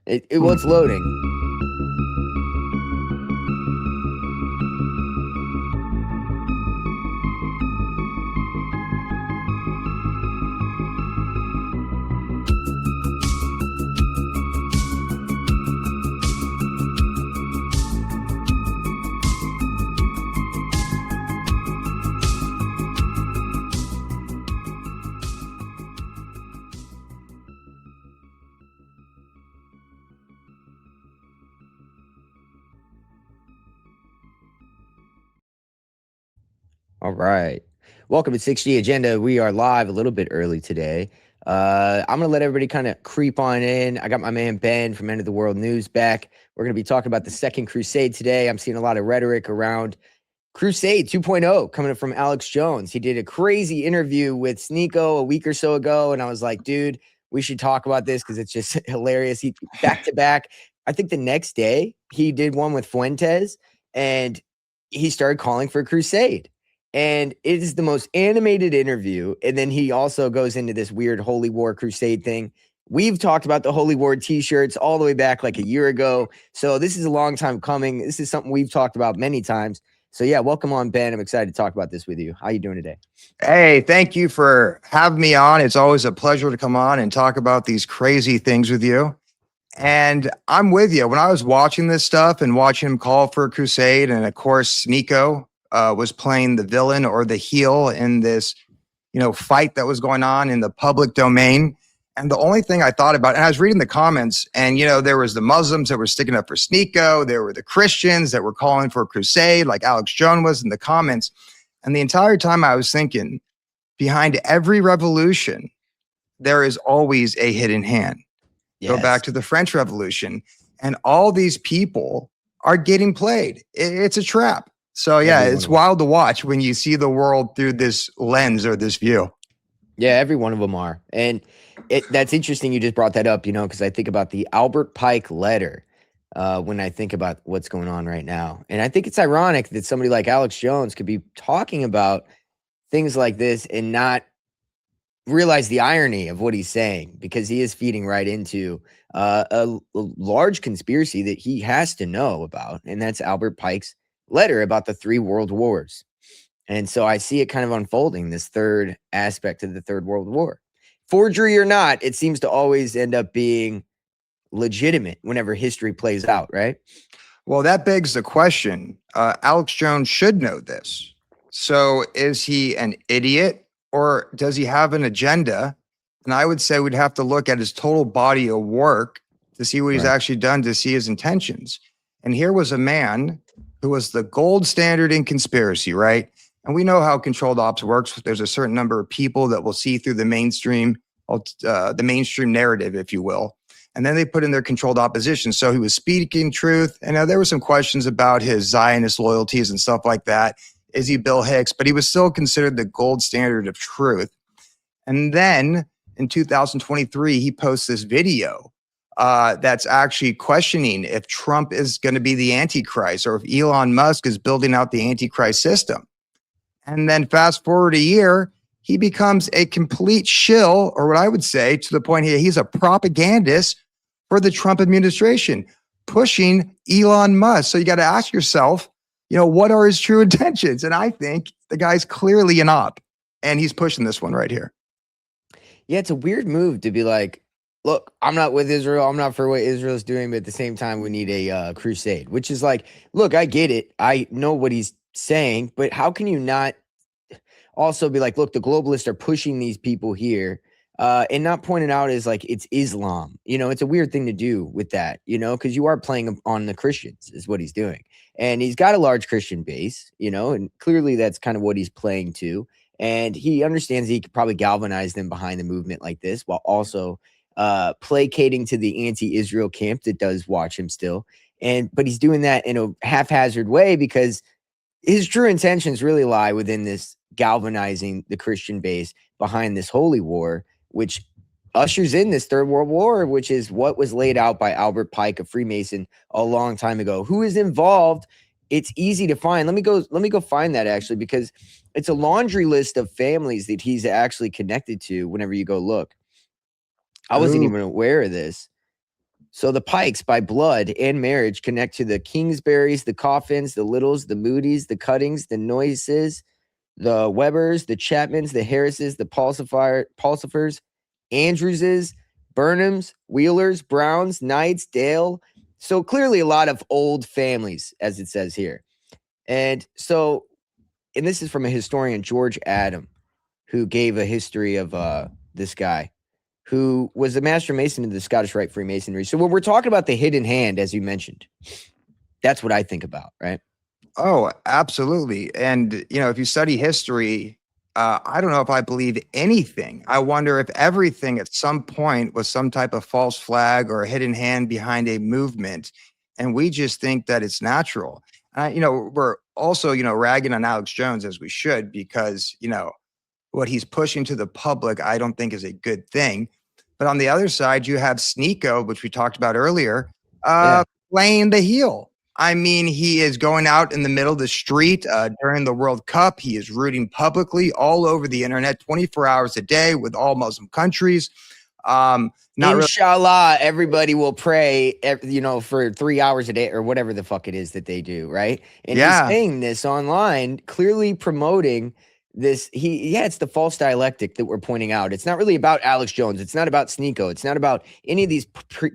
Well, it's loading. All right. Welcome to 6G Agenda. We are live a little bit early today. I'm going to let everybody kind of creep on in. I got my man Ben from EndoftheWorldNews back. We're going to be talking about the Second Crusade today. I'm seeing a lot of rhetoric around Crusade 2.0 coming from Alex Jones. He did a crazy interview with Sneeko a week or so ago, and I was like, dude, we should talk about this because it's just hilarious. He back to back. I think the next day he did one with Fuentes, and he started calling for Crusade. And it is the most animated interview. And then he also goes into this weird Holy War Crusade thing. We've talked about the Holy War t-shirts all the way back like a year ago. So this is a long time coming. This is something we've talked about many times. So yeah, welcome on, Ben. I'm excited to talk about this with you. How you doing today? Hey, thank you for having me on. It's always a pleasure to come on and talk about these crazy things with you. And I'm with you. When I was watching this stuff and watching him call for a crusade, and of course, Sneeko was playing the villain or the heel in this, fight that was going on in the public domain. And the only thing I thought about, and I was reading the comments, and there was the Muslims that were sticking up for Sneeko. There were the Christians that were calling for a crusade, like Alex Jones was in the comments. And the entire time I was thinking, behind every revolution, there is always a hidden hand. Yes. Go back to the French Revolution, and all these people are getting played. It's a trap. So yeah, it's wild to watch when you see the world through this lens or this view. Yeah, every one of them are. And that's interesting you just brought that up, because I think about the Albert Pike letter when I think about what's going on right now. And I think it's ironic that somebody like Alex Jones could be talking about things like this and not realize the irony of what he's saying, because he is feeding right into a large conspiracy that he has to know about. And that's Albert Pike's letter about the 3 world wars. And so I see it kind of unfolding, this third aspect of the Third World War. Forgery or not, it seems to always end up being legitimate whenever history plays out, right? Well, that begs the question. Alex Jones should know this. So is he an idiot, or does he have an agenda? And I would say we'd have to look at his total body of work to see what he's actually done, to see his intentions. And here was a man who was the gold standard in conspiracy, right? And we know how controlled ops works. There's a certain number of people that will see through the mainstream narrative, if you will. And then they put in their controlled opposition. So he was speaking truth. And there were some questions about his Zionist loyalties and stuff like that. Is he Bill Hicks? But he was still considered the gold standard of truth. And then in 2023, he posts this video that's actually questioning if Trump is going to be the Antichrist, or if Elon Musk is building out the Antichrist system. And then fast forward a year, he becomes a complete shill, or what I would say, to the point here, he's a propagandist for the Trump administration, pushing Elon Musk. So you got to ask yourself, what are his true intentions? And I think the guy's clearly an op, and he's pushing this one right here. Yeah, it's a weird move to be like, look, I'm not with Israel. I'm not for what Israel's doing, but at the same time, we need a crusade, which is like, look, I get it. I know what he's saying, but how can you not also be like, look, the globalists are pushing these people here and not pointing out as like it's Islam. It's a weird thing to do with that, because you are playing on the Christians is what he's doing. And he's got a large Christian base, and clearly that's kind of what he's playing to. And he understands he could probably galvanize them behind the movement like this, while also placating to the anti-Israel camp that does watch him still. But he's doing that in a haphazard way, because his true intentions really lie within this galvanizing the Christian base behind this holy war, which ushers in this Third World War, which is what was laid out by Albert Pike, a Freemason, a long time ago. Who is involved? It's easy to find. Let me go find that, actually, because it's a laundry list of families that he's actually connected to whenever you go look. I wasn't even aware of this. So the Pikes by blood and marriage connect to the Kingsburys, the Coffins, the Littles, the Moody's, the Cuttings, the Noises, the Webbers, the Chapmans, the Harrises, the Pulsifers, Andrewses, Burnhams, Wheelers, Browns, Knights, Dale. So clearly a lot of old families, as it says here. And so, and this is from a historian, George Adam, who gave a history of this guy, who was a master mason of the Scottish Rite Freemasonry. So when we're talking about the hidden hand, as you mentioned, that's what I think about, right? Oh, absolutely. And, if you study history, I don't know if I believe anything. I wonder if everything at some point was some type of false flag or a hidden hand behind a movement. And we just think that it's natural. We're also, ragging on Alex Jones, as we should, because, what he's pushing to the public, I don't think is a good thing. But on the other side, you have Sneeko, which we talked about earlier, playing the heel. I mean, he is going out in the middle of the street during the World Cup. He is rooting publicly all over the internet, 24 hours a day with all Muslim countries. Inshallah, everybody will pray, for 3 hours a day or whatever the fuck it is that they do, right? And he's saying this online, clearly promoting this. It's the false dialectic that we're pointing out. It's not really about Alex Jones. It's not about Sneeko. It's not about any of these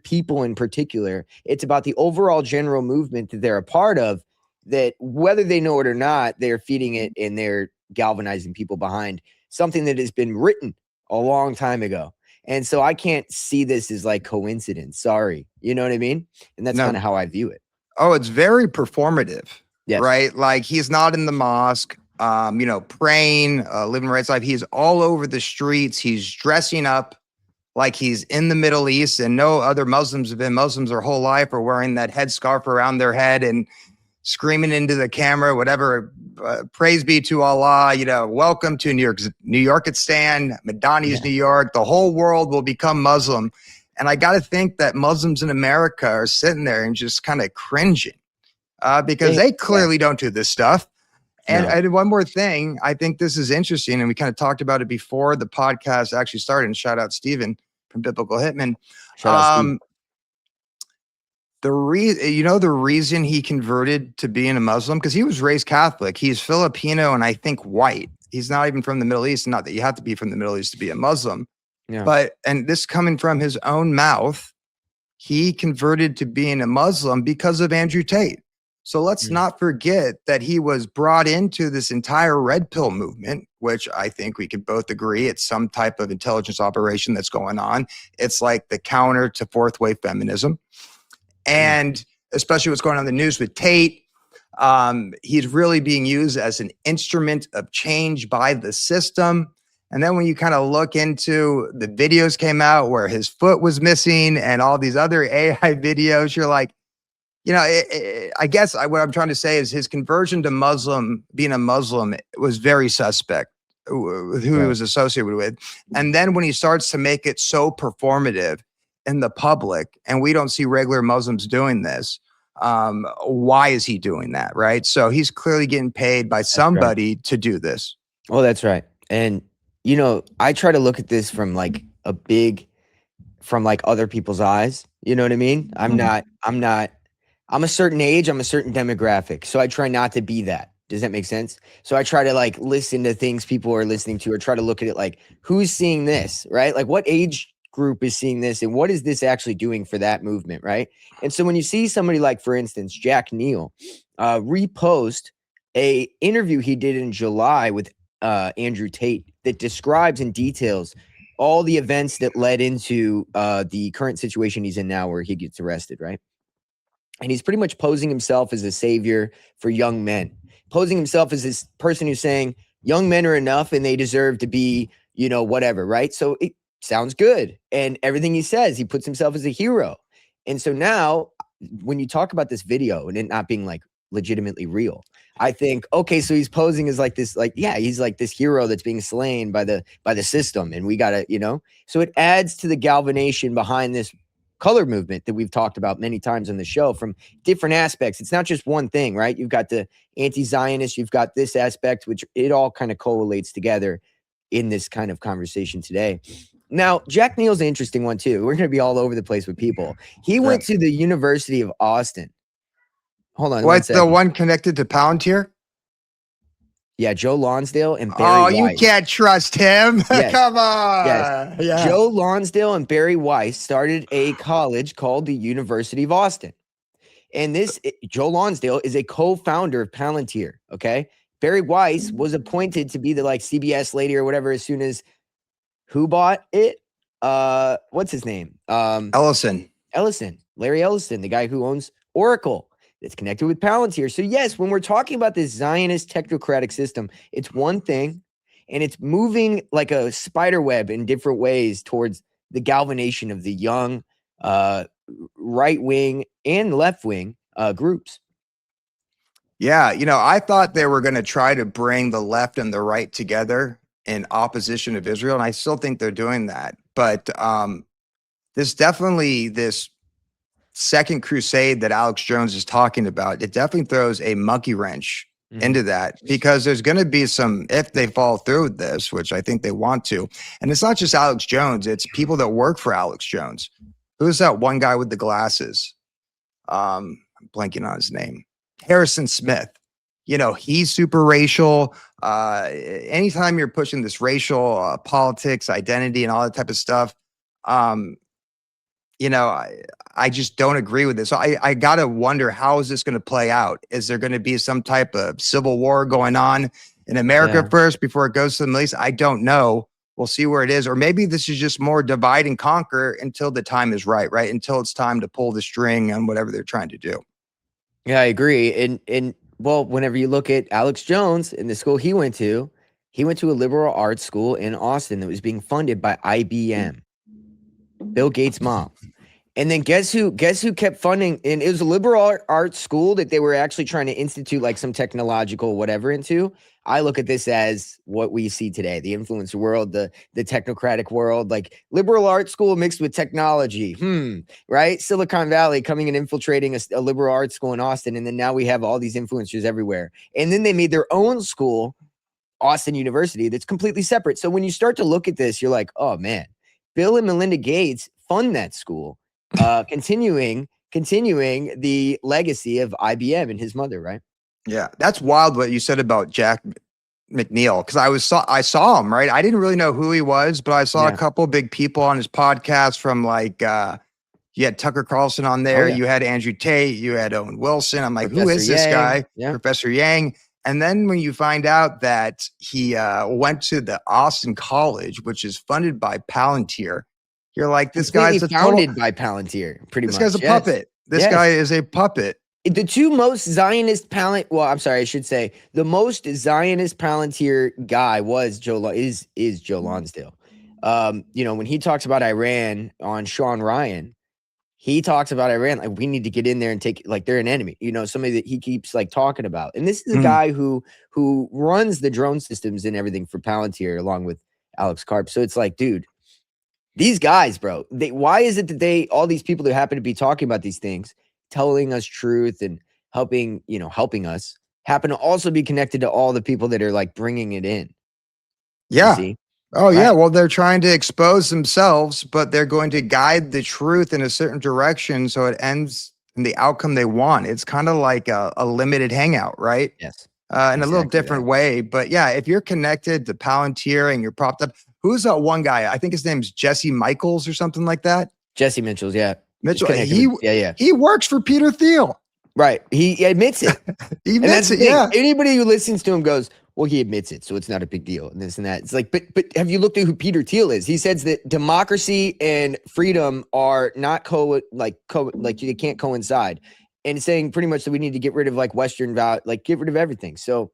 people in particular. It's about the overall general movement that they're a part of, that whether they know it or not, they're feeding it and they're galvanizing people behind something that has been written a long time ago. And so I can't see this as like coincidence. Sorry. You know what I mean? And that's kind of how I view it. Oh, it's very performative, yes. Right? Like he's not in the mosque, praying, living right life. He's all over the streets. He's dressing up like he's in the Middle East, and no other Muslims have been Muslims their whole life or wearing that headscarf around their head and screaming into the camera, whatever, praise be to Allah, welcome to New Yorkistan, Madani's New York, the whole world will become Muslim. And I got to think that Muslims in America are sitting there and just kind of cringing because they clearly don't do this stuff. And one more thing, I think this is interesting, and we kind of talked about it before the podcast actually started, and shout out Steven from Biblical Hitman. Shout out Steve. The reason he converted to being a Muslim, because he was raised Catholic. He's Filipino and I think white. He's not even from the Middle East. Not that you have to be from the Middle East to be a Muslim. Yeah. But, and this coming from his own mouth, he converted to being a Muslim because of Andrew Tate. So let's not forget that he was brought into this entire red pill movement, which I think we could both agree it's some type of intelligence operation that's going on. It's like the counter to fourth wave feminism. And especially what's going on in the news with Tate, he's really being used as an instrument of change by the system. And then when you kind of look into the videos came out where his foot was missing and all these other AI videos, you're like, I guess what I'm trying to say is his conversion to being a Muslim, was very suspect with who he was associated with. And then when he starts to make it so performative in the public, and we don't see regular Muslims doing this, why is he doing that, right? So he's clearly getting paid by somebody to do this. Oh, that's right. And, I try to look at this from like other people's eyes. You know what I mean? I'm a certain age, I'm a certain demographic. So I try not to be that. Does that make sense? So I try to like listen to things people are listening to, or try to look at it like, who's seeing this, right? Like what age group is seeing this, and what is this actually doing for that movement, right? And so when you see somebody like, for instance, Jack Neal repost a interview he did in July with Andrew Tate that describes and details all the events that led into the current situation he's in now, where he gets arrested, right? And he's pretty much posing himself as a savior for young men, posing himself as this person who's saying young men are enough and they deserve to be, whatever, right? So it sounds good. And everything he says, he puts himself as a hero. And so now when you talk about this video and it not being like legitimately real, I think, okay, so he's posing as like this, he's like this hero that's being slain by the system. And we gotta, so it adds to the galvanization behind this color movement that we've talked about many times on the show from different aspects. It's not just one thing, right? You've got the anti-Zionist, you've got this aspect, which it all kind of correlates together in this kind of conversation today. Now, Jack Neal's an interesting one too. We're going to be all over the place with people. He went to the University of Austin. Hold on 1 What's the second. one connected to Palantir? Yeah, Joe Lonsdale and Barry Oh, Weiss. you can't trust him. Yes. Come on. Yes. Yeah. Joe Lonsdale and Barry Weiss started a college called the University of Austin. And Joe Lonsdale is a co-founder of Palantir. Okay. Barry Weiss was appointed to be the like CBS lady or whatever as soon as who bought it? What's his name? Ellison. Larry Ellison, the guy who owns Oracle. That's connected with Palantir. So yes, when we're talking about this Zionist technocratic system, it's one thing, and it's moving like a spider web in different ways towards the galvanization of the young right wing and left wing groups. Yeah, I thought they were going to try to bring the left and the right together in opposition of Israel, and I still think they're doing that. But this second crusade that Alex Jones is talking about, it definitely throws a monkey wrench into that, because there's going to be some, if they fall through with this, which I think they want to, and it's not just Alex Jones, it's people that work for Alex Jones. Who's that one guy with the glasses? I'm blanking on his name. Harrison Smith. He's super racial. Anytime you're pushing this racial politics, identity, and all that type of stuff, I just don't agree with this. So I got to wonder, how is this going to play out? Is there going to be some type of civil war going on in America first before it goes to the Middle East? I don't know. We'll see where it is. Or maybe this is just more divide and conquer until the time is right? Until it's time to pull the string on whatever they're trying to do. Yeah, I agree. And well, whenever you look at Alex Jones and the school he went to a liberal arts school in Austin that was being funded by IBM, Bill Gates' mom. And then guess who kept funding? And it was a liberal arts school that they were actually trying to institute like some technological whatever into. I look at this as what we see today, the influencer world, the technocratic world, like liberal arts school mixed with technology. Right? Silicon Valley coming and infiltrating a liberal arts school in Austin. And then now we have all these influencers everywhere. And then they made their own school, Austin University, that's completely separate. So when you start to look at this, you're like, oh man, Bill and Melinda Gates fund that school. Continuing the legacy of IBM and his mother, right? Yeah, that's wild what you said about Jack McNeil, because I saw him, right? I didn't really know who he was, but I saw a couple big people on his podcast from like you had Tucker Carlson on there, you had Andrew Tate, you had Owen Wilson. I'm like, Professor who is this guy? Professor Yang. And then when you find out that he went to the Austin College, which is funded by Palantir, you're like, this guy's founded by Palantir, pretty much. This guy's a puppet. This guy is a puppet. The two most Zionist I should say the most Zionist Palantir guy was is Joe Lonsdale. When he talks about Iran on Sean Ryan, he talks about Iran like we need to get in there and take, like, they're an enemy, somebody that he keeps like talking about. And this is a guy who runs the drone systems and everything for Palantir along with Alex Karp. So it's like, dude, these guys, bro, why is it that all these people that happen to be talking about these things, telling us truth and helping us, happen to also be connected to all the people that are like bringing it in? Yeah. Oh, yeah. Well, they're trying to expose themselves, but they're going to guide the truth in a certain direction so it ends in the outcome they want. It's kind of like a limited hangout, right? Yes. In a little different way. But yeah, if you're connected to Palantir and you're propped up, who's that one guy? I think his name's Jesse Michaels or something like that. Jesse Mitchell, yeah. Mitchell, he works for Peter Thiel. Right. He admits it. He admits it, yeah. Anybody who listens to him goes, well, he admits it, so it's not a big deal, and this and that. It's like, but have you looked at who Peter Thiel is? He says that democracy and freedom are not they can't coincide, and saying pretty much that we need to get rid of like Western value, like get rid of everything. So,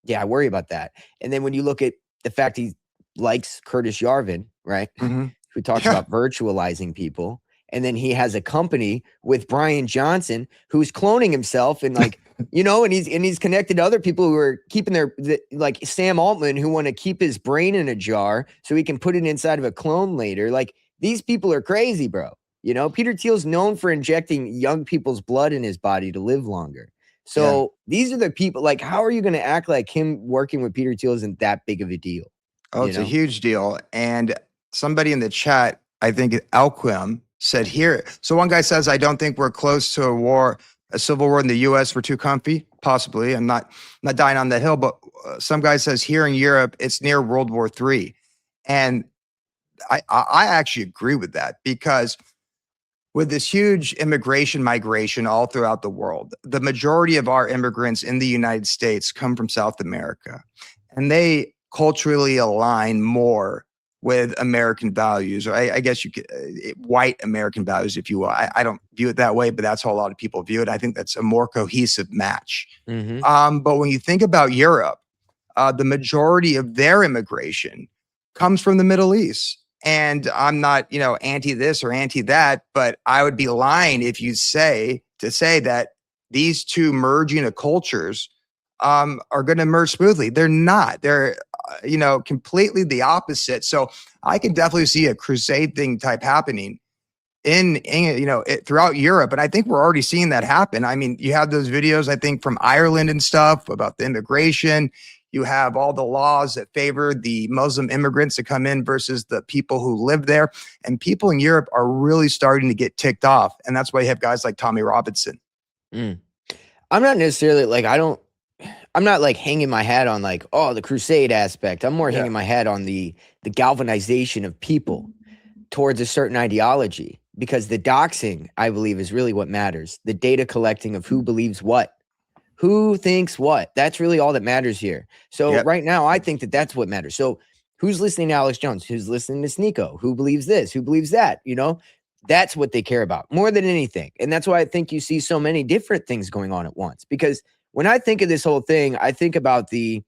yeah, I worry about that. And then when you look at the fact he likes Curtis Yarvin, right, who talks about virtualizing people. And then he has a company with Brian Johnson who's cloning himself and like, and he's connected to other people who are keeping like Sam Altman, who want to keep his brain in a jar so he can put it inside of a clone later. Like, these people are crazy, bro. Peter Thiel's known for injecting young people's blood in his body to live longer. So these are the people, like, how are you going to act like him working with Peter Thiel isn't that big of a deal? Oh, it's a huge deal. And somebody in the chat, I think Alquim said here. So one guy says, I don't think we're close to a civil war in the US. We're too comfy. Possibly. I'm not dying on that hill, but some guy says here in Europe, it's near World War III. And I actually agree with that, because with this huge migration all throughout the world, the majority of our immigrants in the United States come from South America, and they culturally align more with American values, or I guess you could, white American values, if you will. I don't view it that way, but that's how a lot of people view it. I think that's a more cohesive match. But when you think about Europe, the majority of their immigration comes from the Middle East. And I'm not, anti this or anti that, but I would be lying if you say that these two merging of cultures are going to merge smoothly. They're not. They're, completely the opposite. So I can definitely see a crusade thing type happening throughout Europe. And I think we're already seeing that happen. I mean, you have those videos, I think, from Ireland and stuff about the immigration. You have all the laws that favor the Muslim immigrants that come in versus the people who live there. And people in Europe are really starting to get ticked off. And that's why you have guys like Tommy Robinson. I'm not necessarily I'm not like hanging my hat on like, oh, the crusade aspect. I'm more hanging my hat on the galvanization of people towards a certain ideology, because the doxing, I believe, is really what matters. The data collecting of who believes what. Who thinks what? That's really all that matters here. So right now, I think that that's what matters. So who's listening to Alex Jones? Who's listening to Sneeko? Who believes this? Who believes that? That's what they care about more than anything. And that's why I think you see so many different things going on at once. Because when I think of this whole thing, I think about the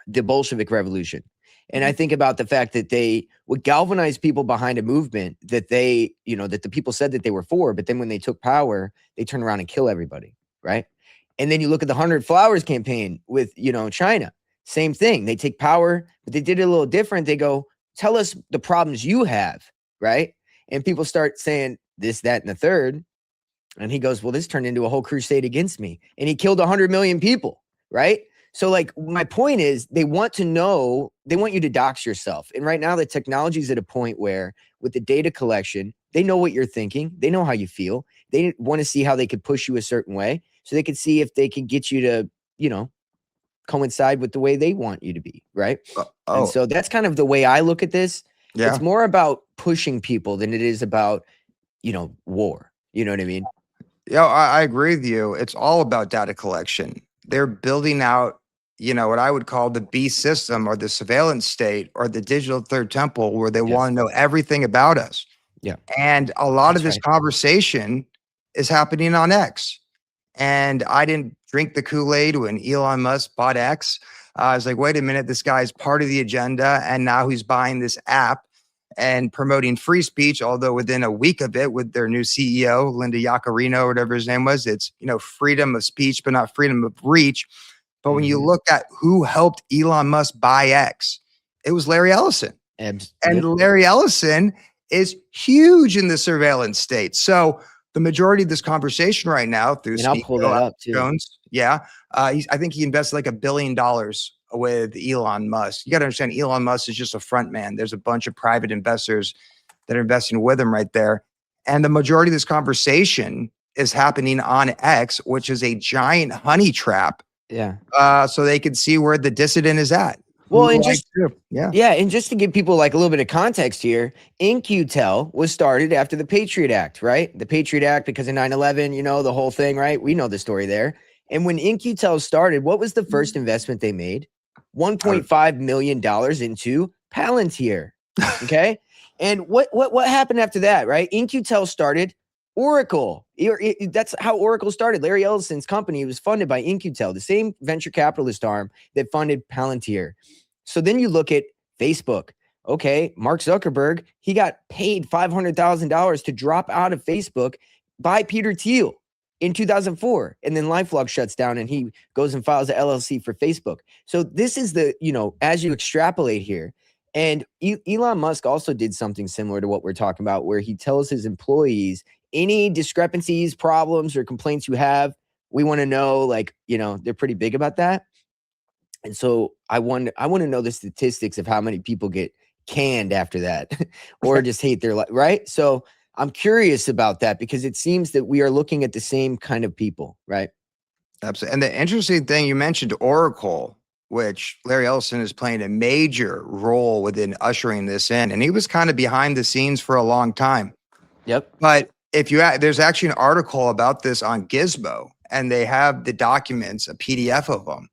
Bolshevik Revolution. And I think about the fact that they would galvanize people behind a movement that they, that the people said that they were for. But then when they took power, they turn around and kill everybody. Right. And then you look at the 100 Flowers campaign with, China, same thing. They take power, but they did it a little different. They go, tell us the problems you have, right? And people start saying this, that, and the third. And he goes, well, this turned into a whole crusade against me. And he killed 100 million people, right? So like my point is they want you to dox yourself. And right now the technology is at a point where with the data collection, they know what you're thinking. They know how you feel. They want to see how they could push you a certain way so they could see if they can get you to, coincide with the way they want you to be. Right. And so that's kind of the way I look at this. Yeah. It's more about pushing people than it is about, war. You know what I mean? Yeah, I agree with you. It's all about data collection. They're building out, what I would call the beast system or the surveillance state or the digital third temple, where they want to know everything about us. Yeah. And a lot of this conversation is happening on X. And I didn't drink the Kool-Aid when Elon Musk bought X. I was like, wait a minute, this guy's part of the agenda. And now he's buying this app and promoting free speech, although within a week of it, with their new CEO, Linda Yaccarino, or whatever his name was, it's, freedom of speech, but not freedom of reach. But when you look at who helped Elon Musk buy X, it was Larry Ellison. And Larry Ellison is huge in the surveillance state. So the majority of this conversation right now through and I'll pull that up too. Jones, I think he invested like $1 billion with Elon Musk. You got to understand, Elon Musk is just a front man. There's a bunch of private investors that are investing with him right there. And the majority of this conversation is happening on X, which is a giant honey trap. Yeah. So they can see where the dissident is at. Well, and and just to give people like a little bit of context here, In-Q-Tel was started after the Patriot Act, right? The Patriot Act because of 9/11, the whole thing, right? We know the story there. And when In-Q-Tel started, what was the first investment they made? $1.5 million into Palantir. Okay. And what happened after that, right? In-Q-Tel started Oracle. That's how Oracle started. Larry Ellison's company was funded by In-Q-Tel, the same venture capitalist arm that funded Palantir. So then you look at Facebook. Okay, Mark Zuckerberg, he got paid $500,000 to drop out of Facebook by Peter Thiel in 2004. And then LifeLog shuts down and he goes and files an LLC for Facebook. So this is as you extrapolate here, and Elon Musk also did something similar to what we're talking about, where he tells his employees, any discrepancies, problems, or complaints you have, we want to know, they're pretty big about that. And so I want to know the statistics of how many people get canned after that or just hate their life, right? So I'm curious about that because it seems that we are looking at the same kind of people, right? Absolutely. And the interesting thing, you mentioned Oracle, which Larry Ellison is playing a major role within ushering this in. And he was kind of behind the scenes for a long time. Yep. But if you there's actually an article about this on Gizmo, and they have the documents, a PDF of them,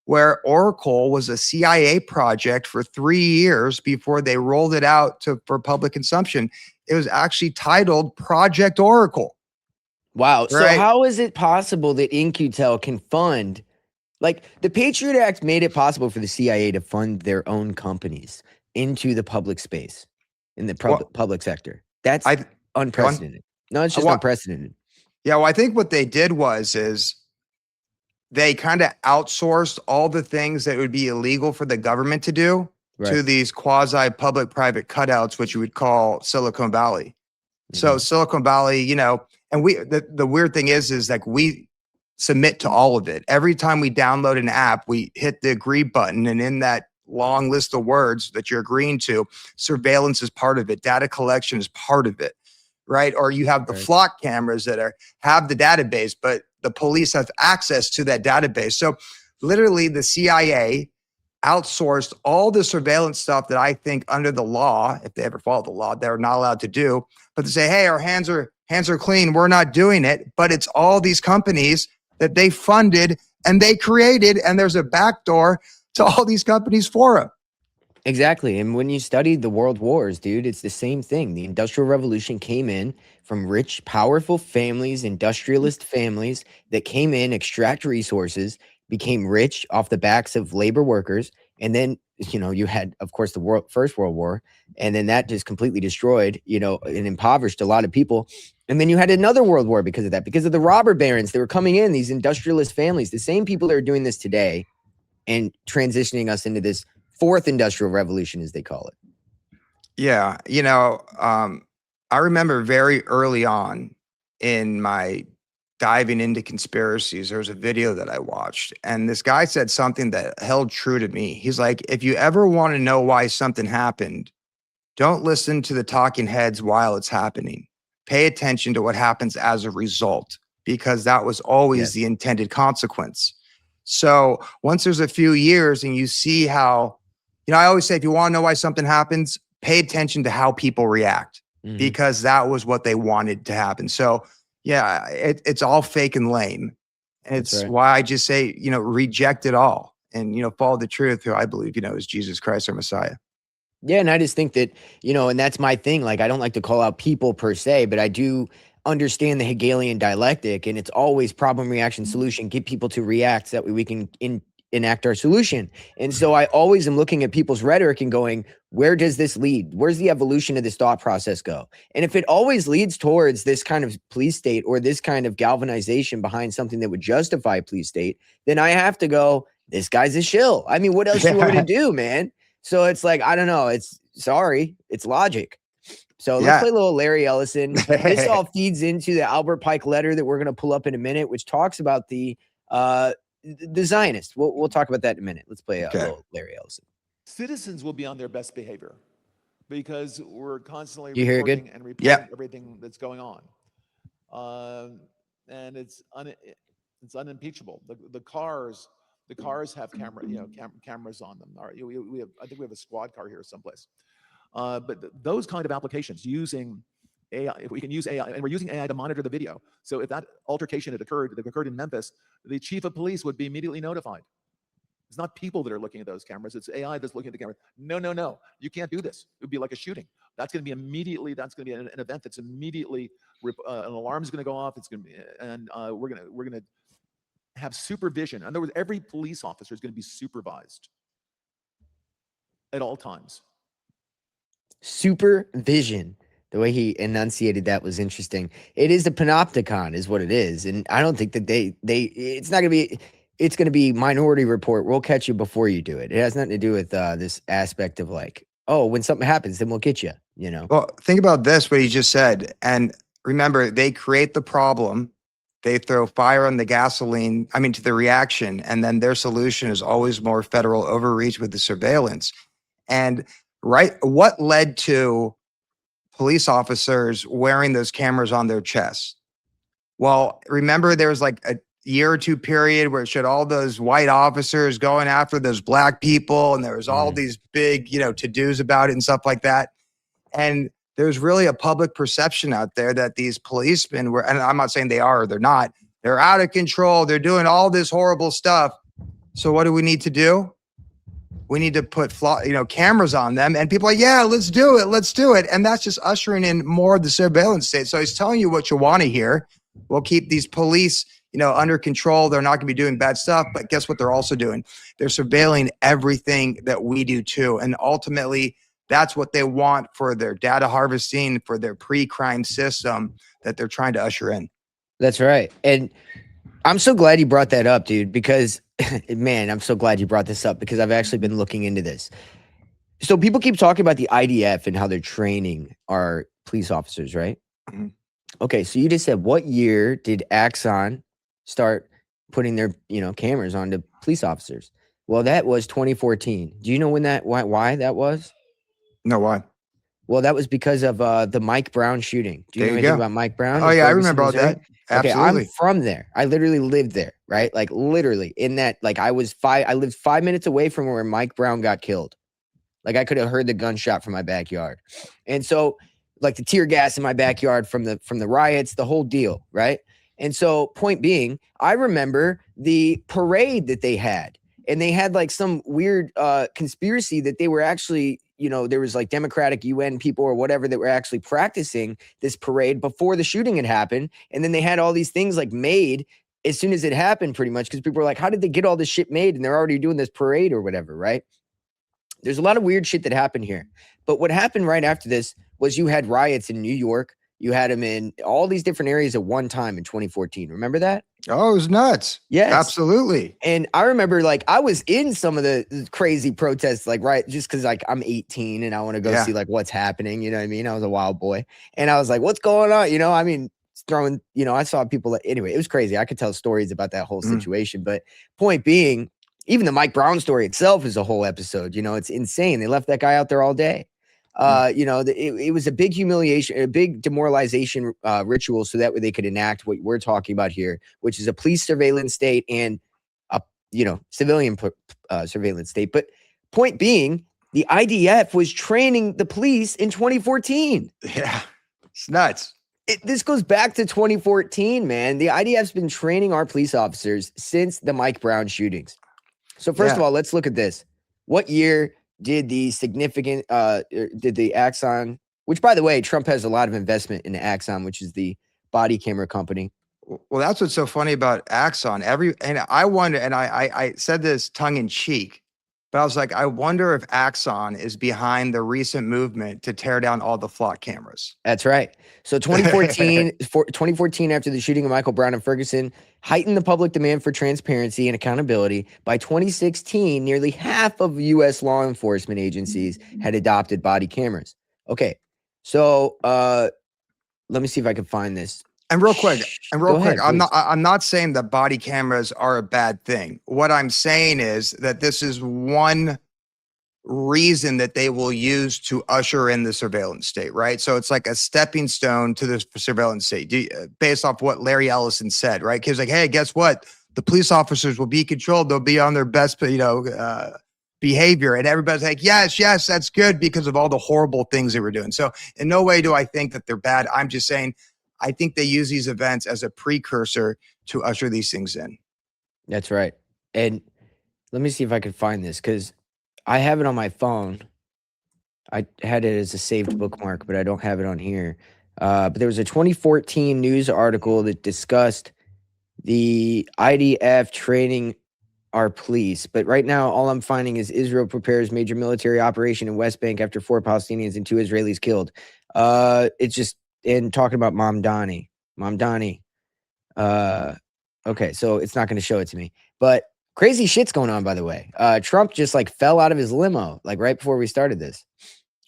where Oracle was a CIA project for 3 years before they rolled it out for public consumption. It was actually titled Project Oracle. Wow. So Right? how is it possible that In-Q-Tel can fund, like the Patriot Act made it possible for the CIA to fund their own companies into the public space in the public sector? That's unprecedented. No, it's just unprecedented. Yeah, well, I think what they did is they kind of outsourced all the things that would be illegal for the government to do to these quasi public-private cutouts, which you would call Silicon Valley. So Silicon Valley, you know, and the weird thing is like we submit to all of it. Every time we download an app, we hit the agree button, and in that long list of words that you're agreeing to, surveillance is part of it, data collection is part of it, right? Or you have the flock cameras that have the database, but the police have access to that database. So literally the CIA outsourced all the surveillance stuff that I think under the law, if they ever follow the law, they're not allowed to do, but to say, hey, our hands are clean, we're not doing it. But it's all these companies that they funded and they created, and there's a backdoor to all these companies for them. Exactly. And when you study the world wars, dude, it's the same thing. The Industrial Revolution came in from rich, powerful families, industrialist families that came in, extract resources, became rich off the backs of labor workers. And then, you know, you had, of course, the First World War, and then that just completely destroyed, you know, and impoverished a lot of people. And then you had another world war because of that, because of the robber barons that were coming in, these industrialist families, the same people that are doing this today and transitioning us into this fourth industrial revolution, as they call it. Yeah. You know, I remember very early on in my diving into conspiracies, there was a video that I watched, and this guy said something that held true to me. He's like, if you ever want to know why something happened, don't listen to the talking heads while it's happening. Pay attention to what happens as a result, because that was always the intended consequence. So once there's a few years and you see how, you know, I always say, if you want to know why something happens, pay attention to how people react, because that was what they wanted to happen. So yeah, it's all fake and lame. And it's why I just say, you know, reject it all and, you know, follow the truth, who I believe, you know, is Jesus Christ, our Messiah. Yeah. And I just think that, you know, and that's my thing. Like, I don't like to call out people per se, but I do understand the Hegelian dialectic, and it's always problem, reaction, solution, get people to react so that way we can enact our solution. And so I always am looking at people's rhetoric and going, where does this lead? Where's the evolution of this thought process go? And if it always leads towards this kind of police state or this kind of galvanization behind something that would justify police state, then I have to go, this guy's a shill. I mean, what else you want me to do, man? So it's like, I don't know. It's logic. So let's play a little Larry Ellison. This all feeds into the Albert Pike letter that we're going to pull up in a minute, which talks about the Zionists. We'll talk about that in a minute. Let's play a little Larry Ellison. Citizens will be on their best behavior because we're constantly reporting and reporting everything that's going on. And it's unimpeachable. The cars have cameras on them. I think we have a squad car here someplace. But those kind of applications using AI, if we can use AI, and we're using AI to monitor the video. So if that altercation that occurred in Memphis, the chief of police would be immediately notified. It's not people that are looking at those cameras. It's AI that's looking at the cameras. No. You can't do this. It would be like a shooting. That's going to be immediately, that's going to be an event that's immediately, an alarm is going to go off. It's going to be, and we're going to have supervision. In other words, every police officer is going to be supervised at all times. Supervision. The way he enunciated that was interesting. It is a panopticon is what it is. And I don't think that it's not going to be, it's going to be Minority Report. We'll catch you before you do it. It has nothing to do with this aspect of like, oh, when something happens, then we'll get you, you know? Well, think about this, what he just said. And remember, they create the problem. They throw fire on the gasoline, to the reaction. And then their solution is always more federal overreach with the surveillance. And right? What led to police officers wearing those cameras on their chests? Well, remember there was like a year or two period where it showed all those white officers going after those black people, and there was all these big, to-dos about it and stuff like that. And there's really a public perception out there that these policemen were, and I'm not saying they are or they're not, they're out of control. They're doing all this horrible stuff. So what do we need to do? We need to put cameras on them, and people are like, yeah, let's do it. Let's do it. And that's just ushering in more of the surveillance state. So he's telling you what you want to hear. We'll keep these police, under control. They're not going to be doing bad stuff, but guess what they're also doing? They're surveilling everything that we do too. And ultimately, that's what they want for their data harvesting, for their pre-crime system that they're trying to usher in. That's right. And I'm so glad you brought that up, dude, because man, I'm so glad you brought this up because I've actually been looking into this. So people keep talking about the IDF and how they're training our police officers, right? Mm-hmm. Okay, so you just said, what year did Axon start putting their, cameras onto police officers? Well, that was 2014. Do you know why that was? No, why? Well, that was because of the Mike Brown shooting. Do you know anything about Mike Brown? Oh, yeah, I remember all that. Absolutely. Okay, I'm from there. I literally lived there, right? Like literally in that, like I lived 5 minutes away from where Mike Brown got killed. Like I could have heard the gunshot from my backyard. And so like the tear gas in my backyard from the riots, the whole deal, right? And so point being, I remember the parade that they had. And they had like some weird conspiracy that they were actually, there was like Democratic UN people or whatever that were actually practicing this parade before the shooting had happened. And then they had all these things like made as soon as it happened pretty much because people were like, how did they get all this shit made? And they're already doing this parade or whatever, right? There's a lot of weird shit that happened here. But what happened right after this was you had riots in New York. You had them in all these different areas at one time in 2014. Remember that? Oh, it was nuts. Yes. Absolutely. And I remember like I was in some of the crazy protests, like, right, just because like I'm 18 and I want to go see like what's happening. You know what I mean? I was a wild boy. And I was like, what's going on? I mean, throwing, I saw people anyway, it was crazy. I could tell stories about that whole situation. But point being, even the Mike Brown story itself is a whole episode. It's insane. They left that guy out there all day. It was a big humiliation, a big demoralization ritual so that way they could enact what we're talking about here, which is a police surveillance state and a civilian surveillance state. But point being, the IDF was training the police in 2014. Yeah, it's nuts. This goes back to 2014, man. The IDF's been training our police officers since the Mike Brown shootings. So first of all, let's look at this. What year did the Axon, which by the way, Trump has a lot of investment in Axon, which is the body camera company. Well, that's what's so funny about Axon. And I wonder, and I said this tongue in cheek, but I was like, I wonder if Axon is behind the recent movement to tear down all the flock cameras. That's right. So 2014, after the shooting of Michael Brown and Ferguson, heightened the public demand for transparency and accountability. By 2016, nearly half of U.S. law enforcement agencies had adopted body cameras. Okay, so let me see if I can find this. And real quick, ahead, I'm not saying that body cameras are a bad thing. What I'm saying is that this is one reason that they will use to usher in the surveillance state, right? So it's like a stepping stone to the surveillance state, based off what Larry Ellison said, right? Because like, hey, guess what? The police officers will be controlled. They'll be on their best, behavior. And everybody's like, yes, that's good because of all the horrible things they were doing. So in no way do I think that they're bad. I'm just saying, I think they use these events as a precursor to usher these things in. That's right. And let me see if I can find this because I have it on my phone. I had it as a saved bookmark, but I don't have it on here. But there was a 2014 news article that discussed the IDF training our police. But right now, all I'm finding is Israel prepares major military operation in West Bank after 4 Palestinians and 2 Israelis killed. It's just in talking about Mamdani. Okay, so it's not going to show it to me. But crazy shit's going on, by the way. Trump just like fell out of his limo like right before we started this.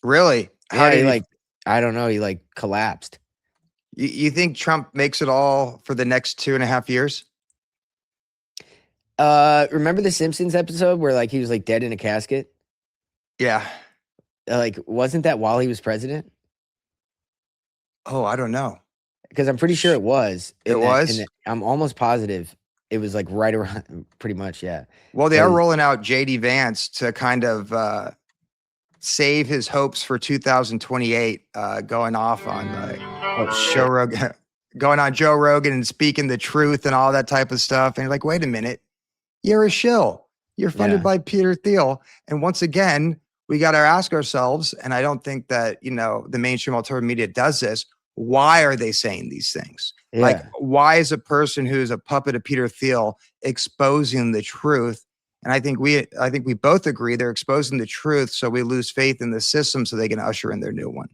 Really? How did he I don't know. He like collapsed. You think Trump makes it all for the next 2.5 years? Remember the Simpsons episode where like he was like dead in a casket? Yeah. like, wasn't that while he was president? Oh, I don't know. Because I'm pretty sure it was. It was? I'm almost positive it was like right around, pretty much, yeah. Well, they are 'Cause- rolling out JD Vance to kind of save his hopes for 2028, going off on Joe Rogan, going on Joe Rogan and speaking the truth and all that type of stuff. And you're like, wait a minute, you're a shill. You're funded Yeah. by Peter Thiel. And once again, we got to ask ourselves, and I don't think that, the mainstream alternative media does this. Why are they saying these things? Yeah. Like, why is a person who's a puppet of Peter Thiel exposing the truth? And I think we both agree they're exposing the truth, so we lose faith in the system, so they can usher in their new one.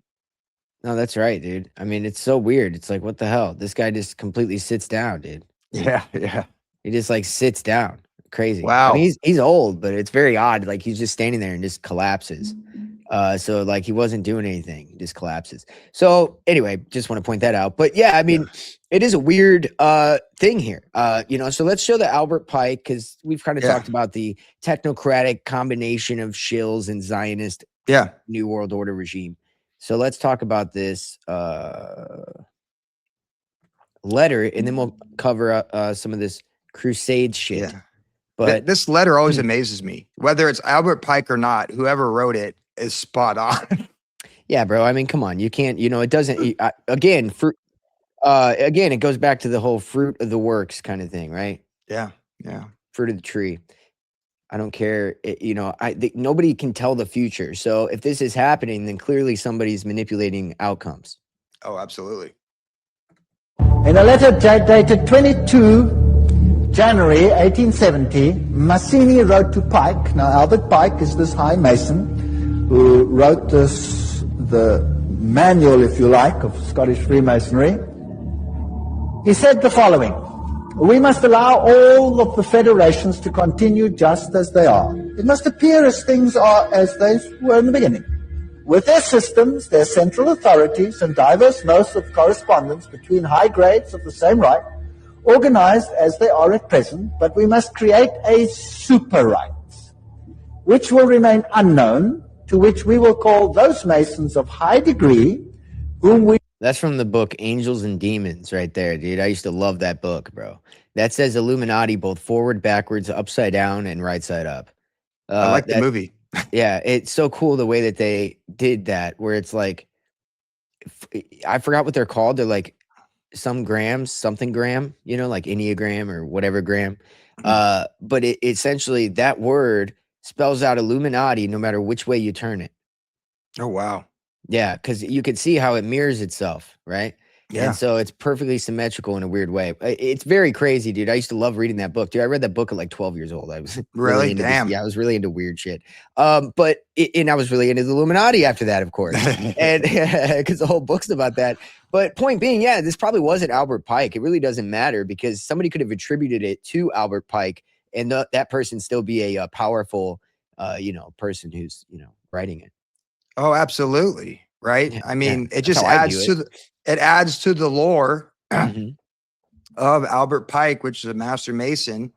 No, that's right, dude. I mean, it's so weird. It's like, what the hell? This guy just completely sits down, dude. Yeah, yeah. He just like sits down. Crazy. Wow. I mean, he's old, but it's very odd. Like he's just standing there and just collapses. So like he wasn't doing anything, he just collapses. So anyway, just want to point that out. But yeah, I mean, it is a weird thing here. So let's show the Albert Pike, because we've kind of talked about the technocratic combination of shills and Zionist New World Order regime. So let's talk about this letter, and then we'll cover some of this Crusade shit. Yeah. But this letter always amazes me. Whether it's Albert Pike or not, whoever wrote it is spot on. yeah, bro. I mean, come on. You can't, it doesn't, again, it goes back to the whole fruit of the works kind of thing, right? Yeah. Yeah. Fruit of the tree. I don't care. Nobody can tell the future. So if this is happening, then clearly somebody's manipulating outcomes. Oh, absolutely. In a letter dated 22 January 1870, Mazzini wrote to Pike. Now, Albert Pike is this high mason who wrote the manual, if you like, of Scottish Freemasonry. He said the following: we must allow all of the federations to continue just as they are. It must appear as things are as they were in the beginning, with their systems, their central authorities, and diverse modes of correspondence between high grades of the same right, organized as they are at present. But we must create a super right, which will remain unknown, to which we will call those Masons of high degree, whom we... That's from the book Angels and Demons right there, dude. I used to love that book, bro. That says Illuminati both forward, backwards, upside down, and right side up. I like the movie. Yeah, it's so cool the way that they did that, where it's like, I forgot what they're called. They're like something gram, like Enneagram or whatever gram. But essentially that word spells out Illuminati no matter which way you turn it. Oh, wow. Yeah, because you can see how it mirrors itself, right? Yeah. And so it's perfectly symmetrical in a weird way. It's very crazy, dude. I used to love reading that book, dude. I read that book at like 12 years old. I was really into damn. I was really into weird shit. And I was really into the Illuminati after that, of course, and because the whole book's about that. But point being, yeah, this probably wasn't Albert Pike. It really doesn't matter, because somebody could have attributed it to Albert Pike, and that person still be a powerful, person who's writing it. Oh, absolutely. Right. Yeah, I mean, yeah, it just that's how I view it adds to the lore Mhm. of Albert Pike, which is a master mason.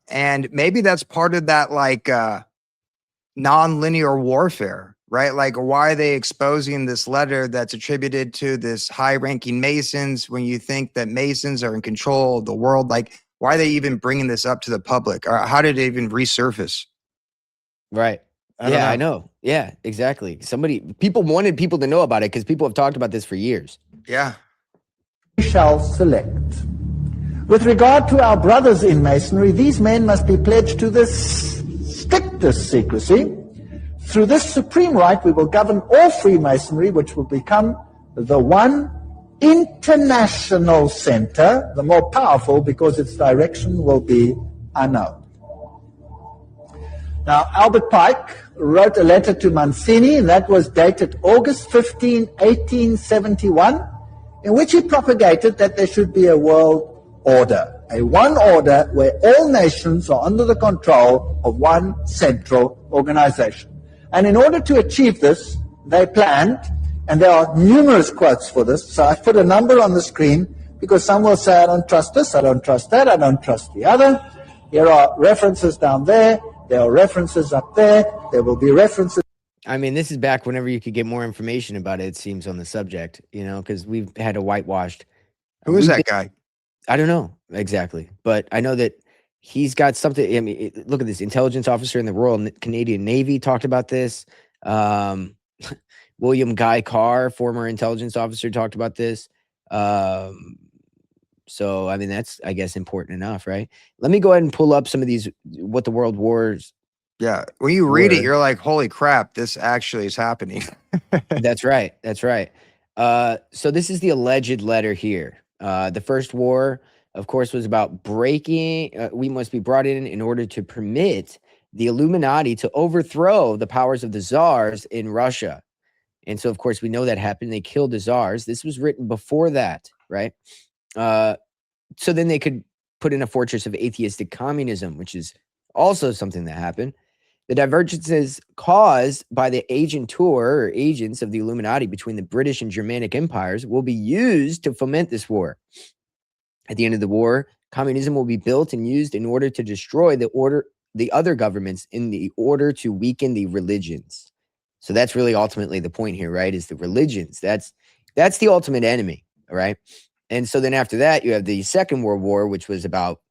And maybe that's part of that, like, non-linear warfare, right? Like, why are they exposing this letter that's attributed to this high-ranking Masons when you think that Masons are in control of the world? Like, why are they even bringing this up to the public? Or how did it even resurface? Right. I know. Yeah, exactly. People wanted people to know about it because people have talked about this for years. Yeah. We shall select. With regard to our brothers in Masonry, these men must be pledged to the strictest secrecy. Through this supreme right, we will govern all Freemasonry, which will become the one international center, the more powerful because its direction will be unknown. Now, Albert Pike wrote a letter to Mazzini, and that was dated August 15, 1871, in which he propagated that there should be a world order, a one order where all nations are under the control of one central organization. And in order to achieve this, they planned, and there are numerous quotes for this, so I've put a number on the screen, because some will say, I don't trust this, I don't trust that, I don't trust the other. Here are references down there. There are references up there. There will be references. I mean, this is back whenever you could get more information about it, it seems, on the subject, because we've had a whitewashed. Who is that guy? I don't know exactly, but I know that he's got something. I mean, look at this intelligence officer in the Royal Canadian Navy talked about this. Um, William Guy Carr, former intelligence officer, talked about this. So, I mean, that's, I guess, important enough, right? Let me go ahead and pull up some of these, what the world wars. Yeah. When you read it, were. you're like, holy crap, this actually is happening. That's right. That's right. So this is the alleged letter here. The first war, of course, was about breaking. We must be brought in order to permit the Illuminati to overthrow the powers of the czars in Russia. And so, of course, we know that happened. They killed the czars. This was written before that, right? So then they could put in a fortress of atheistic communism, which is also something that happened. The divergences caused by the agentur or agents of the Illuminati between the British and Germanic empires will be used to foment this war. At the end of the war, communism will be built and used in order to destroy the other governments in the order to weaken the religions. So that's really ultimately the point here, right? Is the religions. That's the ultimate enemy, all right? And so then after that, you have the Second World War, which was about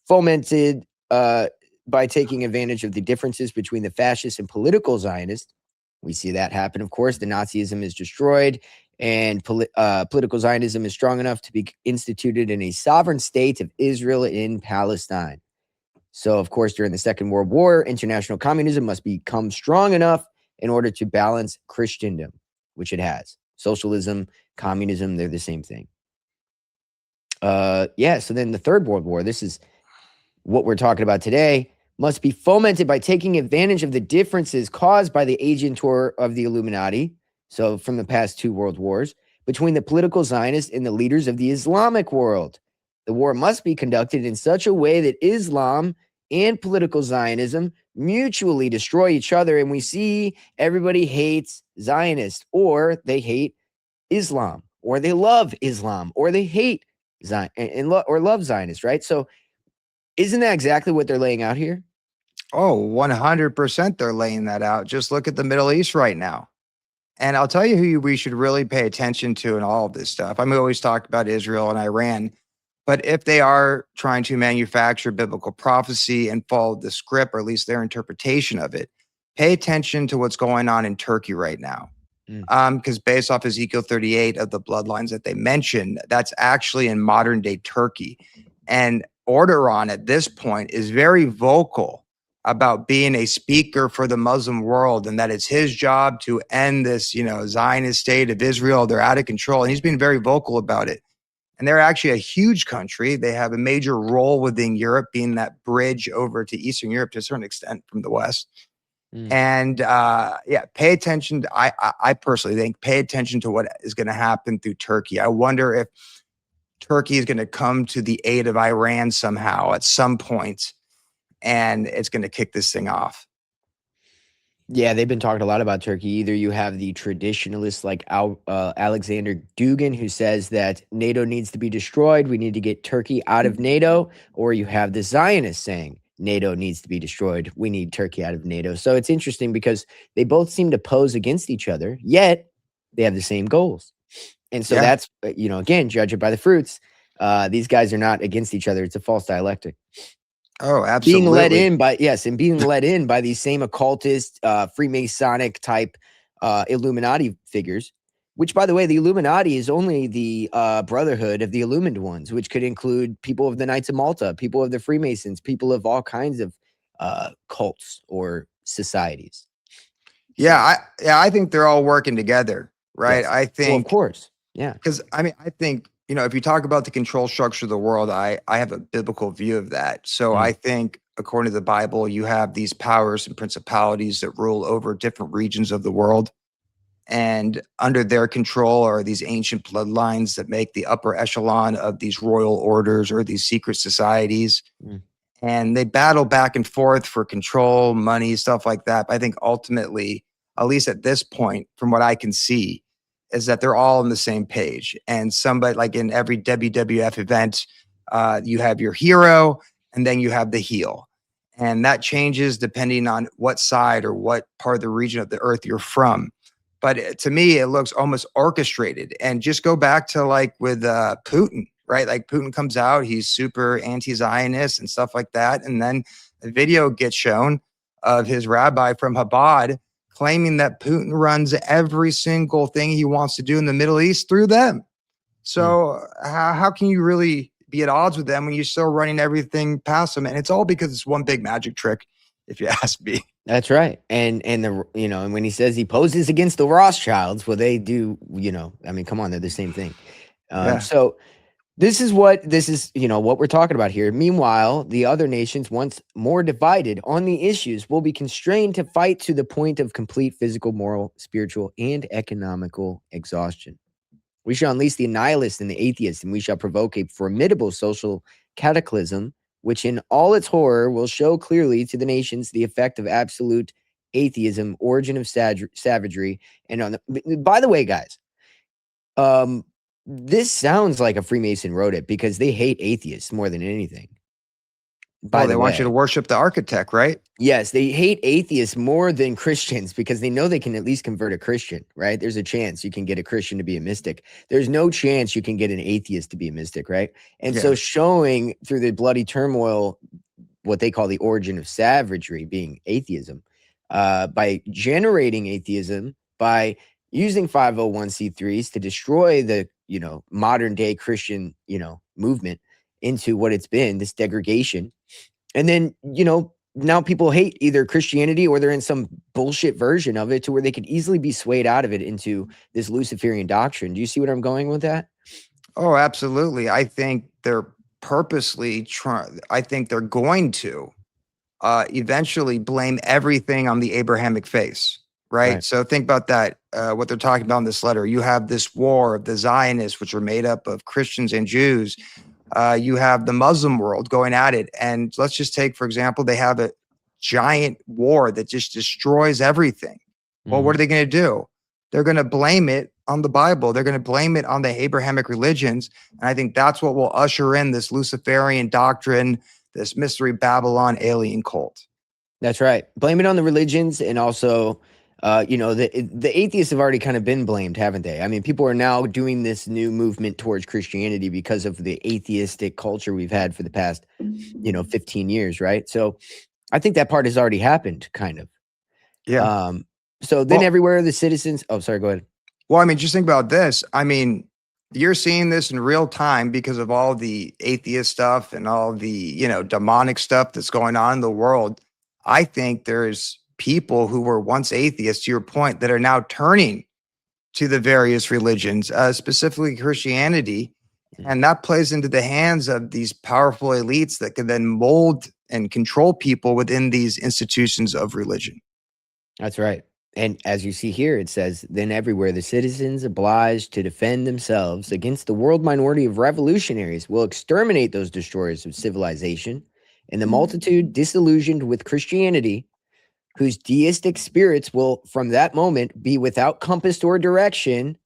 fomented by taking advantage of the differences between the fascist and political Zionists. We see that happen. Of course, the Nazism is destroyed, and political Zionism is strong enough to be instituted in a sovereign state of Israel in Palestine. So, of course, during the Second World War, international communism must become strong enough in order to balance Christendom, which it has. Socialism, communism, they're the same thing. So then the Third World War, this is what we're talking about today, must be fomented by taking advantage of the differences caused by the agentur of the Illuminati, so from the past two world wars, between the political Zionists and the leaders of the Islamic world. The war must be conducted in such a way that Islam and political Zionism mutually destroy each other, and we see everybody hates Zionists, or they hate Islam, or they love Islam, or they hate Zion or love Zionists, right? So isn't that exactly what they're laying out here? Oh, 100% they're laying that out. Just look at the Middle East right now. And I'll tell you who we should really pay attention to in all of this stuff. I mean, we always talk about Israel and Iran, but if they are trying to manufacture biblical prophecy and follow the script, or at least their interpretation of it, pay attention to what's going on in Turkey right now. Because based off Ezekiel 38 of the bloodlines that they mentioned, that's actually in modern day Turkey. And Orderon at this point is very vocal about being a speaker for the Muslim world, and that it's his job to end this, Zionist state of Israel. They're out of control. And he's been very vocal about it. And they're actually a huge country. They have a major role within Europe, being that bridge over to Eastern Europe to a certain extent from the West. And pay attention. I personally think pay attention to what is going to happen through Turkey. I wonder if Turkey is going to come to the aid of Iran somehow at some point, and it's going to kick this thing off. Yeah, they've been talking a lot about Turkey. Either you have the traditionalists like Alexander Dugin, who says that NATO needs to be destroyed, we need to get Turkey out of NATO, or you have the Zionists saying NATO needs to be destroyed, we need Turkey out of NATO. So it's interesting because they both seem to pose against each other, yet they have the same goals. And so that's, again, judge it by the fruits. These guys are not against each other. It's a false dialectic. Oh, absolutely. Being led in by these same occultist, Freemasonic type Illuminati figures, which, by the way, the Illuminati is only the brotherhood of the illumined ones, which could include people of the Knights of Malta, people of the Freemasons, people of all kinds of cults or societies. Yeah, I think they're all working together, right? Yes. I think, well, of course, yeah. Because I think, if you talk about the control structure of the world, I have a biblical view of that. So I think, according to the Bible, you have these powers and principalities that rule over different regions of the world. And under their control are these ancient bloodlines that make the upper echelon of these royal orders or these secret societies. And they battle back and forth for control, money, stuff like that. But I think ultimately, at least at this point, from what I can see, is that they're all on the same page. And somebody, like in every WWF event, you have your hero and then you have the heel. And that changes depending on what side or what part of the region of the earth you're from. But to me, it looks almost orchestrated. And just go back to like with Putin, right? Like Putin comes out, he's super anti-Zionist and stuff like that. And then a video gets shown of his rabbi from Chabad claiming that Putin runs every single thing he wants to do in the Middle East through them. So how can you really be at odds with them when you're still running everything past them? And it's all because it's one big magic trick, if you ask me. That's right. And and when he says he poses against the Rothschilds, well, they do, I mean, come on, they're the same thing. So this is what we're talking about here. Meanwhile, the other nations, once more divided on the issues, will be constrained to fight to the point of complete physical, moral, spiritual, and economical exhaustion. We shall unleash the nihilist and the atheist, and we shall provoke a formidable social cataclysm, which in all its horror will show clearly to the nations the effect of absolute atheism, origin of savagery, and by the way, guys, this sounds like a Freemason wrote it because they hate atheists more than anything. They want you to worship the architect, right? Yes, they hate atheists more than Christians because they know they can at least convert a Christian, right? There's a chance you can get a Christian to be a mystic. There's no chance you can get an atheist to be a mystic, right? And so showing through the bloody turmoil what they call the origin of savagery being atheism, by generating atheism, by using 501c3s to destroy the, modern day Christian, movement into what it's been, this degradation. And then, now people hate either Christianity or they're in some bullshit version of it to where they could easily be swayed out of it into this Luciferian doctrine. Do you see what I'm going with that? Oh, absolutely. I think they're purposely trying. I think they're going to eventually blame everything on the Abrahamic faith, right? So think about that, what they're talking about in this letter. You have this war of the Zionists, which are made up of Christians and Jews. You have the Muslim world going at it. And let's just take, for example, they have a giant war that just destroys everything. Well, what are they going to do? They're going to blame it on the Bible. They're going to blame it on the Abrahamic religions. And I think that's what will usher in this Luciferian doctrine, this mystery Babylon alien cult. That's right. Blame it on the religions. And also, the atheists have already kind of been blamed, haven't they? I mean, people are now doing this new movement towards Christianity because of the atheistic culture we've had for the past, 15 years, right? So I think that part has already happened, kind of. Yeah. So then everywhere the citizens... Oh, sorry, go ahead. Well, I mean, just think about this. I mean, you're seeing this in real time because of all the atheist stuff and all the, demonic stuff that's going on in the world. I think there's people who were once atheists, to your point, that are now turning to the various religions, specifically Christianity. And that plays into the hands of these powerful elites that can then mold and control people within these institutions of religion. That's right. And as you see here, it says, then everywhere the citizens obliged to defend themselves against the world minority of revolutionaries will exterminate those destroyers of civilization, and the multitude disillusioned with Christianity, whose deistic spirits will from that moment be without compass or direction,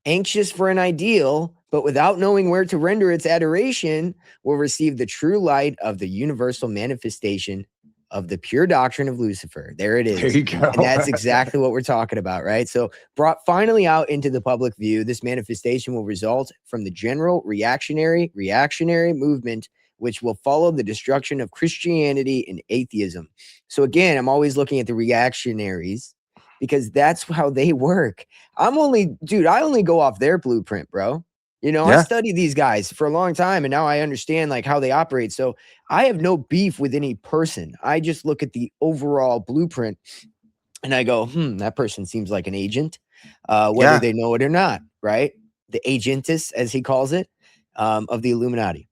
anxious for an ideal, but without knowing where to render its adoration, will receive the true light of the universal manifestation of the pure doctrine of Lucifer. There it is. There you go. And that's exactly what we're talking about, right? So brought finally out into the public view, this manifestation will result from the general reactionary movement, which will follow the destruction of Christianity and atheism. So again, I'm always looking at the reactionaries because that's how they work. I only go off their blueprint, bro. I studied these guys for a long time and now I understand like how they operate. So I have no beef with any person. I just look at the overall blueprint and I go, that person seems like an agent, whether they know it or not, right? The agentess, as he calls it, of the Illuminati.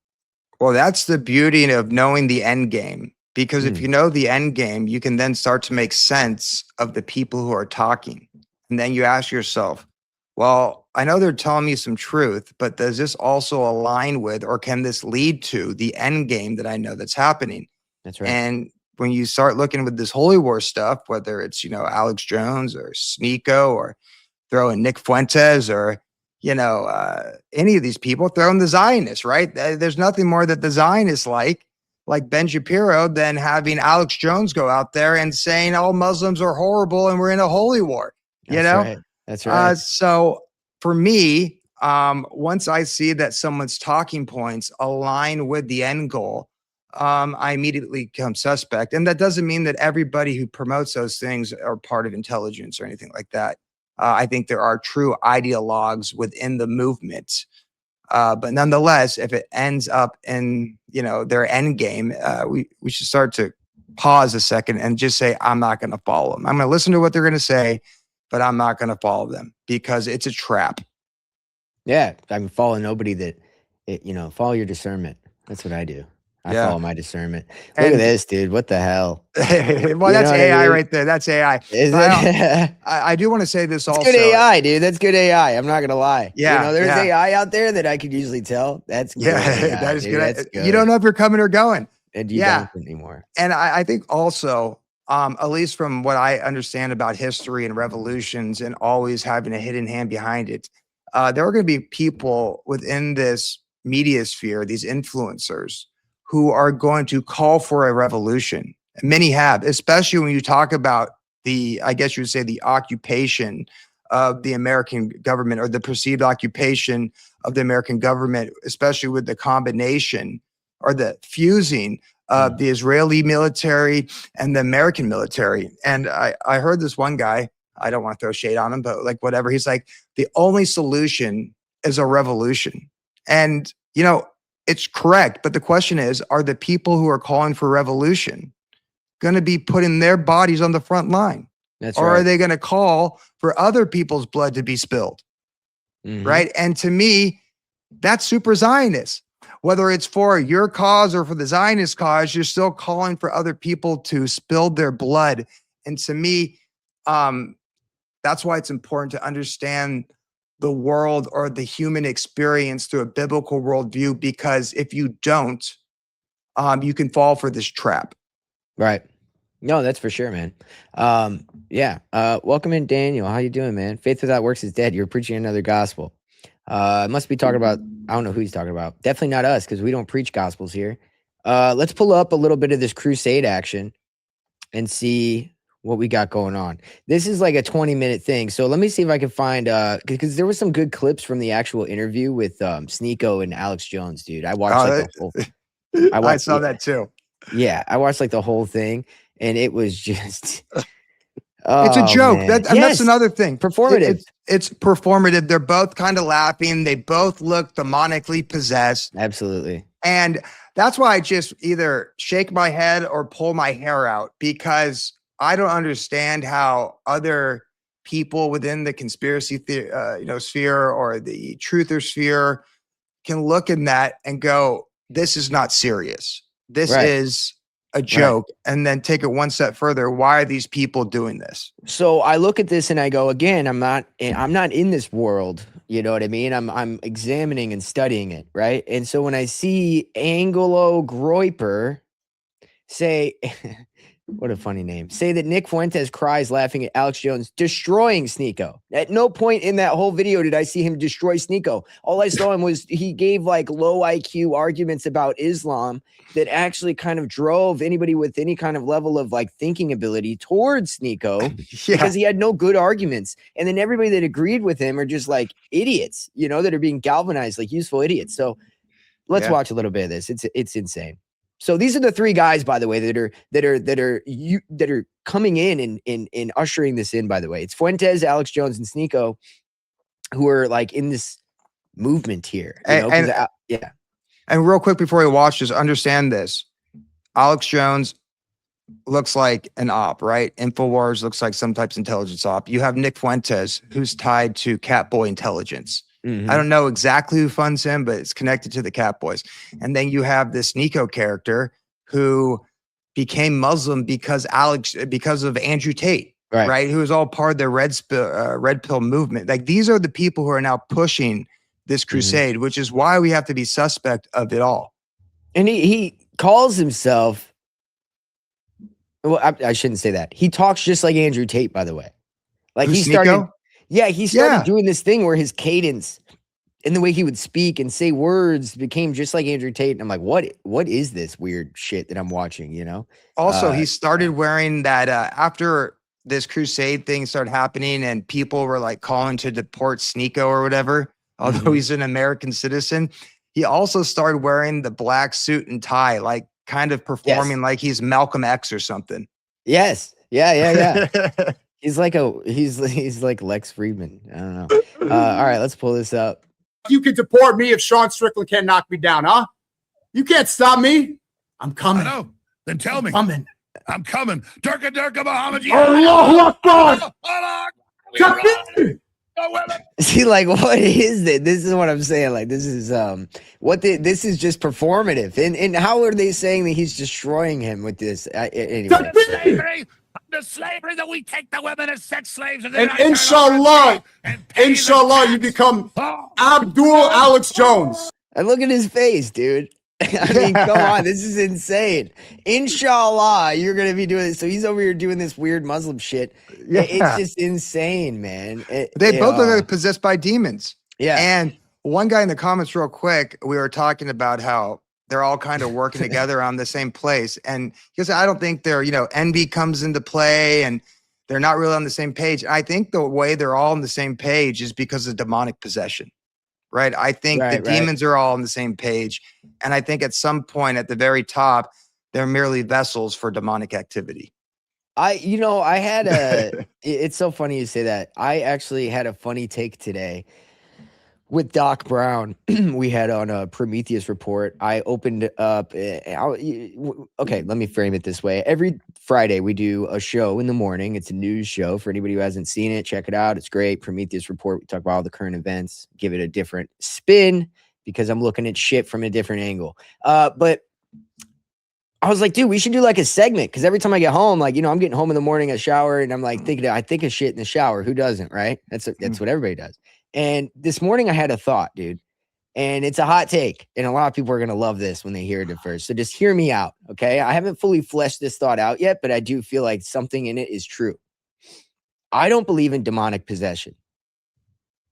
Well, that's the beauty of knowing the end game, because if you know the end game, you can then start to make sense of the people who are talking. And then you ask yourself, well, I know they're telling me some truth, but does this also align with, or can this lead to the end game that I know that's happening? That's right. And when you start looking with this holy war stuff, whether it's, Alex Jones or Sneeko or throw in Nick Fuentes or, any of these people, throw in the Zionists, right? There's nothing more that the Zionists like like Ben Shapiro than having Alex Jones go out there and saying all Muslims are horrible and we're in a holy war. You know, right. That's right. So for me, once I see that someone's talking points align with the end goal, I immediately become suspect. And that doesn't mean that everybody who promotes those things are part of intelligence or anything like that. I think there are true ideologues within the movement. But nonetheless, if it ends up in, you know, their end game, we should start to pause a second and just say, I'm not going to follow them. I'm going to listen to what they're going to say, but I'm not going to follow them because it's a trap. Yeah. I mean, follow nobody follow your discernment. That's what I do. I follow my discernment. Look at this, dude. What the hell? Well, that's AI right there. That's AI. Is it? I do want to say this also. Good AI, dude. That's good AI. I'm not gonna lie. Yeah, there's AI out there that I could usually tell. That's good. AI, that is dude. good. That's good. You don't know if you're coming or going. And you don't anymore. And I think also, at least from what I understand about history and revolutions and always having a hidden hand behind it, there are going to be people within this media sphere, these influencers, who are going to call for a revolution. And many have, especially when you talk about I guess you would say the occupation of the American government or the perceived occupation of the American government, especially with the combination or the fusing of the Israeli military and the American military. And I heard this one guy, I don't want to throw shade on him, but like whatever, he's like, the only solution is a revolution. And, you know, it's correct. But the question is, are the people who are calling for revolution going to be putting their bodies on the front line? Or are they going to call for other people's blood to be spilled? Right. And to me, that's super Zionist. Whether it's for your cause or for the Zionist cause, you're still calling for other people to spill their blood. And to me, that's why it's important to understand the world or the human experience through a biblical worldview, because if you don't, you can fall for this trap. Right. No, that's for sure, man. Welcome in, Daniel. How you doing, man? Faith without works is dead. You're preaching another gospel. Must be talking about, I don't know who he's talking about. Definitely not us, because we don't preach gospels here. Let's pull up a little bit of this crusade action and see what we got going on. This is like a 20-minute thing. So let me see if I can find, because there was some good clips from the actual interview with Sneeko and Alex Jones, dude. I watched the whole. I saw that too. Yeah, I watched like the whole thing, and it was just. It's a joke. That's another thing. Performative. It's performative. They're both kind of laughing. They both look demonically possessed. Absolutely. And that's why I just either shake my head or pull my hair out, because I don't understand how other people within the conspiracy sphere or the truther sphere can look in that and go, this is not serious. This is a joke. Right. And then take it one step further. Why are these people doing this? So I look at this and I go, again, I'm not in this world. You know what I mean? I'm examining and studying it. Right. And so when I see Angelo Groiper say, what a funny name, say that Nick Fuentes cries laughing at Alex Jones destroying Sneeko. At no point in that whole video did I see him destroy Sneeko. All I saw him was he gave like low IQ arguments about Islam that actually kind of drove anybody with any kind of level of like thinking ability towards Sneeko because he had no good arguments. And then everybody that agreed with him are just like idiots, that are being galvanized like useful idiots. So let's watch a little bit of this. It's insane. So these are the three guys, by the way, that are coming in and ushering this in. By the way, it's Fuentes, Alex Jones, and Sneeko, who are like in this movement here. And real quick before we watch this, understand this: Alex Jones looks like an op, right? InfoWars looks like some types of intelligence op. You have Nick Fuentes, who's tied to Catboy Intelligence. I don't know exactly who funds him, but it's connected to the Cat Boys. And then you have this Sneeko character who became Muslim because of Andrew Tate, right? Who was all part of the red pill movement. Like, these are the people who are now pushing this crusade, which is why we have to be suspect of it all. And he calls himself, well, I shouldn't say that. He talks just like Andrew Tate, by the way. Like, he started doing this thing where his cadence and the way he would speak and say words became just like Andrew Tate. And I'm like, what is this weird shit that I'm watching, you know? Also, he started wearing that after this crusade thing started happening and people were like calling to deport Sneeko or whatever, although he's an American citizen. He also started wearing the black suit and tie, like kind of performing like he's Malcolm X or something. Yes. Yeah. He's like Lex Friedman. I don't know. All right, let's pull this up. You can deport me if Sean Strickland can't knock me down, huh? You can't stop me. I'm coming. I know. Then tell me. I'm coming. Durka Muhammad. Allahu Akbar. See, like, what is this? This is what I'm saying. Like, this is this is just performative. And how are they saying that he's destroying him with this? Anyway. The slavery that we take the women as sex slaves, and inshallah, you become Abdul Alex Jones. And look at his face, dude. I mean, come on, this is insane. Inshallah, you're gonna be doing this. So he's over here doing this weird Muslim shit. Yeah. It's just insane, man. They both look like possessed by demons. Yeah. And one guy in the comments, real quick, we were talking about how they're all kind of working together on the same place. And he goes, I don't think they're, envy comes into play and they're not really on the same page. I think the way they're all on the same page is because of demonic possession, right? I think the demons are all on the same page. And I think at some point at the very top, they're merely vessels for demonic activity. I had it's so funny you say that. I actually had a funny take today. With Doc Brown, we had on a Prometheus report. I opened up. Okay, let me frame it this way. Every Friday, we do a show in the morning. It's a news show. For anybody who hasn't seen it, check it out. It's great. Prometheus report. We talk about all the current events, give it a different spin because I'm looking at shit from a different angle. But I was like, dude, we should do like a segment because every time I get home, like, I'm getting home in the morning, a shower, and I'm like I think of shit in the shower. Who doesn't, right? That's what everybody does. And this morning I had a thought, dude, and it's a hot take. And a lot of people are going to love this when they hear it at first. So just hear me out. Okay. I haven't fully fleshed this thought out yet, but I do feel like something in it is true. I don't believe in demonic possession.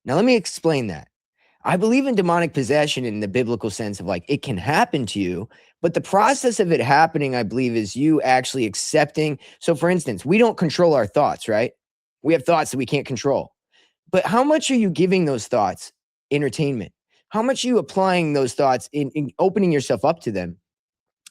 Now, let me explain that. I believe in demonic possession in the biblical sense of like, it can happen to you, but the process of it happening, I believe, is you actually accepting. So for instance, we don't control our thoughts, right? We have thoughts that we can't control. But how much are you giving those thoughts entertainment? How much are you applying those thoughts in opening yourself up to them?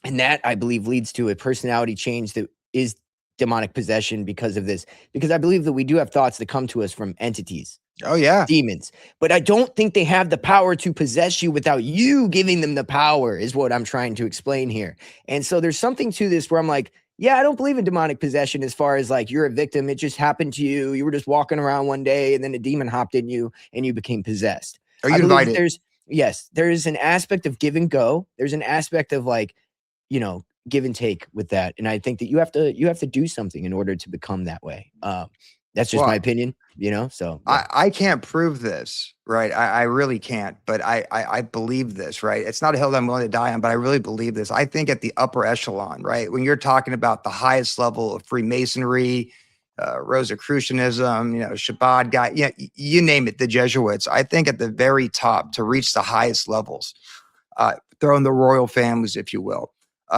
And that, I believe, leads to a personality change that is demonic possession because of this. Because I believe that we do have thoughts that come to us from entities. Oh, yeah. Demons. But I don't think they have the power to possess you without you giving them the power, is what I'm trying to explain here. And so there's something to this where I'm like, yeah, I don't believe in demonic possession as far as like you're a victim. It just happened to you. You were just walking around one day and then a demon hopped in you and you became possessed. Are you invited? There's an aspect of give and go. There's an aspect of like, give and take with that. And I think that you have to do something in order to become that way. That's just my opinion, so. Yeah. I can't prove this, right? I really can't, but I believe this, right? It's not a hill that I'm willing to die on, but I really believe this. I think at the upper echelon, right? When you're talking about the highest level of Freemasonry, Rosicrucianism, Shabbat guy, you name it, the Jesuits, I think at the very top to reach the highest levels, throw in the royal families, if you will,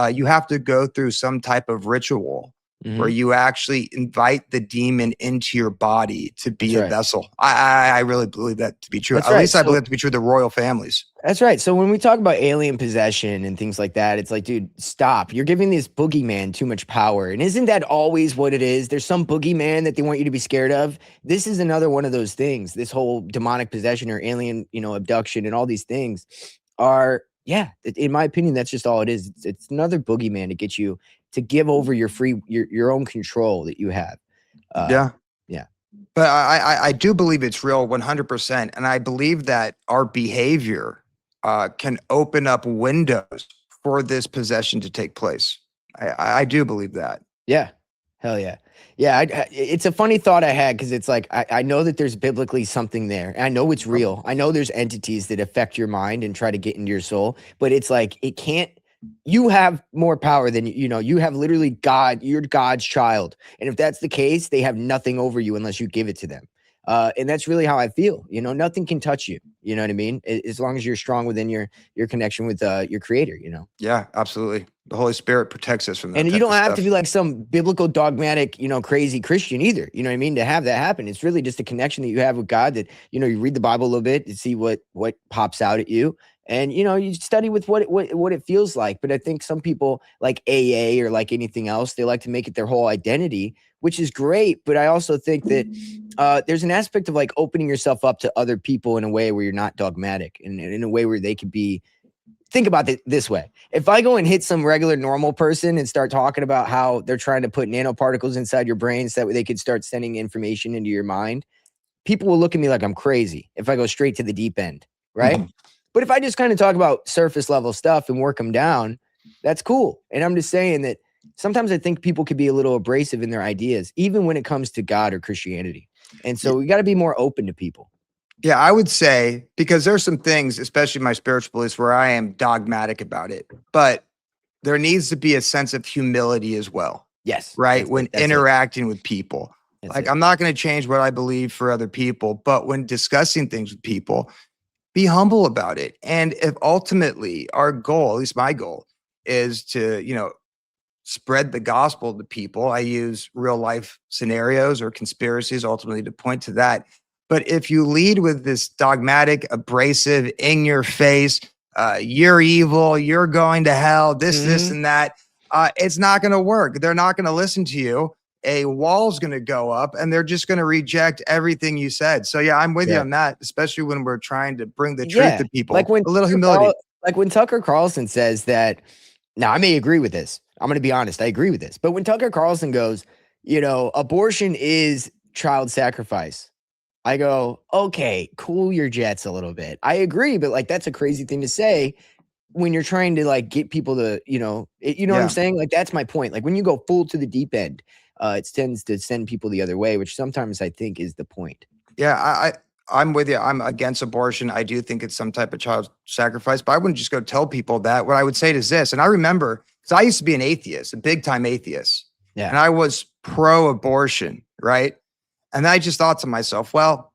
you have to go through some type of ritual where you actually invite the demon into your body to be a vessel. I really believe that to be true. At least I believe it to be true of the royal families. That's right. So when we talk about alien possession and things like that, it's like, dude, stop. You're giving this boogeyman too much power. And isn't that always what it is? There's some boogeyman that they want you to be scared of. This is another one of those things. This whole demonic possession or alien, abduction and all these things are, in my opinion, that's just all it is. It's another boogeyman to get you to give over your own control that you have. Yeah. But I do believe it's real 100%. And I believe that our behavior can open up windows for this possession to take place. I do believe that. Yeah. Hell yeah. Yeah. It's a funny thought I had because it's like, I know that there's biblically something there. I know it's real. I know there's entities that affect your mind and try to get into your soul, but it's like, it can't. You have more power than, you have literally God, you're God's child. And if that's the case, they have nothing over you unless you give it to them. And that's really how I feel. You know, nothing can touch you. You know what I mean? As long as you're strong within your connection with your creator, you know? Yeah, absolutely. The Holy Spirit protects us from that. And you type don't of have stuff. to be like some biblical dogmatic, you know, crazy Christian either. You know what I mean? To have that happen. It's really just a connection that you have with God that, you know, you read the Bible a little bit to see what pops out at you. And, you know, you study with what it feels like. But I think some people like AA or like anything else, they like to make it their whole identity, which is great. But I also think that there's an aspect of like opening yourself up to other people in a way where you're not dogmatic and in a way where they could be. Think about it this way. If I go and hit some regular normal person and start talking about how they're trying to put nanoparticles inside your brain so that they could start sending information into your mind, people will look at me like I'm crazy if I go straight to the deep end, right? But if I just kind of talk about surface level stuff and work them down, that's cool. And I'm just saying that sometimes I think people could be a little abrasive in their ideas, even when it comes to God or Christianity. And so we got to be more open to people. Yeah, I would say, because there's some things, especially my spiritual beliefs, where I am dogmatic about it, but there needs to be a sense of humility as well. Yes. Right. When interacting with people, like I'm not going to change what I believe for other people, but when discussing things with people, be humble about it. And if ultimately our goal, at least my goal, is to, you know, spread the gospel to people, I use real life scenarios or conspiracies ultimately to point to that. But if you lead with this dogmatic, abrasive, in your face, you're evil, you're going to hell, this, and that, it's not going to work. They're not going to listen to you. A wall's going to go up and they're just going to reject everything you said. So yeah, I'm with you on that, especially when we're trying to bring the truth to people. Like when a little humility. Like when Tucker Carlson says that, now I may agree with this. I'm going to be honest. I agree with this. But when Tucker Carlson goes, you know, abortion is child sacrifice, I go, okay, cool your jets a little bit. I agree, but like that's a crazy thing to say when you're trying to like get people to, you know what I'm saying? Like that's my point. Like when you go full to the deep end, it tends to send people the other way, which sometimes I think is the point. Yeah, I'm with you. I'm against abortion. I do think it's some type of child sacrifice, but I wouldn't just go tell people that. What I would say is this, and I remember, because I used to be an atheist, a big time atheist. Yeah. And I was pro-abortion, right? And I just thought to myself, well,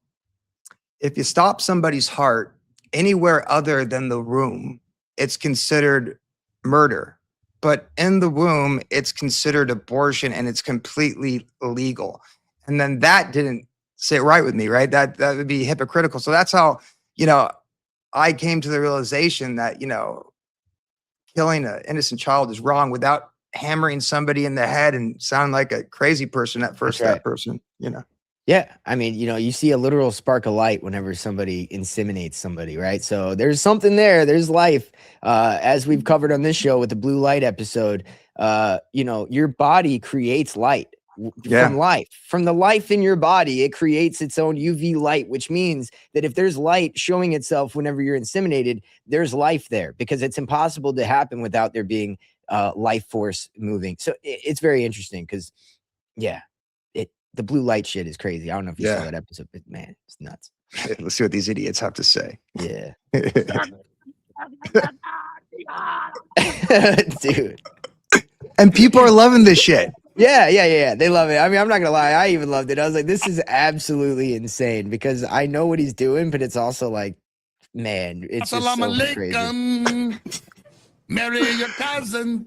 if you stop somebody's heart anywhere other than the womb, it's considered murder. But in the womb, it's considered abortion and it's completely illegal. And then that didn't sit right with me, right? That would be hypocritical. So that's how, you know, I came to the realization that, you know, killing an innocent child is wrong without hammering somebody in the head and sounding like a crazy person at first, that person, you know. Yeah. I mean, you know, you see a literal spark of light whenever somebody inseminates somebody, right? So there's something there. There's life. As we've covered on this show with the blue light episode, you know, your body creates light from life. From the life in your body, it creates its own UV light, which means that if there's light showing itself whenever you're inseminated, there's life there because it's impossible to happen without there being life force moving. So it's very interesting because, yeah. The blue light shit is crazy. I don't know if you saw that episode, but man, it's nuts. Let's see what these idiots have to say. Yeah. Dude. And people are loving this shit. Yeah. They love it. I mean, I'm not going to lie. I even loved it. I was like, this is absolutely insane because I know what he's doing, but it's also like, man, it's just so crazy. Marry your cousin.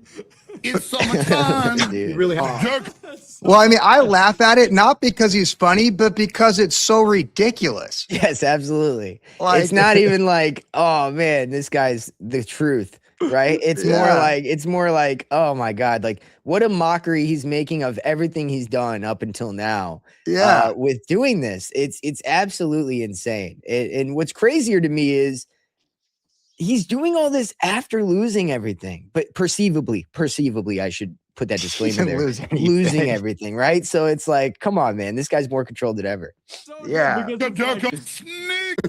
It's so much fun. Dude. You really have. Well, I mean, I laugh at it, not because he's funny, but because it's so ridiculous. Yes, absolutely. Like, it's not even like, oh man, this guy's the truth, right? It's more like, oh my God, like what a mockery he's making of everything he's done up until now. Yeah. With doing this, it's absolutely insane. And what's crazier to me is he's doing all this after losing everything, but perceivably, I should put that disclaimer there. Losing everything, right? So it's like, come on, man, this guy's more controlled than ever. Yeah.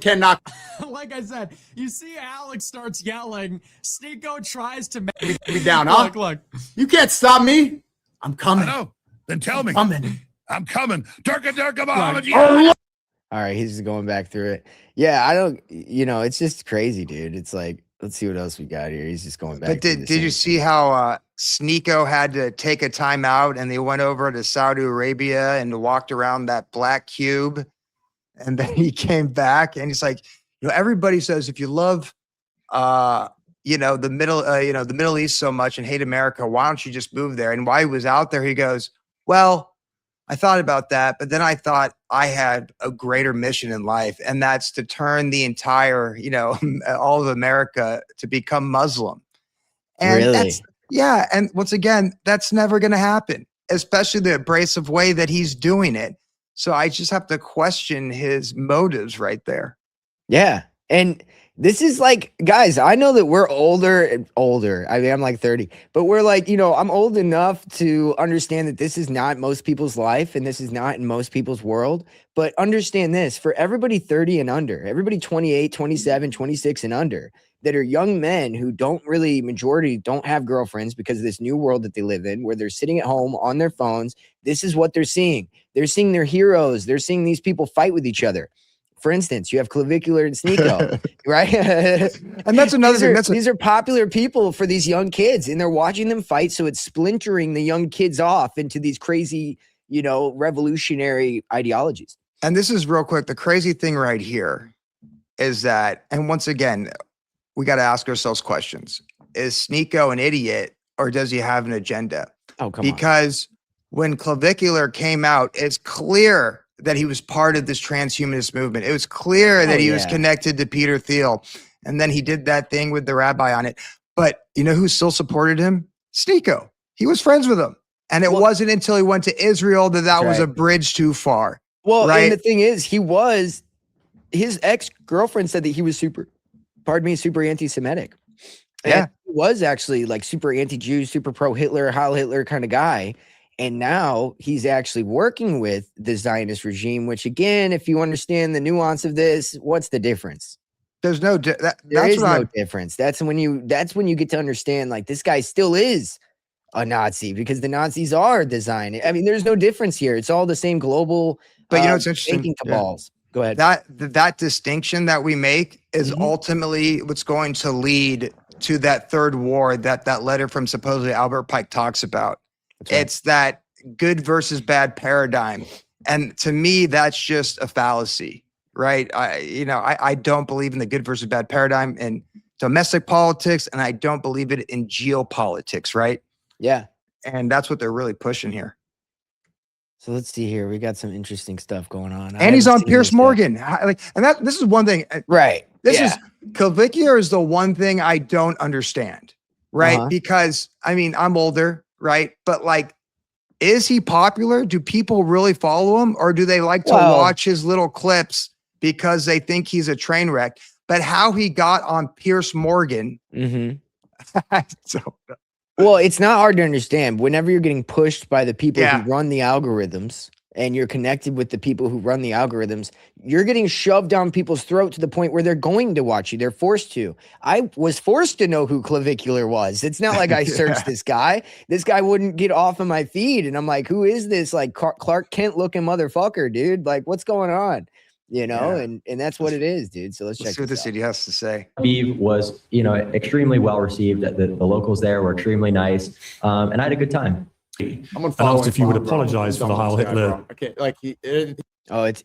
Cannot. Like I said, you see Alex starts yelling. Sneeko tries to make me down, huh? Look. You can't stop me. I'm coming. I know. Then tell me. I'm coming. Durka Muhammad. All right, he's just going back through it. Yeah, I don't, you know, it's just crazy, dude. It's like, let's see what else we got here. He's just going back. But did you see how Sneeko had to take a timeout and they went over to Saudi Arabia and walked around that black cube And then he came back and he's like, everybody says if you love, the Middle East so much and hate America, why don't you just move there? And while he was out there, he goes, well, I thought about that, but then I thought I had a greater mission in life, and that's to turn the entire, all of America to become Muslim. And Really? and once again, that's never going to happen, especially the abrasive way that he's doing it. So I just have to question his motives right there. Yeah. And this is like, guys, I know that we're older. I mean, I'm like 30, but we're like, I'm old enough to understand that this is not most people's life and this is not in most people's world. But understand this, for everybody 30 and under, everybody 28, 27, 26 and under that are young men who majority don't have girlfriends because of this new world that they live in, where they're sitting at home on their phones. This is what they're seeing. They're seeing their heroes. They're seeing these people fight with each other. For instance, you have Clavicular and Sneeko, right? And that's another thing. These are popular people for these young kids, and they're watching them fight. So it's splintering the young kids off into these crazy, revolutionary ideologies. And this is real quick. The crazy thing right here is that, and once again, we got to ask ourselves questions. Is Sneeko an idiot, or does he have an agenda? Oh, come on. Because when Clavicular came out, it's clear that he was part of this transhumanist movement. It was clear that he was connected to Peter Thiel. And then he did that thing with the rabbi on it. But you know who still supported him? Sneeko. He was friends with him. And it wasn't until he went to Israel that was a bridge too far. Well, right? And the thing is, his ex-girlfriend said that he was super anti-Semitic. And he was actually like super anti-Jew, super pro-Hitler, Heil Hitler kind of guy. And now he's actually working with the Zionist regime, which again, if you understand the nuance of this, what's the difference? There's no difference. That's when you get to understand, like, this guy still is a Nazi because the Nazis are the Zionists. I mean, there's no difference here. It's all the same global. But it's interesting. Balls. Go ahead. That distinction that we make is ultimately what's going to lead to that third war that letter from supposedly Albert Pike talks about. Right. It's that good versus bad paradigm. And to me, that's just a fallacy, right? I don't believe in the good versus bad paradigm in domestic politics, and I don't believe it in geopolitics, right? Yeah. And that's what they're really pushing here. So let's see here. We got some interesting stuff going on. And he's on Piers Morgan. This is one thing. Right. Clavicular is the one thing I don't understand, right? Because I'm older. Right. But is he popular? Do people really follow him, or do they like to watch his little clips because they think he's a train wreck? But how he got on Piers Morgan. Well, it's not hard to understand. Whenever you're getting pushed by the people who run the algorithms and you're connected with the people who run the algorithms, you're getting shoved down people's throat to the point where they're going to watch you. They're forced to. I was forced to know who Clavicular was. It's not like I searched this guy. This guy wouldn't get off of my feed. And I'm like, who is this like Clark Kent looking motherfucker, dude? Like, what's going on? And that's what it is, dude. So let's check see what this idiot has to say. Aviv was, extremely well received. The locals there were extremely nice. And I had a good time. I'm asked if you would apologize for the Heil Hitler.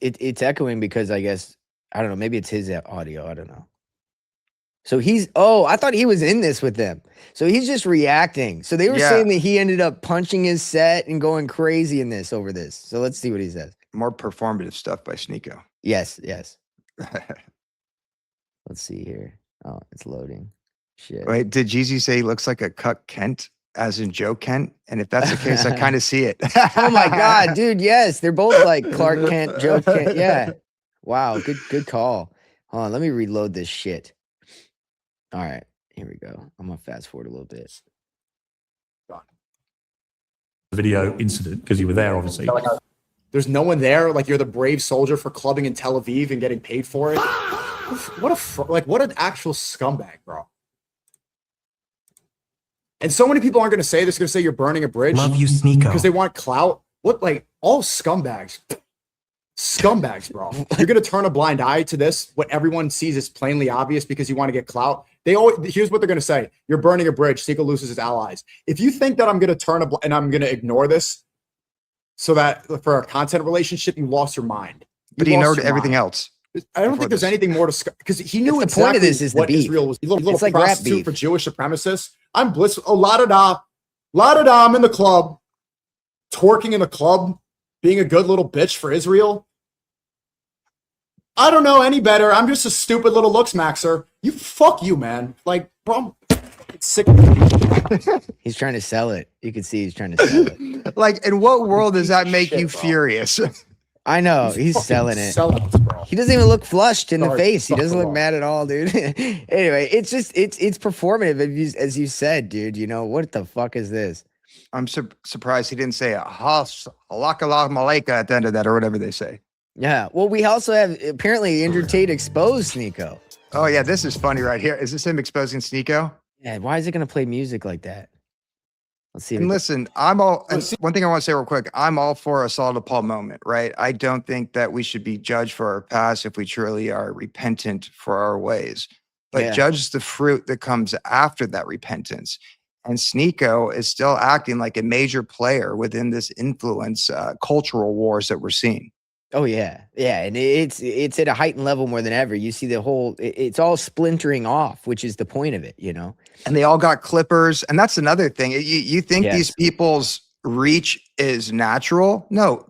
It's echoing because I guess, I don't know, maybe it's his audio. I don't know. So I thought he was in this with them. So he's just reacting. So they were saying that he ended up punching his set and going crazy in this over this. So let's see what he says. More performative stuff by Sneeko. Yes. Let's see here. Oh, it's loading. Shit. Wait, did Jeezy say he looks like a Cuck Kent? As in Joe Kent? And if that's the case, I kind of see it. Oh my God, dude. Yes. They're both like Clark Kent, Joe Kent. Yeah. Wow. Good call. Hold on. Let me reload this shit. All right. Here we go. I'm going to fast forward a little bit. Video incident, because you were there, obviously. There's no one there. Like, you're the brave soldier for clubbing in Tel Aviv and getting paid for it. What an actual scumbag, bro. And so many people aren't going to say this. Going to say you're burning a bridge. Love you, Sneeko. Because they want clout. All scumbags. Scumbags, bro. You're going to turn a blind eye to this. What everyone sees is plainly obvious because you want to get clout. Here's what they're going to say. You're burning a bridge. Sneeko loses his allies. If you think that I'm going to turn and I'm going to ignore this so that for a content relationship, you lost your mind. But he lost knowed your everything mind. else. I don't before think there's this. anything more to because he knew That's the exactly point of this is the what beef. Israel was. Little It's like rap prostitute beef. for Jewish supremacists. I'm blissful. Oh, la da da, la da da. I'm in the club, twerking in the club, being a good little bitch for Israel. I don't know any better. I'm just a stupid little looks maxer. Fuck you, man. Like, bro, it's sick. He's trying to sell it. You can see he's trying to sell it. Like, in what world does that make Shit, you bro. furious? I know he's Fucking selling it. sellouts, bro. He doesn't even look flushed in the Sorry, face. He fuck doesn't the look law. mad at all, dude. Anyway, it's just it's performative, as you said, dude. You know what the fuck is this? I'm surprised he didn't say halakala malaika at the end of that, or whatever they say. Yeah. Well, we also have apparently Andrew Tate exposed Sneeko. Oh yeah, this is funny right here. Is this him exposing Sneeko? Yeah. Why is it gonna play music like that? Let's see. And listen, I'm all. And one thing I want to say real quick: I'm all for a Saul to Paul moment, right? I don't think that we should be judged for our past if we truly are repentant for our ways, but Yeah. judge the fruit that comes after that repentance. And Sneeko is still acting like a major player within this influence, cultural wars that we're seeing. Oh yeah, yeah, and it's at a heightened level more than ever. You see the whole, it's all splintering off, which is the point of it, you know. And they all got clippers, and that's another thing. You think these Yes. people's reach is natural? No,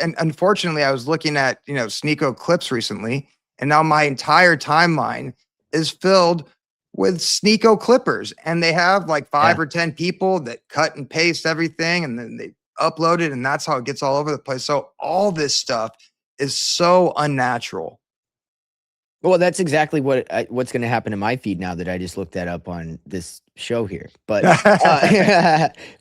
and unfortunately, I was looking at Sneeko clips recently, and now my entire timeline is filled with Sneeko clippers, and they have like 5 or 10 people that cut and paste everything, and then they upload it, and that's how it gets all over the place. So all this stuff is so unnatural. Well, that's exactly what's going to happen to my feed now that I just looked that up on this show here. But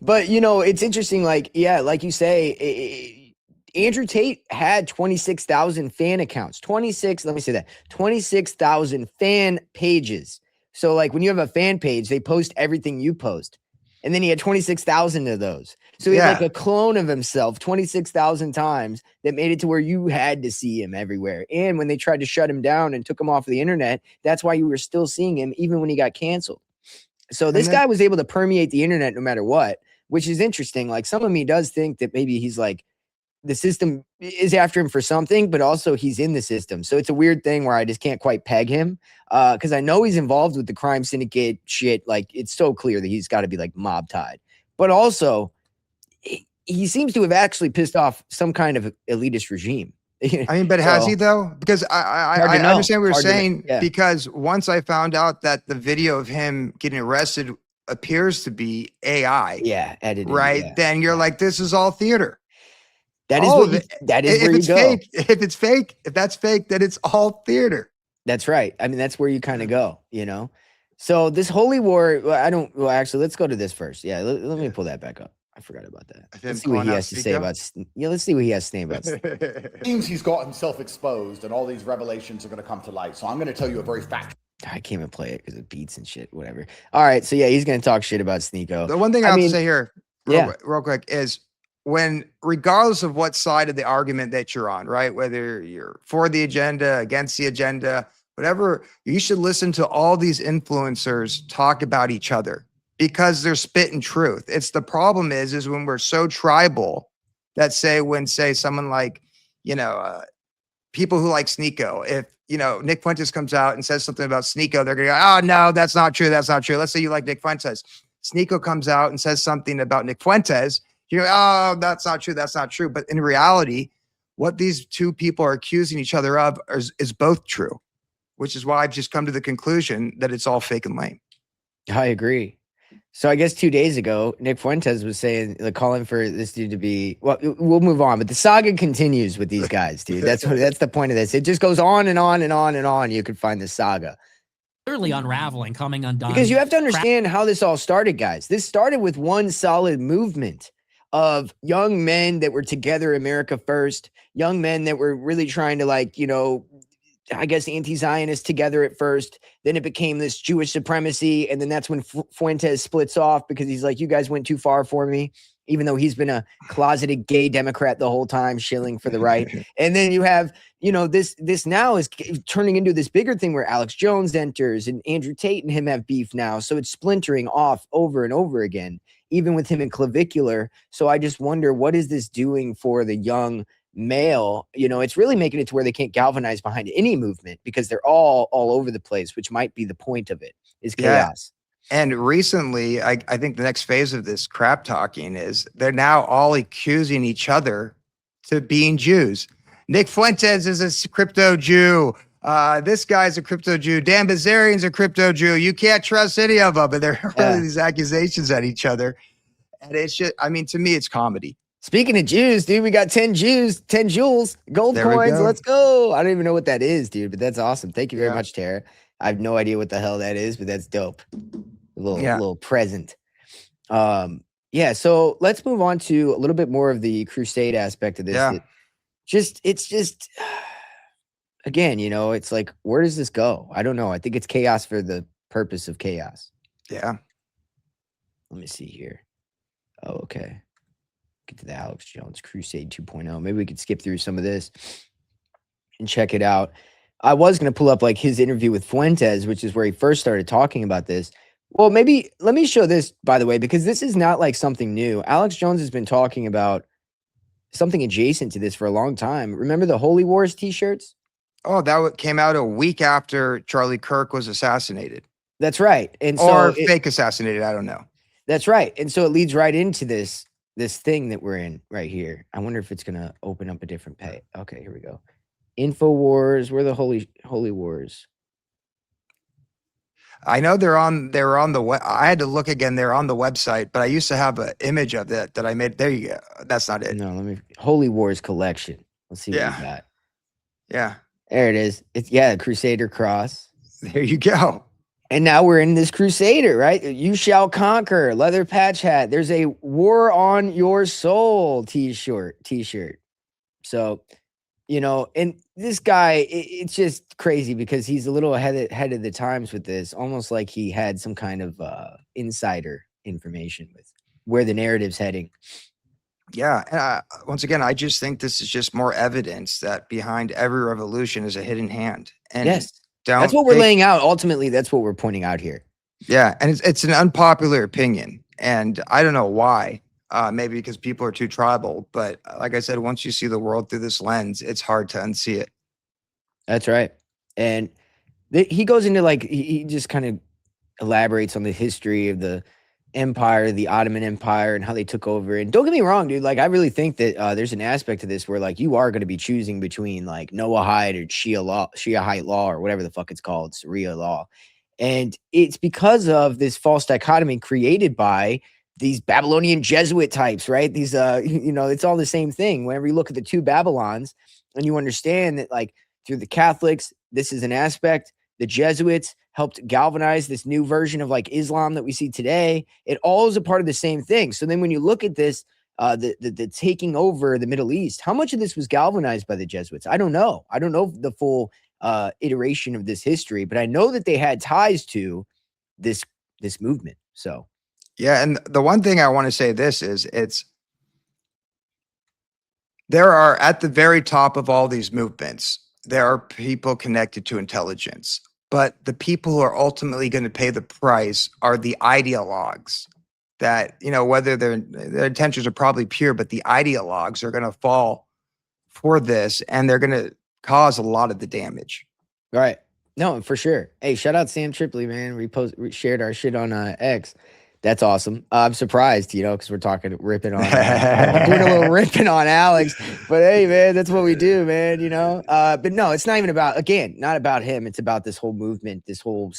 but it's interesting. Like, yeah, like you say, Andrew Tate had 26,000 fan accounts. 26,000 fan pages. So like when you have a fan page, they post everything you post. And then he had 26,000 of those. So he had like a clone of himself 26,000 times that made it to where you had to see him everywhere. And when they tried to shut him down and took him off of the internet, that's why you were still seeing him even when he got canceled. So this guy was able to permeate the internet no matter what, which is interesting. Like some of me does think that maybe he's like, the system is after him for something, but also he's in the system. So it's a weird thing where I just can't quite peg him because I know he's involved with the crime syndicate shit. Like it's so clear that he's got to be like mob tied, but also he seems to have actually pissed off some kind of elitist regime. I mean, but has he though? Because I understand what you're saying, because once I found out that the video of him getting arrested appears to be AI, edited, right? Then you're like, this is all theater. That is that is where you go. Fake, if that's fake, then it's all theater. That's right. I mean, that's where you kind of go, So this holy war, actually, let's go to this first. Yeah, let me pull that back up. I forgot about that. Let's see what he has to say about. Let's see what he has to say about. It seems he's got himself exposed, and all these revelations are going to come to light. So I'm going to tell you a very fact. I can't even play it because it beats and shit. Whatever. All right, so yeah, he's going to talk shit about Sneeko. The one thing I have to say here, real quick, is when, regardless of what side of the argument that you're on, right? Whether you're for the agenda, against the agenda, whatever, you should listen to all these influencers talk about each other because they're spitting truth. It's the problem is when we're so tribal that say someone like, people who like Sneeko, if, Nick Fuentes comes out and says something about Sneeko, they're going to go, oh, no, that's not true. That's not true. Let's say you like Nick Fuentes. Sneeko comes out and says something about Nick Fuentes. You go, oh, that's not true. That's not true. But in reality, what these two people are accusing each other of is both true, which is why I've just come to the conclusion that it's all fake and lame. I agree. So I guess 2 days ago, Nick Fuentes was saying, calling for this dude to be, well, we'll move on, but the saga continues with these guys, dude. That's the point of this. It just goes on and on and on and on. You could find the saga. Literally unraveling, coming undone. Because you have to understand how this all started, guys. This started with one solid movement of young men that were together, America first, young men that were really trying to I guess anti-Zionist together at first. Then it became this Jewish supremacy. And then that's when Fuentes splits off because he's like, you guys went too far for me, even though he's been a closeted gay Democrat the whole time, shilling for the right. And then you have, this now is turning into this bigger thing where Alex Jones enters and Andrew Tate and him have beef now. So it's splintering off over and over again, even with him in Clavicular. So I just wonder, what is this doing for the young male, it's really making it to where they can't galvanize behind any movement because they're all over the place, which might be the point of it, is chaos. And recently, I think the next phase of this crap talking is they're now all accusing each other to being Jews. Nick Fuentes is a crypto Jew. This guy's a crypto Jew. Dan Bazarian's a crypto Jew. You can't trust any of them. And they're hurling these accusations at each other. And it's just, I mean, to me, it's comedy. Speaking of Jews, dude, we got 10 Jews, 10 jewels, gold There we coins. go. Let's go. I don't even know what that is, dude, but that's awesome. Thank you very Yeah. much, Tara. I have no idea what the hell that is, but that's dope. A little present. So let's move on to a little bit more of the crusade aspect of this. Yeah. It's just again, it's like, where does this go? I don't know. I think it's chaos for the purpose of chaos. Yeah. Let me see here. Oh, okay. Get to the Alex Jones Crusade 2.0. Maybe we could skip through some of this and check it out. I was going to pull up like his interview with Fuentes, which is where he first started talking about this. Well, maybe let me show this, by the way, because this is not like something new. Alex Jones has been talking about something adjacent to this for a long time. Remember the Holy Wars t-shirts? Oh, that came out a week after Charlie Kirk was assassinated. That's right. And Or so fake assassinated. I don't know. That's right. And so it leads right into this thing that we're in right here. I wonder if it's going to open up a different page. Okay, here we go. InfoWars. Where are the Holy Wars? I know they're on the web. I had to look again. They're on the website, but I used to have an image of that I made. There you go. That's not it. No, Holy Wars collection. Let's see what we got. Yeah. There it is. It's the Crusader cross. There you go. And now we're in this Crusader, right? You shall conquer. Leather patch hat. There's a War on Your Soul t-shirt. So, and this guy, it's just crazy because he's a little ahead of the times with this, almost like he had some kind of insider information with where the narrative's heading. Yeah. And once again, I just think this is just more evidence that behind every revolution is a hidden hand. And yes. That's what we're laying out. Ultimately, that's what we're pointing out here. Yeah. And it's an unpopular opinion. And I don't know why. Maybe because people are too tribal. But like I said, once you see the world through this lens, it's hard to unsee it. That's right. And he goes into he just kind of elaborates on the history of the empire, the Ottoman Empire, and how they took over. And don't get me wrong, dude. I really think that there's an aspect to this where you are going to be choosing between Noahide or Shiite law or whatever the fuck it's called, Sharia law. And it's because of this false dichotomy created by these Babylonian Jesuit types, right? These, it's all the same thing. Whenever you look at the two Babylons and you understand that through the Catholics, this is an aspect. The Jesuits helped galvanize this new version of Islam that we see today. It all is a part of the same thing. So then when you look at this, the taking over the Middle East, how much of this was galvanized by the Jesuits? I don't know. I don't know the full iteration of this history, but I know that they had ties to this movement. So yeah, and the one thing I want to say is there are at the very top of all these movements, there are people connected to intelligence. But the people who are ultimately going to pay the price are the ideologues that, whether their intentions are probably pure, but the ideologues are going to fall for this and they're going to cause a lot of the damage. Right. No, for sure. Hey, shout out Sam Tripoli, man. Shared our shit on X. That's awesome. I'm surprised, because we're ripping on, doing a little ripping on Alex. But hey, man, that's what we do, man. But no, it's not even not about him. It's about this whole movement, this whole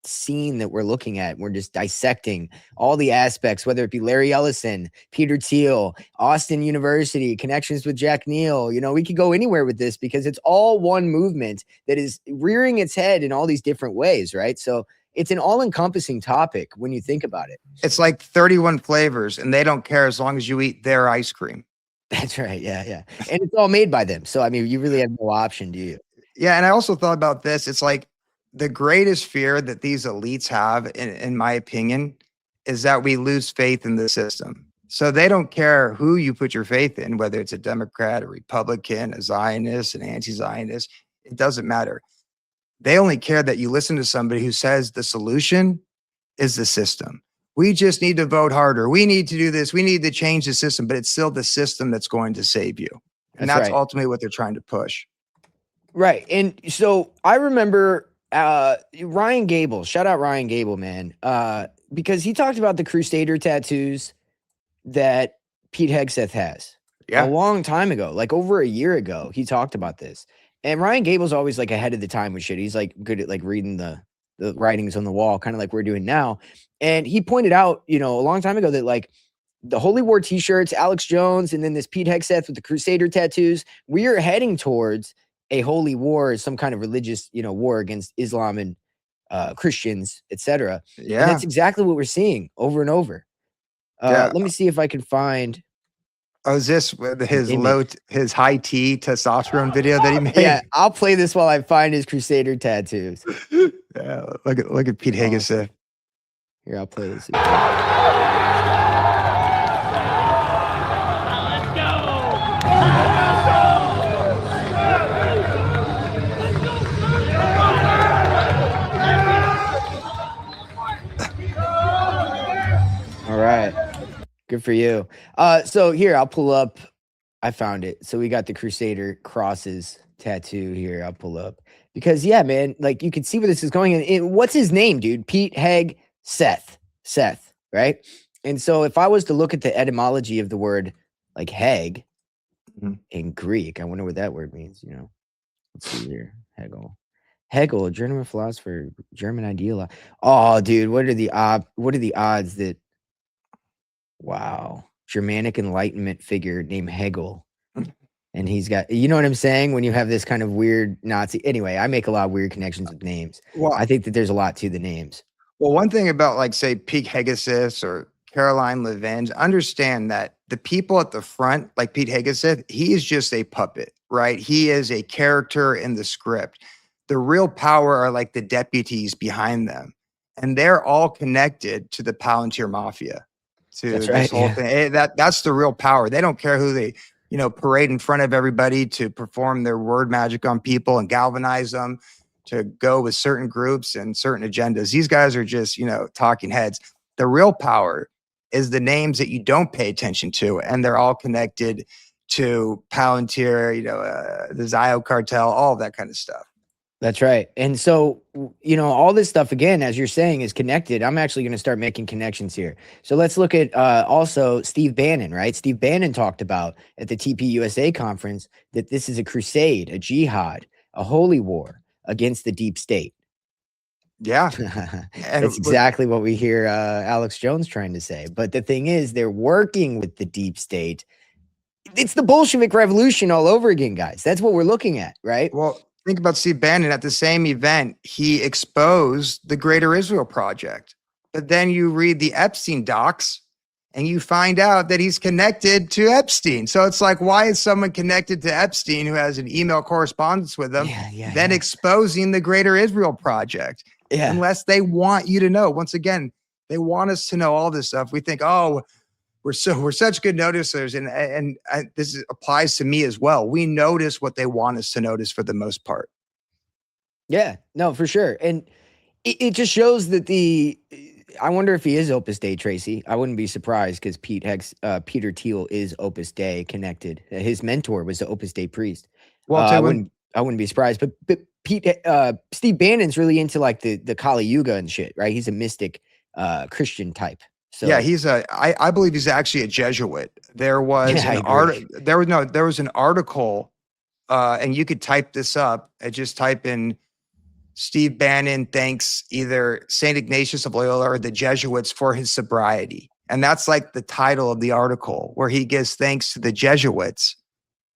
scene that we're looking at. We're just dissecting all the aspects, whether it be Larry Ellison, Peter Thiel, Austin University, connections with Jack Neal. We could go anywhere with this because it's all one movement that is rearing its head in all these different ways, right? So it's an all-encompassing topic when you think about it. It's 31 flavors, and they don't care as long as you eat their ice cream. That's right. Yeah. And it's all made by them. So, you really have no option, do you? Yeah, and I also thought about this. It's the greatest fear that these elites have, in my opinion, is that we lose faith in the system. So they don't care who you put your faith in, whether it's a Democrat, a Republican, a Zionist, an anti-Zionist. It doesn't matter. They only care that you listen to somebody who says the solution is the system. We just need to vote harder. We need to do this. We need to change the system, but it's still the system that's going to save you. And That's that's right. ultimately what they're trying to push. Right. And so I remember Ryan Gable, shout out Ryan Gable, man. Because he talked about the Crusader tattoos that Pete Hegseth has a Yeah. long time ago, like over a year ago. He talked about this. And Ryan Gable's always like ahead of the time with shit. He's like good at like reading the writings on the wall, kind of like we're doing now. And he pointed out, a long time ago that like the Holy War t-shirts, Alex Jones, and then this Pete Hegseth with the Crusader tattoos, we are heading towards a holy war, some kind of religious, war against Islam and Christians, etc. Yeah. And that's exactly what we're seeing over and over. Let me see if I can find. Oh, is this his high T testosterone video that he made? Yeah, I'll play this while I find his Crusader tattoos. Yeah, look at Pete Hegseth. Here, I'll play this. All right. Good for you. So here, I'll pull up. I found it. So we got the Crusader crosses tattoo here. I'll pull up because man, like you can see where this is going. And what's his name, dude? Pete Hegseth. Seth, right? And so if I was to look at the etymology of the word like Heg in Greek, I wonder what that word means, Let's see here. Hegel, a German philosopher, German ideologue. Oh, dude, what are the odds that Germanic Enlightenment figure named Hegel. And he's got, you know what I'm saying? When you have this kind of weird Nazi. Anyway, I make a lot of weird connections with names. Well, I think that there's a lot to the names. Well, one thing about like, say, Pete Hegseth or Caroline Levinsky, understand that the people at the front, like Pete Hegseth, he is just a puppet, right? He is a character in the script. The real power are like the deputies behind them. And they're all connected to the Palantir Mafia. That's right, this whole thing. That's the real power. They don't care who they, parade in front of everybody to perform their word magic on people and galvanize them to go with certain groups and certain agendas. These guys are just, talking heads. The real power is the names that you don't pay attention to, and they're all connected to Palantir, the Zio cartel, all of that kind of stuff. That's right. And so, all this stuff, again, as you're saying, is connected. I'm actually going to start making connections here. So let's look at also Steve Bannon, right? Steve Bannon talked about at the TPUSA conference that this is a crusade, a jihad, a holy war against the deep state. Yeah. That's exactly what we hear Alex Jones trying to say. But the thing is, they're working with the deep state. It's the Bolshevik Revolution all over again, guys. That's what we're looking at, right? Well, think about Steve Bannon. At the same event, he exposed the Greater Israel Project. But then you read the Epstein docs and you find out that he's connected to Epstein. So it's like, why is someone connected to Epstein who has an email correspondence with him, exposing the Greater Israel Project? Yeah. Unless they want you to know. Once again, they want us to know all this stuff. We think, oh, we're such good noticers, and this applies to me as well. We notice what they want us to notice for the most part. Yeah, no, for sure. And it just shows that I wonder if he is Opus Dei, Tracy. I wouldn't be surprised because Peter Thiel is Opus Dei connected. His mentor was the Opus Dei priest. Well, I wouldn't be surprised. But Steve Bannon's really into like the Kali Yuga and shit, right? He's a mystic Christian type. So yeah, I believe he's actually a Jesuit. There was there was an article, and you could type this up and just type in Steve Bannon thanks either St. Ignatius of Loyola or the Jesuits for his sobriety. And that's like the title of the article, where he gives thanks to the Jesuits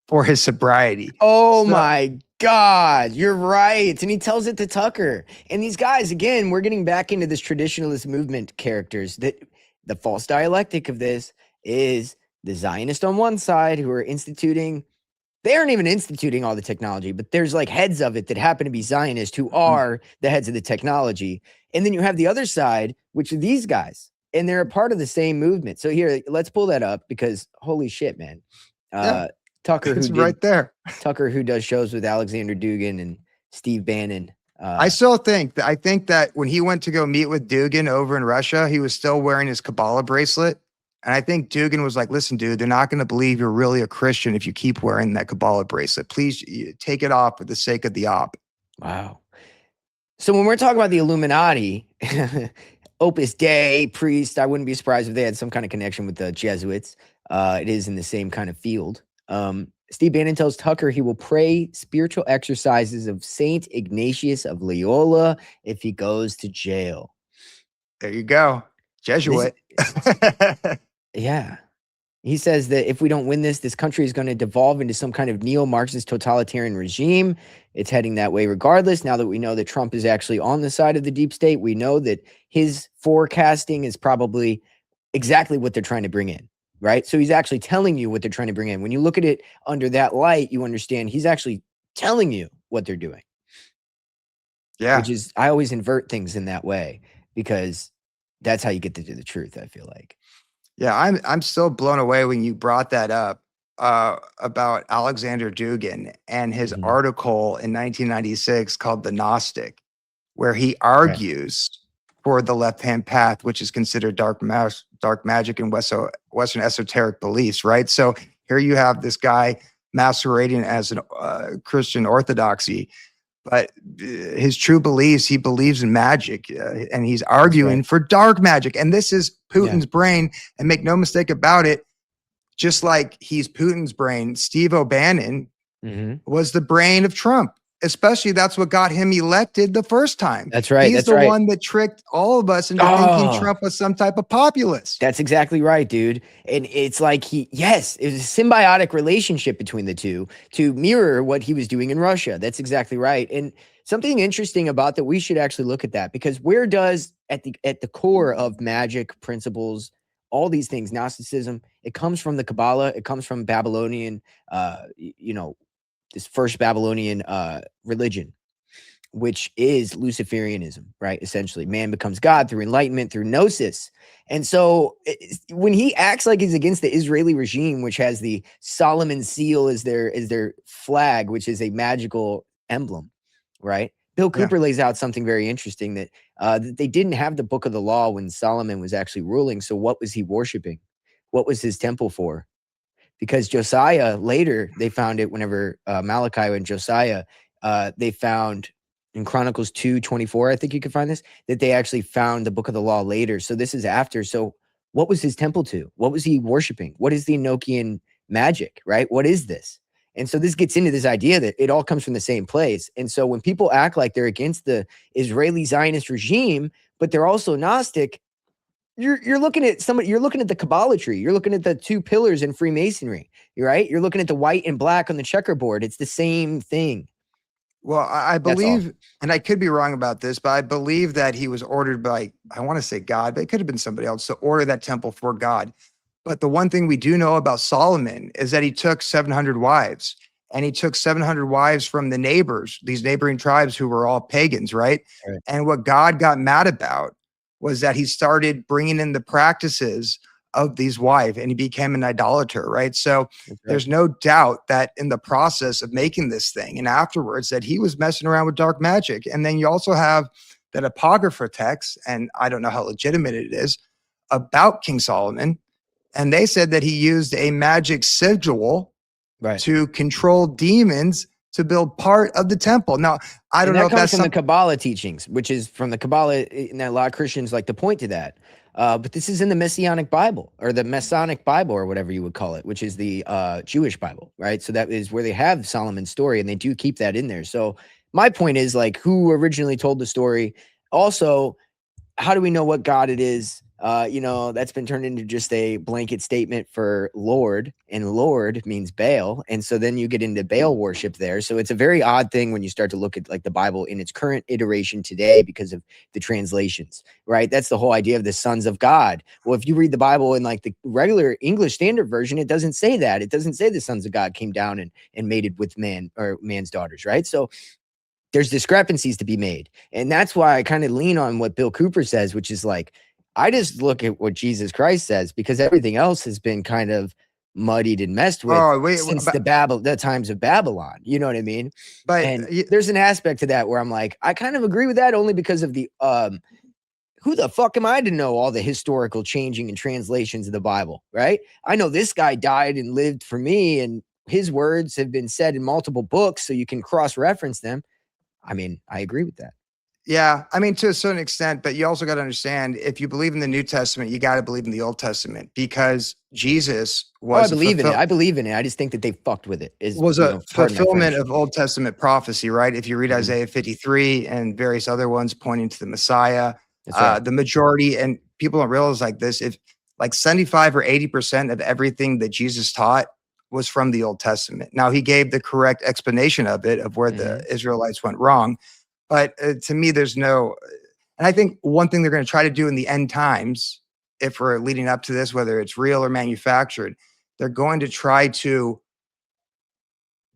for his sobriety. Oh my God, you're right. And he tells it to Tucker. And these guys, again, we're getting back into this traditionalist movement characters. That the false dialectic of this is the Zionist on one side who are instituting, they aren't even instituting all the technology, but there's like heads of it that happen to be Zionist who are the heads of the technology. And then you have the other side, which are these guys, and they're a part of the same movement. So here, let's pull that up because holy shit, man. Tucker, right there. Tucker, who does shows with Alexander Dugin and Steve Bannon. I think that when he went to go meet with Dugin over in Russia, he was still wearing his Kabbalah bracelet. And I think Dugan was like, listen, dude, they're not going to believe you're really a Christian if you keep wearing that Kabbalah bracelet. Please take it off for the sake of the op. Wow. So when we're talking about the Illuminati, Opus Dei, priest, I wouldn't be surprised if they had some kind of connection with the Jesuits. It is in the same kind of field. Steve Bannon tells Tucker he will pray spiritual exercises of Saint Ignatius of Loyola if he goes to jail. There you go. Jesuit. Yeah. He says that if we don't win this, this country is going to devolve into some kind of neo-Marxist totalitarian regime. It's heading that way regardless. Now that we know that Trump is actually on the side of the deep state, we know that his forecasting is probably exactly what they're trying to bring in, right? So he's actually telling you what they're trying to bring in. When you look at it under that light, you understand he's actually telling you what they're doing. Yeah. Which is, I always invert things in that way because that's how you get to the truth, I feel like. Yeah, I'm still blown away when you brought that up about Alexander Dugan and his article in 1996 called "The Gnostic," where he argues for the left-hand path, which is considered dark magic and Western esoteric beliefs, right? So here you have this guy masquerading as a Christian orthodoxy, but his true beliefs, he believes in magic, and he's arguing for dark magic. And this is Putin's brain. And make no mistake about it, just like he's Putin's brain, Steve O'Bannon was the brain of Trump. Especially that's what got him elected the first time. That's right. He's the one that tricked all of us into thinking Trump was some type of populist. That's exactly right, dude. And it's like it was a symbiotic relationship between the two to mirror what he was doing in Russia. That's exactly right. And something interesting about that, we should actually look at that, because where does at the core of magic principles, all these things, Gnosticism, it comes from the Kabbalah, it comes from Babylonian, this first Babylonian religion, which is Luciferianism, right? Essentially, man becomes God through enlightenment, through gnosis. And so when he acts like he's against the Israeli regime, which has the Solomon seal as their flag, which is a magical emblem, right? Bill Cooper lays out something very interesting, that they didn't have the book of the law when Solomon was actually ruling. So what was he worshiping? What was his temple for? Because Josiah, later, they found it whenever Malachi and Josiah, they found in Chronicles 2:24, I think you can find this, that they actually found the book of the law later. So this is after. So what was his temple to? What was he worshiping? What is the Enochian magic, right? What is this? And so this gets into this idea that it all comes from the same place. And so when people act like they're against the Israeli Zionist regime, but they're also Gnostic, you're looking at you're looking at the Kabbalah tree. You're looking at the two pillars in Freemasonry, right? You're looking at the white and black on the checkerboard. It's the same thing. Well, I believe, and I could be wrong about this, but I believe that he was ordered by, I want to say God, but it could have been somebody else, to order that temple for God. But the one thing we do know about Solomon is that he took 700 wives, and he took 700 wives from the neighbors, these neighboring tribes who were all pagans, right? And what God got mad about was that he started bringing in the practices of these wives, and he became an idolater, right? So there's no doubt that in the process of making this thing and afterwards that he was messing around with dark magic. And then you also have that apocrypha text, and I don't know how legitimate it is, about King Solomon. And they said that he used a magic sigil to control demons to build part of the temple. Now, I don't know if that's from the Kabbalah teachings, which is from the Kabbalah, and a lot of Christians like to point to that. But this is in the Messianic Bible, or the Masonic Bible, or whatever you would call it, which is the Jewish Bible, right? So that is where they have Solomon's story, and they do keep that in there. So my point is, like, who originally told the story? Also, how do we know what God it is? That's been turned into just a blanket statement for Lord, and Lord means Baal. And so then you get into Baal worship there. So it's a very odd thing when you start to look at like the Bible in its current iteration today because of the translations, right? That's the whole idea of the sons of God. Well, if you read the Bible in like the regular English Standard Version, it doesn't say that. It doesn't say the sons of God came down and mated with man or man's daughters, right? So there's discrepancies to be made. And that's why I kind of lean on what Bill Cooper says, which is like, I just look at what Jesus Christ says, because everything else has been kind of muddied and messed with since the times of Babylon. You know what I mean? But there's an aspect to that where I'm like, I kind of agree with that only because of the who the fuck am I to know all the historical changing and translations of the Bible, right? I know this guy died and lived for me, and his words have been said in multiple books, so you can cross-reference them. I mean, I agree with that. Yeah, I mean, to a certain extent, but you also got to understand, if you believe in the New Testament, you got to believe in the Old Testament, because Jesus was I believe in it. I believe in it. I just think that they fucked with it. Was a fulfillment of Old Testament prophecy, right? If you read Isaiah 53 and various other ones pointing to the Messiah, the majority, and people don't realize like this, if like 75 or 80% of everything that Jesus taught was from the Old Testament. Now, he gave the correct explanation of it, of where the Israelites went wrong. But to me, there's no, and I think one thing they're going to try to do in the end times, if we're leading up to this, whether it's real or manufactured, they're going to try to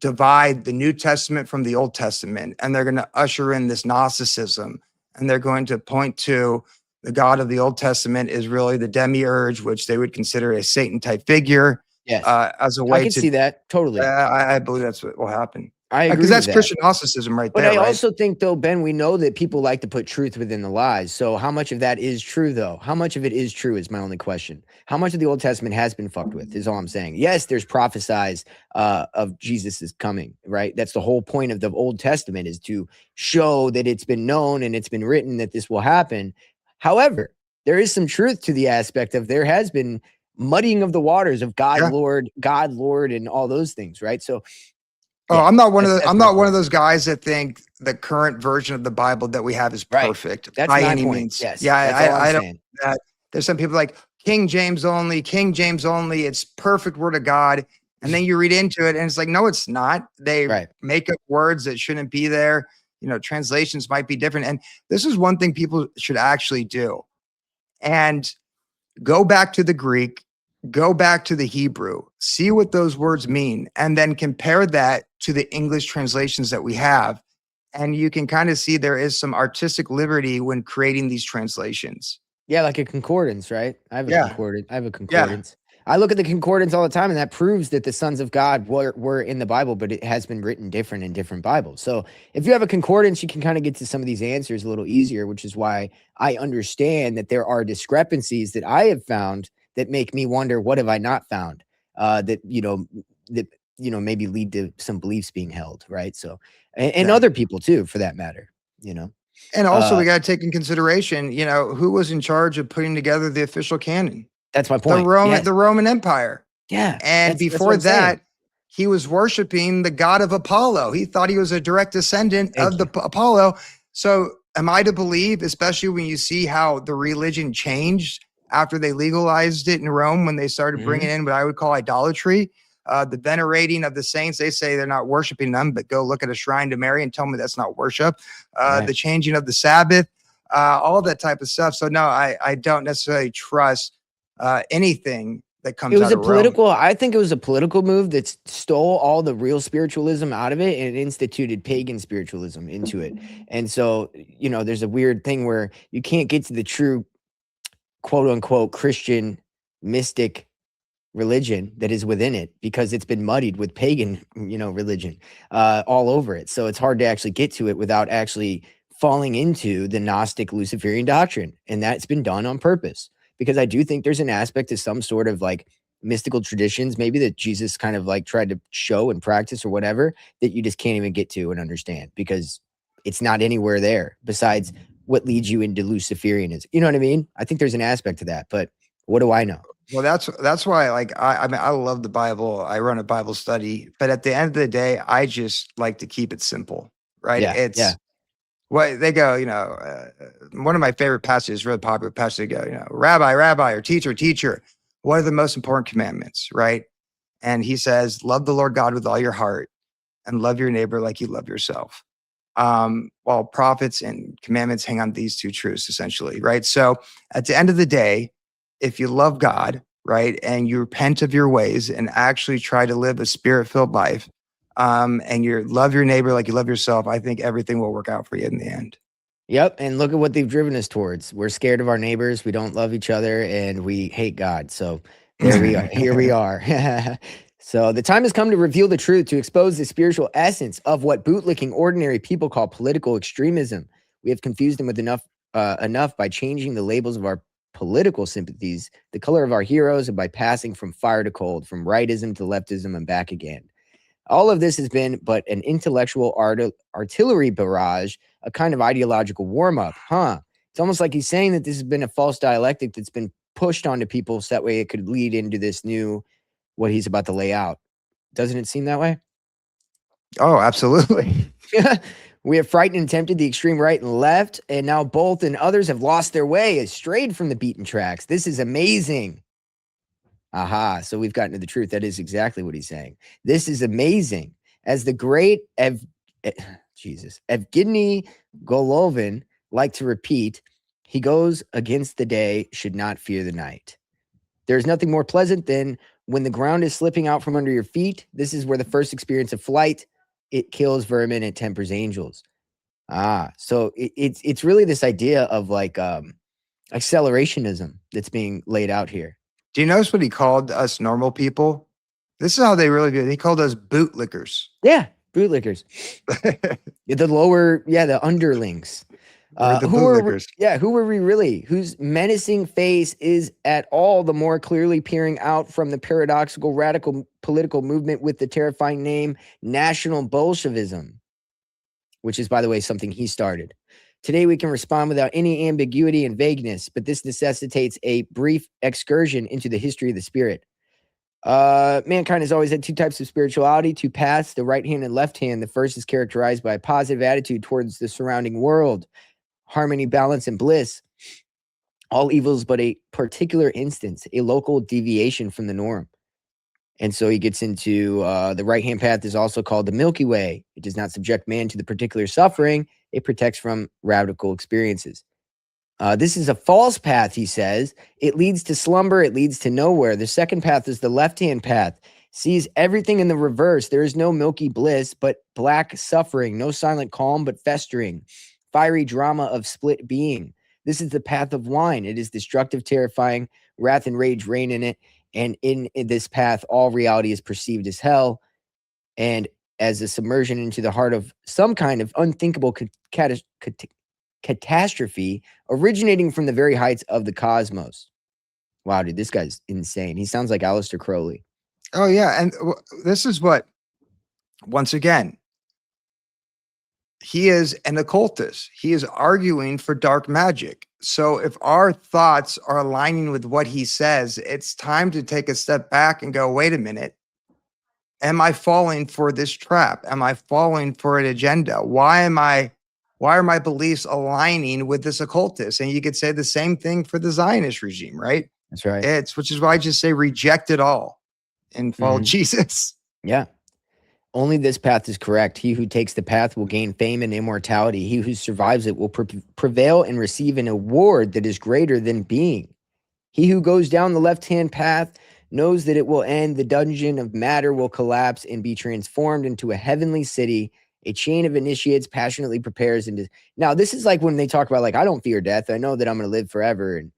divide the New Testament from the Old Testament, and they're going to usher in this Gnosticism, and they're going to point to the God of the Old Testament is really the demiurge, which they would consider a Satan type figure. Yes, as a way I can see that totally. I believe that's what will happen. I agree because that's with that. Christian Gnosticism right But there. I right? also think, though, Ben, we know that people like to put truth within the lies. So how much of that is true, though? How much of it is true is my only question. How much of the Old Testament has been fucked with is all I'm saying. Yes, there's prophesies of Jesus is coming, right? That's the whole point of the Old Testament, is to show that it's been known and it's been written that this will happen. However, there is some truth to the aspect of there has been muddying of the waters of God, Lord, and all those things, right? So I'm not one of the, I'm not one of those guys that think the current version of the Bible that we have is perfect by any means. Yes. Yeah, I don't. Saying. There's some people like King James only. It's perfect word of God, and then you read into it, and it's like, no, it's not. They make up words that shouldn't be there. You know, translations might be different, and this is one thing people should actually do, and go back to the Greek. Go back to the Hebrew, see what those words mean, and then compare that to the English translations that we have. And you can kind of see there is some artistic liberty when creating these translations. Yeah, like a concordance, right? I have a concordance. I look at the concordance all the time, and that proves that the sons of God were in the Bible, but it has been written different in different Bibles. So if you have a concordance, you can kind of get to some of these answers a little easier, which is why I understand that there are discrepancies that I have found that make me wonder, what have I not found that maybe lead to some beliefs being held, right? So, and other people too, for that matter, And also we got to take in consideration, who was in charge of putting together the official canon. That's my point. The Roman Empire. Yeah. And before that, he was worshiping the god of Apollo. He thought he was a direct descendant of Apollo. So am I to believe, especially when you see how the religion changed after they legalized it in Rome, when they started bringing in what I would call idolatry, the venerating of the saints? They say they're not worshiping them, but go look at a shrine to Mary and tell me that's not worship. The changing of the Sabbath, all that type of stuff. So no, I don't necessarily trust anything that comes out of Rome. I think it was a political move that stole all the real spiritualism out of it and instituted pagan spiritualism into it. And so, there's a weird thing where you can't get to the true quote unquote Christian mystic religion that is within it, because it's been muddied with pagan, religion all over it. So it's hard to actually get to it without actually falling into the Gnostic Luciferian doctrine. And that's been done on purpose, because I do think there's an aspect to some sort of like mystical traditions, maybe that Jesus kind of like tried to show and practice or whatever, that you just can't even get to and understand, because it's not anywhere there besides what leads you into Luciferianism. You know what I mean? I think there's an aspect to that, but what do I know? Well, that's why, like, I mean, I love the Bible. I run a Bible study, but at the end of the day, I just like to keep it simple, right? What they go, one of my favorite passages, really popular passage, they go, rabbi, or teacher, what are the most important commandments, right? And he says, love the Lord God with all your heart and love your neighbor like you love yourself. While prophets and commandments hang on these two truths, essentially, right? So at the end of the day, if you love God, right, and you repent of your ways and actually try to live a spirit-filled life, and you love your neighbor like you love yourself, I think everything will work out for you in the end. Yep. And look at what they've driven us towards. We're scared of our neighbors. We don't love each other, and we hate God. So there we are. Here we are. So the time has come to reveal the truth, to expose the spiritual essence of what bootlicking ordinary people call political extremism. We have confused them with enough enough by changing the labels of our political sympathies, the color of our heroes, and by passing from fire to cold, from rightism to leftism and back again. All of this has been but an intellectual artillery barrage, a kind of ideological warm-up, huh? It's almost like he's saying that this has been a false dialectic that's been pushed onto people so that way it could lead into this new, what he's about to lay out. Doesn't it seem that way? Oh, absolutely. We have frightened and tempted the extreme right and left, and now both and others have lost their way, strayed from the beaten tracks. This is amazing. Aha, so we've gotten to the truth. That is exactly what he's saying. This is amazing. As the great Evgeny Golovin liked to repeat, he goes against the day, should not fear the night. There's nothing more pleasant than when the ground is slipping out from under your feet. This is where the first experience of flight, it kills vermin, it tempers angels. So it's really this idea of like accelerationism that's being laid out here. Do you notice what he called us normal people? This is how they really do it. He called us bootlickers. Yeah, bootlickers. The lower, the underlings. We're the bootlickers. Who are we really? Whose menacing face is at all the more clearly peering out from the paradoxical radical political movement with the terrifying name National Bolshevism, which is, by the way, something he started. Today, we can respond without any ambiguity and vagueness, but this necessitates a brief excursion into the history of the spirit. Mankind has always had two types of spirituality, two paths, the right hand and left hand. The first is characterized by a positive attitude towards the surrounding world, harmony, balance, and bliss. All evils but a particular instance, a local deviation from the norm. And so he gets into the right-hand path is also called the Milky Way. It does not subject man to the particular suffering. It protects from radical experiences. This is a false path, he says. It leads to slumber. It leads to nowhere. The second path is the left-hand path. Sees everything in the reverse. There is no milky bliss, but black suffering. No silent calm, but festering. Fiery drama of split being. This is the path of wine. It is destructive, terrifying. Wrath and rage reign in it. And in this path, all reality is perceived as hell and as a submersion into the heart of some kind of unthinkable catastrophe originating from the very heights of the cosmos. Wow, dude, this guy's insane. He sounds like Aleister Crowley. Oh, yeah. And this is what, once again, he is an occultist. He is arguing for dark magic. So if our thoughts are aligning with what he says, it's time to take a step back and go, wait a minute. Am I falling for this trap? Am I falling for an agenda? Why are my beliefs aligning with this occultist? And you could say the same thing for the Zionist regime, right? That's right. Which is why I just say reject it all and follow Jesus. Yeah. Only this path is correct. He who takes the path will gain fame and immortality. He who survives it will prevail and receive an award that is greater than being. He who goes down the left-hand path knows that it will end. The dungeon of matter will collapse and be transformed into a heavenly city. A chain of initiates passionately prepares into. Now, this is like when they talk about, like, I don't fear death. I know that I'm going to live forever. And,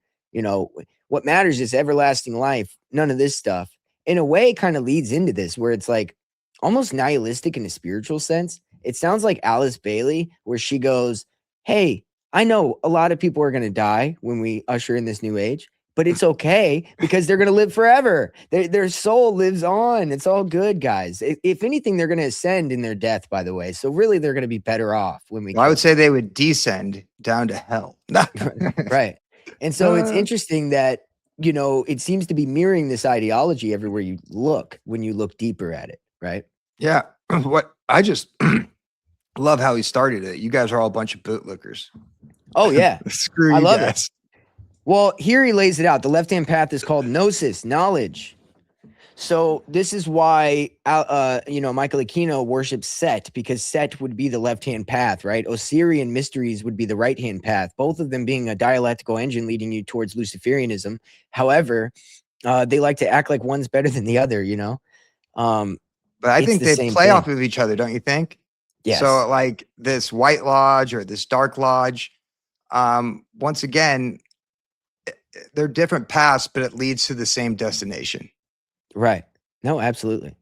what matters is everlasting life. None of this stuff. In a way, it kind of leads into this where it's like, almost nihilistic in a spiritual sense. It sounds like Alice Bailey, where she goes, hey, I know a lot of people are going to die when we usher in this new age, but it's okay because they're going to live forever. Their soul lives on. It's all good, guys. If anything, they're going to ascend in their death, by the way. So really, they're going to be better off when we. Well, I would say they would descend down to hell. Right. And so it's interesting that, it seems to be mirroring this ideology everywhere you look when you look deeper at it. Right. Yeah. What I just love how he started it. You guys are all a bunch of bootlickers. Oh, yeah. Screw you I love guys. it. Well, here he lays it out. The left-hand path is called gnosis, knowledge. So this is why, Michael Aquino worships Set, because Set would be the left-hand path, right? Osirian mysteries would be the right-hand path, both of them being a dialectical engine leading you towards Luciferianism. However, they like to act like one's better than the other, But I think they play off of each other, don't you think? Yes. So like this White Lodge or this Dark Lodge, once again, they're different paths, but it leads to the same destination. Right. No, absolutely.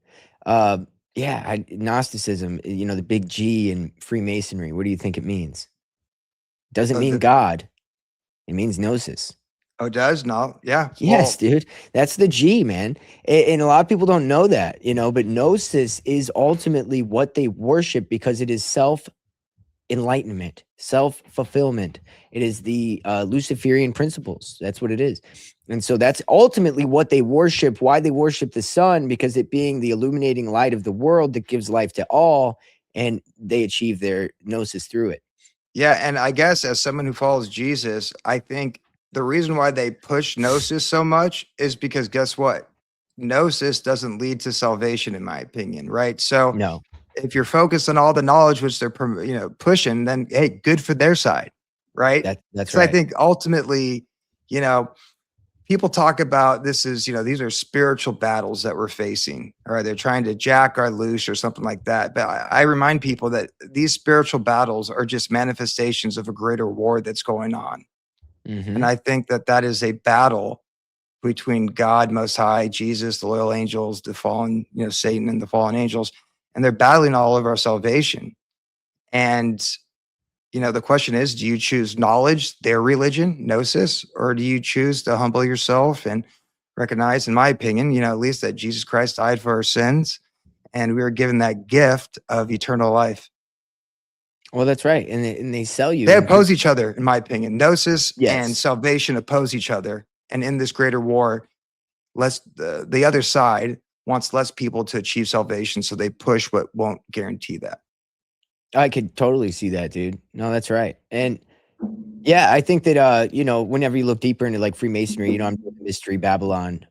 Gnosticism, the big G in Freemasonry. What do you think it means? Doesn't mean God. It means gnosis. Oh, it does? No. Yeah. Yes, dude. That's the G, man. And a lot of people don't know that, you know, but gnosis is ultimately what they worship because it is self-enlightenment, self-fulfillment. It is the Luciferian principles. That's what it is. And so that's ultimately what they worship, why they worship the sun, because it being the illuminating light of the world that gives life to all, and they achieve their gnosis through it. Yeah. And I guess as someone who follows Jesus, I think the reason why they push gnosis so much is because guess what? Gnosis doesn't lead to salvation, in my opinion, right? So No, if you're focused on all the knowledge which they're pushing, then hey, good for their side, right? that's So right. I think ultimately, you know, people talk about this is, you know, these are spiritual battles that we're facing, or they're trying to jack our loose or something like that. But I remind people that these spiritual battles are just manifestations of a greater war that's going on. Mhm. And I think that that is a battle between God Most High, Jesus, the loyal angels, the fallen, you know, Satan and the fallen angels, and they're battling all of our salvation. And you know, the question is, do you choose knowledge, their religion, gnosis, or do you choose to humble yourself and recognize, in my opinion, you know, at least that Jesus Christ died for our sins and we were given that gift of eternal life? Well, that's right. And they sell you. They and oppose each other, in my opinion. Gnosis and Yes. salvation oppose each other. And in this greater war, the other side wants less people to achieve salvation. So they push what won't guarantee that. I could totally see that, dude. No, that's right. And yeah, I think that you know, whenever you look deeper into like Freemasonry, you know, I'm doing the Mystery Babylon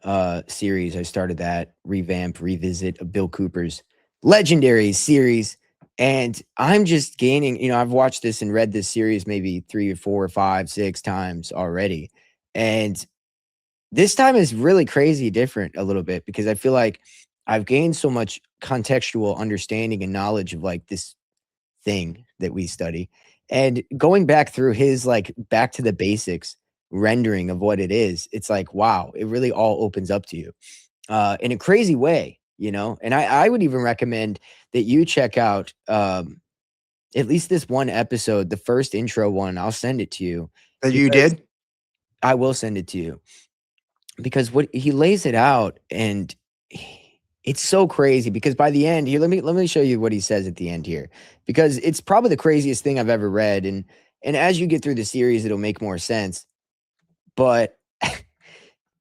series. I started that revisit of Bill Cooper's legendary series. And I'm just gaining, you know, I've watched this and read this series maybe 3 or 4 or 5, 6 times already. And this time is really crazy different a little bit because I feel like I've gained so much contextual understanding and knowledge of like this thing that we study. And going back through his like back to the basics rendering of what it is, it's like, wow, it really all opens up to you in a crazy way, you know? And I would even recommend that you check out at least this one episode, the first intro one. I'll send it to you. That you because did? I will send it to you because what he lays it out and it's so crazy because by the end here, let me show you what he says at the end here because it's probably the craziest thing I've ever read. And as you get through the series, it'll make more sense, but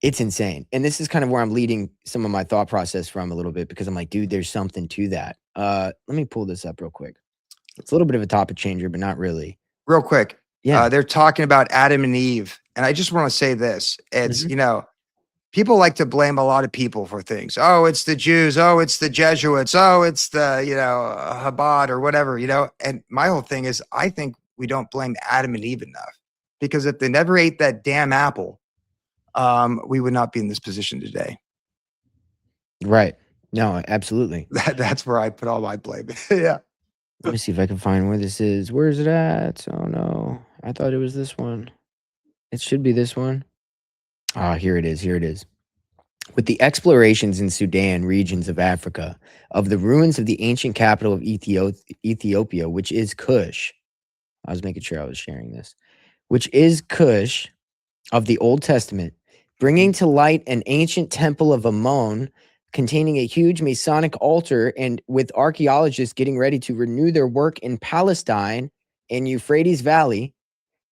it's insane. And this is kind of where I'm leading some of my thought process from a little bit because I'm like, dude, there's something to that. Let me pull this up real quick. It's a little bit of a topic changer, but not really. Real quick. Yeah. They're talking about Adam and Eve. And I just want to say this. It's, Mhm. you know, people like to blame a lot of people for things. Oh, it's the Jews. Oh, it's the Jesuits. Oh, it's the, you know, Chabad or whatever, you know. And my whole thing is I think we don't blame Adam and Eve enough because if they never ate that damn apple, we would not be in this position today. Right. No, absolutely. That's where I put all my blame. Yeah. Let me see if I can find where this is. Where is it at? Oh no. I thought it was this one. It should be this one. Ah, here it is. Here it is. With the explorations in Sudan regions of Africa, of the ruins of the ancient capital of Ethiopia, which is Kush. I was making sure I was sharing this. Which is Kush of the Old Testament, bringing to light an ancient temple of Ammon containing a huge Masonic altar, and with archaeologists getting ready to renew their work in Palestine and Euphrates Valley,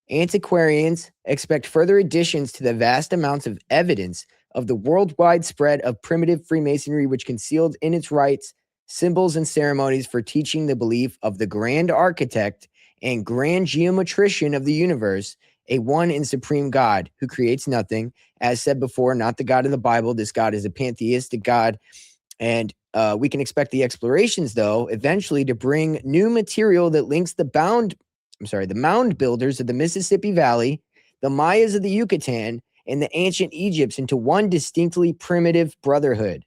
antiquarians expect further additions to the vast amounts of evidence of the worldwide spread of primitive Freemasonry, which concealed in its rites symbols and ceremonies for teaching the belief of the grand architect and grand geometrician of the universe, a one and supreme God who creates nothing. As said before, not the God of the Bible. This God is a pantheistic God. And we can expect the explorations, though, eventually to bring new material that links the mound builders of the Mississippi Valley, the Mayas of the Yucatan, and the ancient Egypts into one distinctly primitive brotherhood.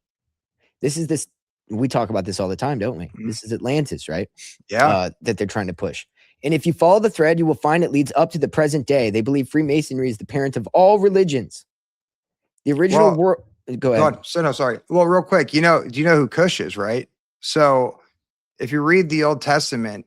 We talk about this all the time, don't we? Mhm. This is Atlantis, right? Yeah. That they're trying to push. And if you follow the thread, you will find it leads up to the present day. They believe Freemasonry is the parent of all religions. The original world. Go ahead. So no, sorry. Well, real quick, do you know who Cush is, right? So if you read the Old Testament,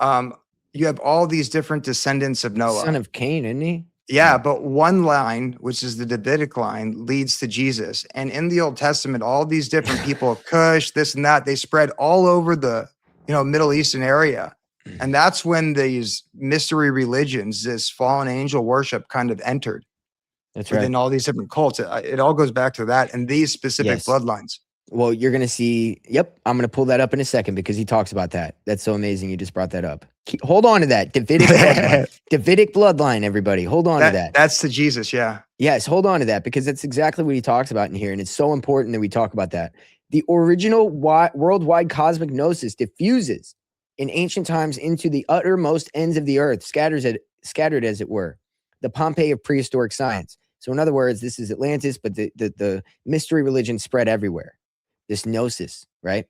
you have all these different descendants of Noah. Son of Cain, isn't he? Yeah, but one line, which is the Davidic line, leads to Jesus. And in the Old Testament, all these different people, Cush, this and that, they spread all over the Middle Eastern area. And that's when these mystery religions, this fallen angel worship kind of entered. That's within right. all these different cults. It all goes back to that and these specific Yes. bloodlines. Well, you're going to see. Yep. I'm going to pull that up in a second because he talks about that. That's so amazing. You just brought that up. Hold on to that. Davidic bloodline. Davidic bloodline, everybody. Hold on to that. That's to Jesus. Yeah. Yes. Hold on to that because that's exactly what he talks about in here. And it's so important that we talk about that. The original worldwide cosmic gnosis diffuses in ancient times into the uttermost ends of the earth, scattered as it were, the Pompeii of prehistoric science. So in other words, this is Atlantis, but the mystery religion spread everywhere. This gnosis, right?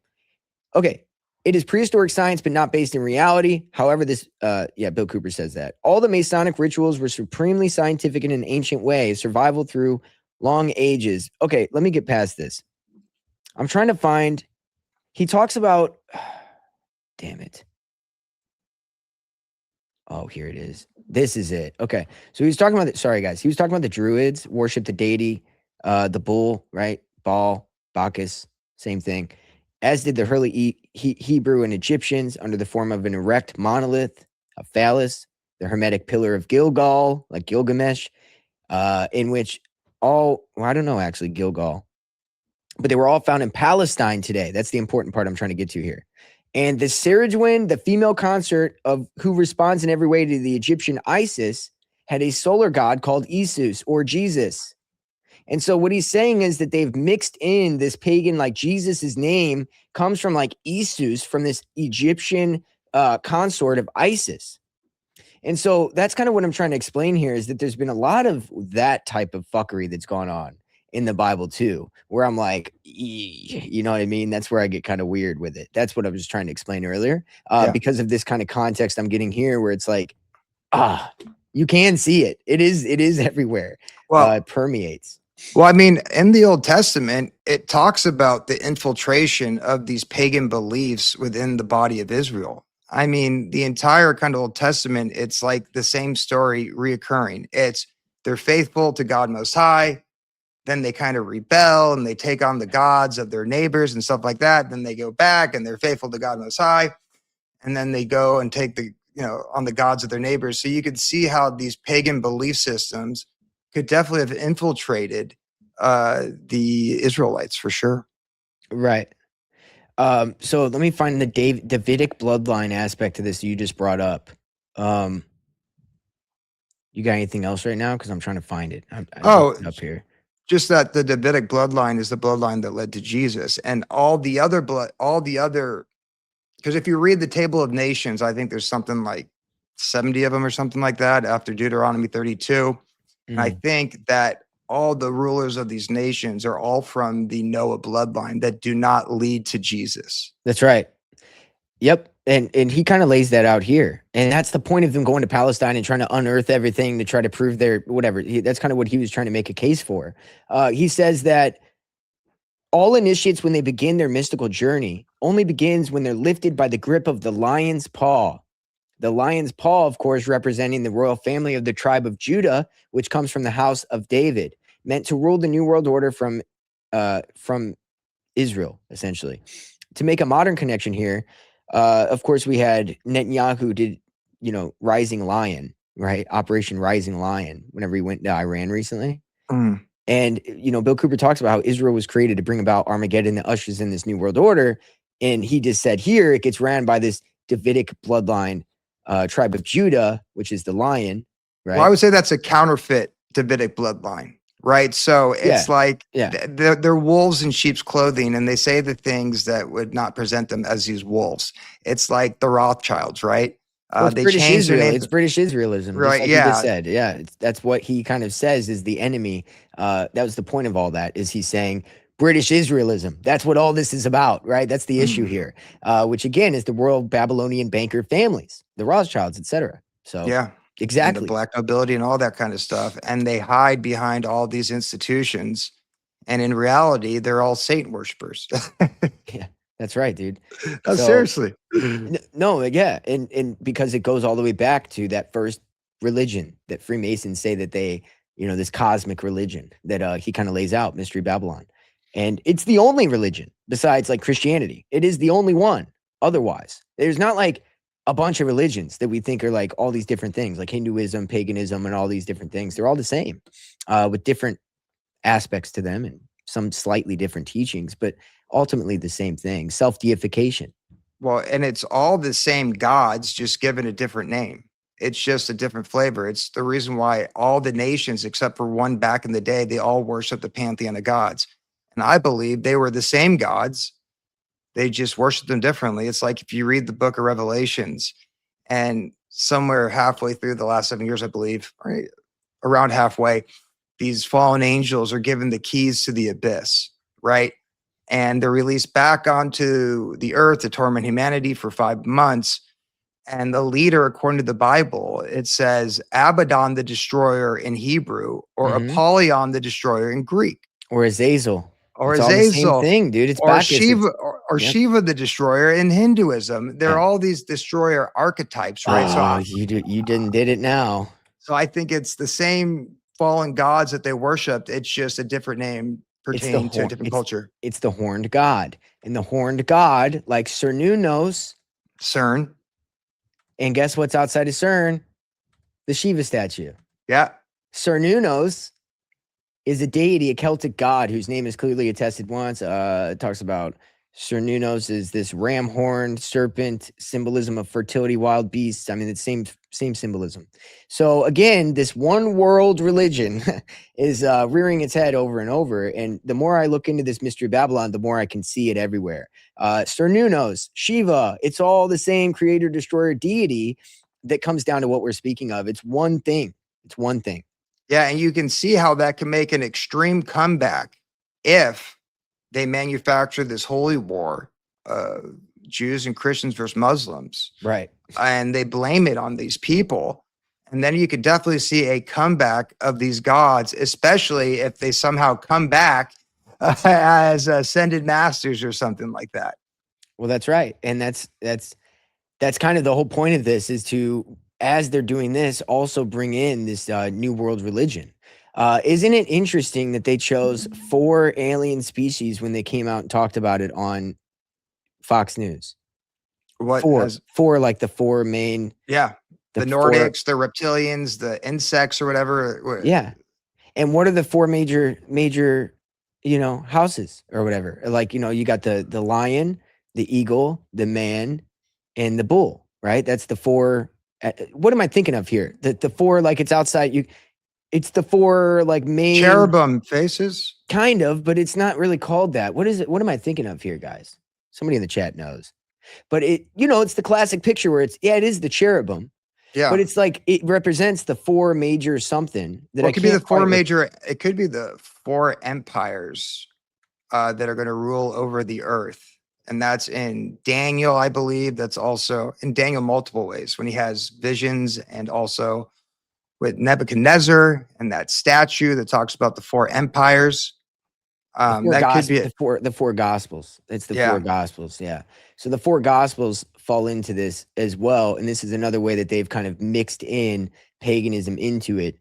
Okay. It is prehistoric science, but not based in reality. However, Bill Cooper says that. All the Masonic rituals were supremely scientific in an ancient way, survival through long ages. Okay, let me get past this. I'm trying to find, he talks about, damn it. Oh, here it is. This is it. Okay. So he was talking about, sorry guys, he was talking about the Druids worship the deity, the bull, right? Baal, Bacchus, same thing. As did the early Hebrew and Egyptians under the form of an erect monolith, a phallus, the Hermetic pillar of Gilgal, like Gilgamesh, in which I don't know actually Gilgal, but they were all found in Palestine today. That's the important part I'm trying to get to here. And the Sirajwin, the female consort of who responds in every way to the Egyptian Isis, had a solar god called Isus or Jesus. And so what he's saying is that they've mixed in this pagan, like Jesus's name comes from like Isus, from this Egyptian consort of Isis. And so that's kind of what I'm trying to explain here is that there's been a lot of that type of fuckery that's gone on in the Bible too, where I'm like, you know what I mean? That's where I get kind of weird with it. That's what I was trying to explain earlier because of this kind of context I'm getting here where it's like, you can see it. It is everywhere. Well, it permeates. Well, I mean, in the Old Testament, it talks about the infiltration of these pagan beliefs within the body of Israel. I mean, the entire kind of Old Testament, it's like the same story reoccurring. They're faithful to God Most High. Then they kind of rebel and they take on the gods of their neighbors and stuff like that. Then they go back and they're faithful to God Most High. And then they go and take on the gods of their neighbors. So you could see how these pagan belief systems could definitely have infiltrated the Israelites for sure. Right. So let me find the Davidic bloodline aspect of this you just brought up. You got anything else right now? Because I'm trying to find it. Up here. Just that the Davidic bloodline is the bloodline that led to Jesus, and all the other, because if you read the Table of Nations, I think there's something like 70 of them or something like that after Deuteronomy 32. And I think that all the rulers of these nations are all from the Noah bloodline that do not lead to Jesus. That's right. Yep. And he kind of lays that out here. And that's the point of them going to Palestine and trying to unearth everything to try to prove their whatever. That's kind of what he was trying to make a case for. He says that all initiates, when they begin their mystical journey, only begins when they're lifted by the grip of the lion's paw. The lion's paw, of course, representing the royal family of the tribe of Judah, which comes from the house of David, meant to rule the New World Order from Israel, essentially. To make a modern connection here, of course, we had Netanyahu did, Rising Lion, right? Operation Rising Lion, whenever he went to Iran recently. And, Bill Cooper talks about how Israel was created to bring about Armageddon that ushers in this New World Order. And he just said here, it gets ran by this Davidic bloodline tribe of Judah, which is the lion, right? Well, I would say that's a counterfeit Davidic bloodline, right? So it's they're wolves in sheep's clothing, and they say the things that would not present them as these wolves. It's like the Rothschilds, right? Well, they British Israel. It's British Israelism, right? Like yeah, you just said, that's what he kind of says is the enemy. That was the point of all that. Is he's saying British Israelism? That's what all this is about, right? That's the issue here, which again is the royal Babylonian banker families, the Rothschilds, etc. So yeah, exactly, and the black nobility and all that kind of stuff, and they hide behind all these institutions, and in reality, they're all Satan worshipers. Yeah. That's right, dude. Seriously. No, yeah. And because it goes all the way back to that first religion that Freemasons say that they, this cosmic religion that he kind of lays out, Mystery Babylon. And it's the only religion besides like Christianity. It is the only one. Otherwise, there's not like a bunch of religions that we think are like all these different things, like Hinduism, paganism, and all these different things. They're all the same with different aspects to them and some slightly different teachings, but ultimately the same thing, self-deification. Well, and it's all the same gods, just given a different name. It's just a different flavor. It's the reason why all the nations, except for one back in the day, they all worship the pantheon of gods. And I believe they were the same gods. They just worship them differently. It's like if you read the book of Revelations, and somewhere halfway through the last 7 years, I believe, right, around halfway, these fallen angels are given the keys to the abyss, right? And they're released back onto the earth to torment humanity for 5 months. And the leader, according to the Bible, it says Abaddon the destroyer in Hebrew, or Apollyon the destroyer in Greek. Or Azazel. Or it's Azazel. all the same thing, dude. It's or Bacchus. Shiva, or Yep. Shiva the destroyer in Hinduism. They're all these destroyer archetypes, right? Oh, you did it now. So I think it's the same fallen gods that they worshipped. It's just a different name pertaining to a different culture. It's the horned god. And the horned god, like Cernunnos. CERN. And guess what's outside of CERN? The Shiva statue. Yeah. Cernunnos is a deity, a Celtic god whose name is clearly attested once. It talks about Cernunnos is this ram horned serpent, symbolism of fertility, wild beasts. I mean, it's same symbolism. So again, this one world religion is rearing its head over and over. And the more I look into this Mystery Babylon, the more I can see it everywhere. Cernunnos, Shiva, it's all the same creator, destroyer, deity that comes down to what we're speaking of. It's one thing. It's one thing. Yeah, and you can see how that can make an extreme comeback if they manufacture this holy war, Jews and Christians versus Muslims. Right. And they blame it on these people. And then you could definitely see a comeback of these gods, especially if they somehow come back as ascended masters or something like that. Well, that's right. And that's kind of the whole point of this, is to, as they're doing this, also bring in this new world religion. Isn't it interesting that they chose 4 alien species when they came out and talked about it on Fox News? What? 4, like the 4 main. Yeah. The Nordics, the reptilians, the insects or whatever. Yeah. And what are the 4 major, houses or whatever? Like, you got the lion, the eagle, the man, and the bull, right? That's the 4. What am I thinking of here? The 4, like it's outside it's the 4 like main cherubim faces, kind of, but it's not really called that. What is it? What am I thinking of here, guys? Somebody in the chat knows. But it's the classic picture where it is the cherubim. Yeah. But it's like it represents the 4 major something that it could be the 4 major. It could be the 4 empires that are going to rule over the earth. And that's in Daniel, I believe. That's also in Daniel multiple ways, when he has visions, and also with Nebuchadnezzar and that statue that talks about the 4 empires. That could be the 4 gospels. It's the 4 gospels. Yeah. So the 4 gospels fall into this as well. And this is another way that they've kind of mixed in paganism into it,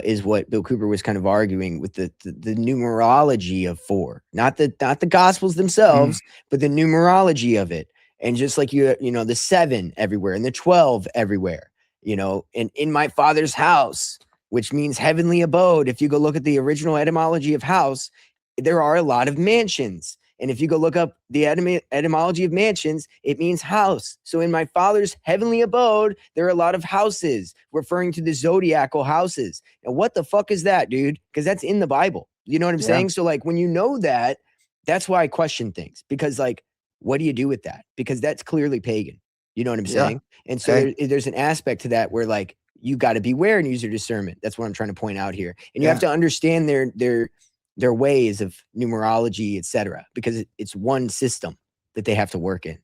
is what Bill Cooper was kind of arguing with the numerology of 4, not the gospels themselves, but the numerology of it. And just like the 7 everywhere and the 12 everywhere, and in my Father's house, which means heavenly abode. If you go look at the original etymology of house, there are a lot of mansions. And if you go look up the etymology of mansions, it means house. So in my Father's heavenly abode, there are a lot of houses, referring to the zodiacal houses. And what the fuck is that, dude? Because that's in the Bible. You know what I'm saying? So like when you know that, that's why I question things. Because like, what do you do with that? Because that's clearly pagan. You know what I'm saying? And so there's an aspect to that where like, you got to beware and use your discernment. That's what I'm trying to point out here. And you have to understand their ways of numerology, etc., because it's one system that they have to work in.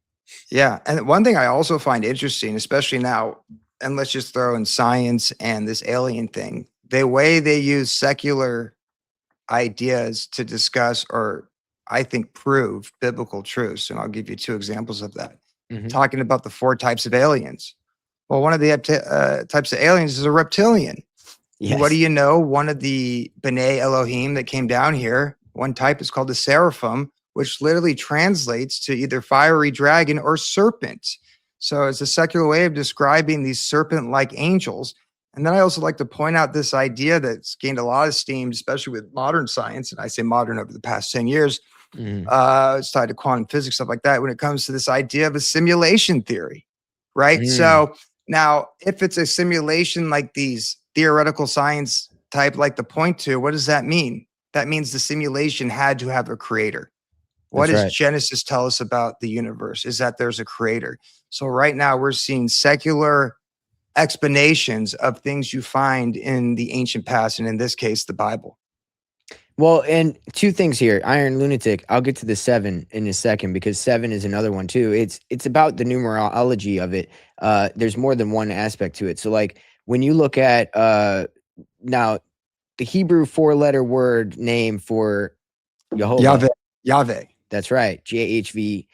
Yeah. And one thing I also find interesting, especially now, and let's just throw in science and this alien thing, the way they use secular ideas to discuss, or I think prove, biblical truths. And I'll give you 2 examples of that. Talking about the 4 types of aliens. Well, one of the types of aliens is a reptilian. Yes. What do you know? One of the B'nai Elohim that came down here, one type is called the seraphim, which literally translates to either fiery dragon or serpent. So it's a secular way of describing these serpent-like angels. And then I also like to point out this idea that's gained a lot of steam, especially with modern science. And I say modern over the past 10 years. It's tied to quantum physics, stuff like that, when it comes to this idea of a simulation theory, right? So now, if it's a simulation like these theoretical science type like to point to, what does that mean? That means the simulation had to have a creator. What does Genesis tell us about the universe? Is that there's a creator. So right now we're seeing secular explanations of things you find in the ancient past, and in this case, the Bible. Well, and two things here. Iron Lunatic, I'll get to the 7 in a second, because 7 is another one too. It's about the numerology of it. There's more than one aspect to it. So like when you look at now the Hebrew 4-letter word name for Jehovah. Yahweh. That's right. Jahvh.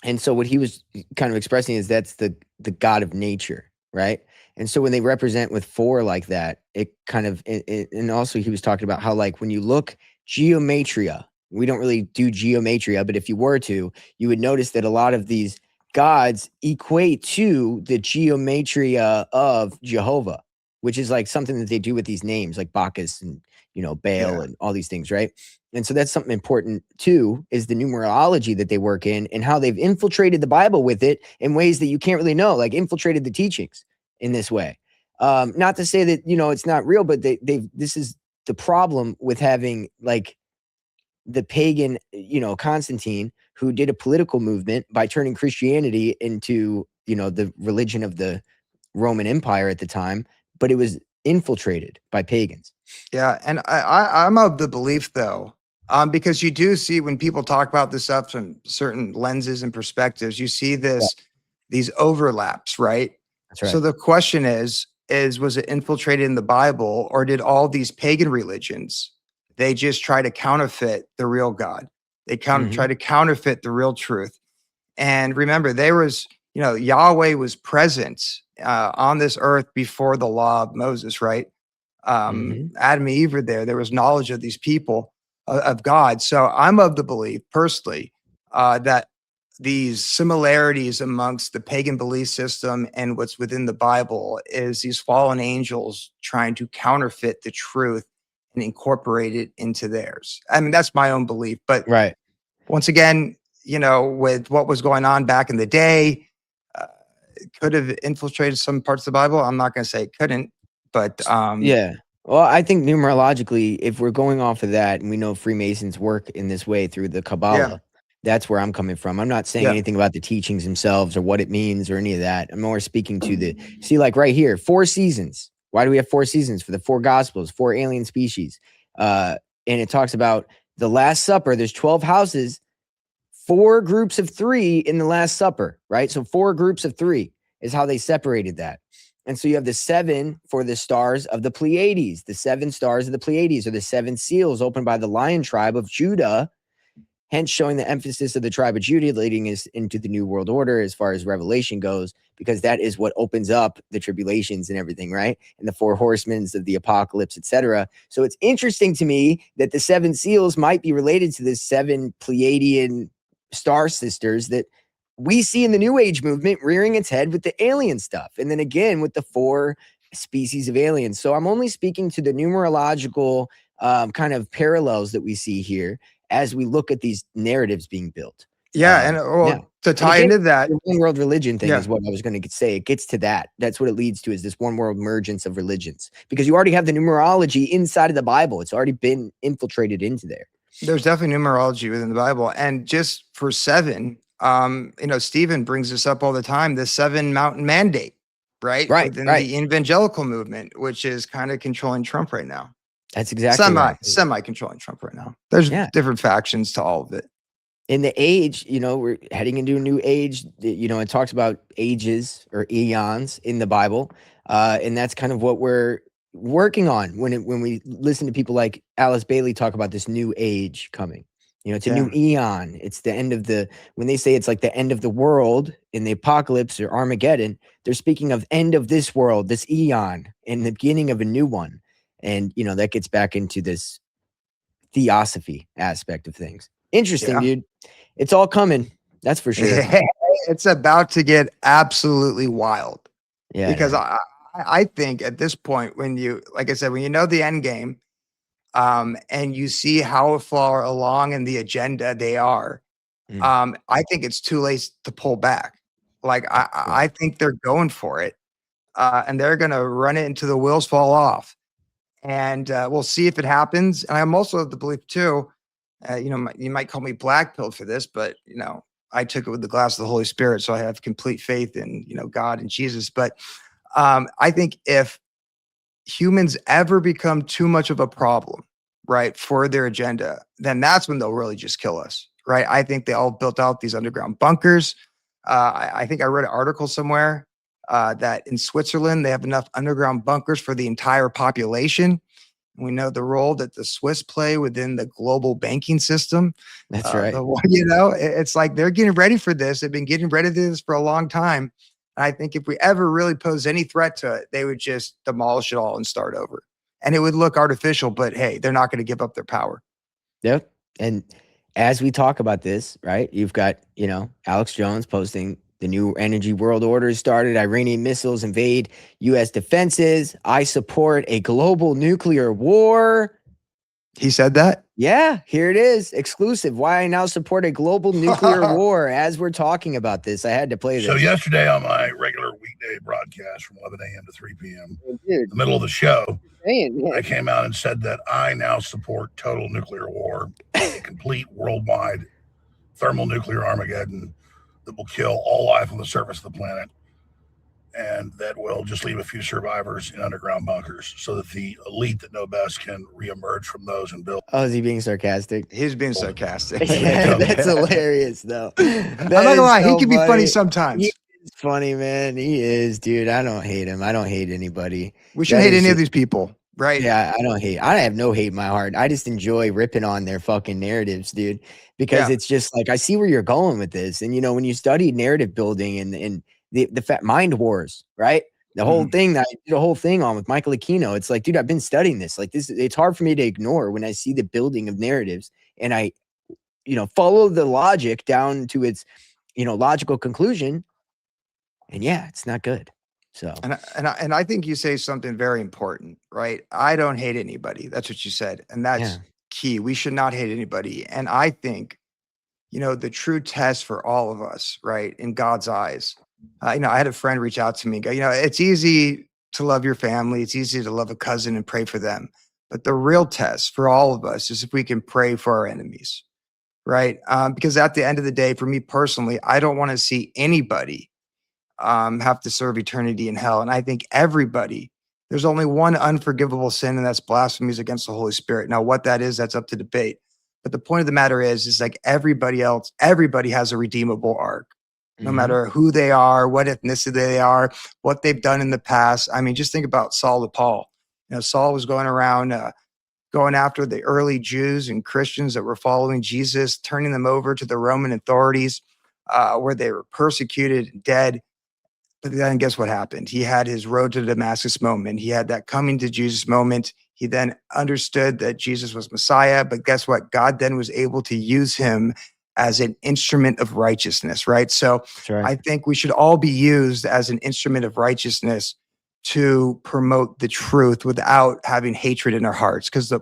And so what he was kind of expressing is that's the God of nature, right? And so when they represent with 4 like that, it kind of, and also he was talking about how like when you look geometria, we don't really do geometria, but if you were to, you would notice that a lot of these gods equate to the geometria of Jehovah, which is like something that they do with these names like Bacchus and, Baal and all these things, right? And so that's something important too, is the numerology that they work in and how they've infiltrated the Bible with it in ways that you can't really know, like infiltrated the teachings in this way. Not to say that, it's not real, but this is the problem with having like the pagan, Constantine, who did a political movement by turning Christianity into, the religion of the Roman Empire at the time, but it was infiltrated by pagans. Yeah, and I'm of the belief though, because you do see when people talk about this stuff from certain lenses and perspectives, you see these overlaps, right? That's right. So the question is was it infiltrated in the Bible, or did all these pagan religions, they just try to counterfeit the real God? They try to counterfeit the real truth. And remember, Yahweh was present on this earth before the law of Moses, right? Adam and Eve were there. There was knowledge of these people, of God. So I'm of the belief personally that these similarities amongst the pagan belief system and what's within the Bible is these fallen angels trying to counterfeit the truth and incorporate it into theirs. I mean, that's my own belief. But once again, with what was going on back in the day, it could have infiltrated some parts of the Bible. I'm not going to say it couldn't, but yeah. Well, I think numerologically, if we're going off of that, and we know Freemasons work in this way through the Kabbalah, that's where I'm coming from. I'm not saying anything about the teachings themselves or what it means or any of that. I'm more speaking to like right here, 4 seasons. Why do we have 4 seasons? For the 4 gospels, 4 alien species. And it talks about the Last Supper. There's 12 houses, 4 groups of 3 in the Last Supper, right? So 4 groups of 3 is how they separated that. And so you have the 7 for the stars of the Pleiades. The 7 stars of the Pleiades are the 7 seals opened by the lion tribe of Judah, hence showing the emphasis of the tribe of Judah leading us into the New World Order as far as Revelation goes, because that is what opens up the tribulations and everything, right? And the 4 horsemen of the apocalypse, etc. So it's interesting to me that the 7 seals might be related to the 7 Pleiadian star sisters that we see in the New Age movement rearing its head with the alien stuff. And then again, with the 4 species of aliens. So I'm only speaking to the numerological kind of parallels that we see here as we look at these narratives being built. To tie into that, the one world religion thing is what I was going to say. It gets to that. That's what it leads to, is this one world emergence of religions, because you already have the numerology inside of the Bible. It's already been infiltrated into there. There's definitely numerology within the Bible. And just for 7, Stephen brings this up all the time, the 7 mountain mandate, right? Within the evangelical movement, which is kind of controlling Trump right now. That's exactly semi-controlling Trump right now. There's different factions to all of it. In the age, we're heading into a new age. It talks about ages or eons in the Bible, and that's kind of what we're working on when we listen to people like Alice Bailey talk about this new age coming. You know, it's a new eon. It's the end of when they say it's like the end of the world in the apocalypse or Armageddon, they're speaking of end of this world, this eon, and the beginning of a new one. And, you know, that gets back into this theosophy aspect of things. Interesting, dude. It's all coming. That's for sure. It's about to get absolutely wild. Yeah. Because I think at this point, when you, like I said, when you know the end game, and you see how far along in the agenda they are, I think it's too late to pull back. Like I think they're going for it, and they're going to run it until the wheels fall off. And we'll see if it happens. And I'm also of the belief too, you know, you might call me black pilled for this, but you know, I took it with the glass of the Holy Spirit, so I have complete faith in, you know, God and Jesus. But I think if humans ever become too much of a problem, right, for their agenda, then that's when they'll really just kill us, right? I think they all built out these underground bunkers. I think I read an article somewhere that in Switzerland, they have enough underground bunkers for the entire population. And we know the role that the Swiss play within the global banking system. That's right. You know, it's like they're getting ready for this. They've been getting ready for this for a long time. I think if we ever really pose any threat to it, they would just demolish it all and start over. And it would look artificial, but hey, they're not going to give up their power. Yep. And as we talk about this, right, you've got, you know, Alex Jones posting the new energy world order started. Iranian missiles invade U.S. defenses. I support a global nuclear war. He said that? Yeah, here it is. Exclusive. Why I now support a global nuclear war. As we're talking about this, I had to play this. So yesterday on my regular weekday broadcast from 11 a.m. to 3 p.m., in the middle of the show, I came out and said that I now support total nuclear war, a complete worldwide thermonuclear Armageddon that will kill all life on the surface of the planet, and that will just leave a few survivors in underground bunkers so that the elite that know best can reemerge from those and build. Oh, is he being sarcastic? He's being sarcastic. Yeah, that's hilarious, though. I'm not gonna lie, he can be funny sometimes. He is funny, man. He is, dude. I don't hate him. I don't hate anybody. We shouldn't hate any of these people, right? Yeah, I don't hate. I have no hate in my heart. I just enjoy ripping on their fucking narratives, dude, because it's just like I see where you're going with this. And you know, when you study narrative building and the mind wars, right? The whole thing that I did a whole thing on with Michael Aquino. It's like, dude, I've been studying this. Like this, it's hard for me to ignore when I see the building of narratives and I, you know, follow the logic down to its, you know, logical conclusion. And yeah, it's not good. So and I think you say something very important, right? I don't hate anybody. That's what you said. And that's key. We should not hate anybody. And I think, you know, the true test for all of us, right, in God's eyes, you know, I had a friend reach out to me and go, you know, it's easy to love your family. It's easy to love a cousin and pray for them. But the real test for all of us is if we can pray for our enemies, right? Because at the end of the day, for me personally, I don't want to see anybody have to serve eternity in hell. And I think everybody, there's only one unforgivable sin, and that's blasphemies against the Holy Spirit. Now, what that is, that's up to debate. But the point of the matter is like everybody else, everybody has a redeemable arc. No matter who they are, what ethnicity they are, what they've done in the past. I mean, just think about Saul to Paul. You know, Saul was going around going after the early Jews and Christians that were following Jesus, turning them over to the Roman authorities, where they were persecuted and dead. But then guess what happened? He had his road to Damascus moment. He had that coming to Jesus moment. He then understood that Jesus was Messiah. But guess what? God then was able to use him as an instrument of righteousness, right? So I think we should all be used as an instrument of righteousness to promote the truth without having hatred in our hearts. Because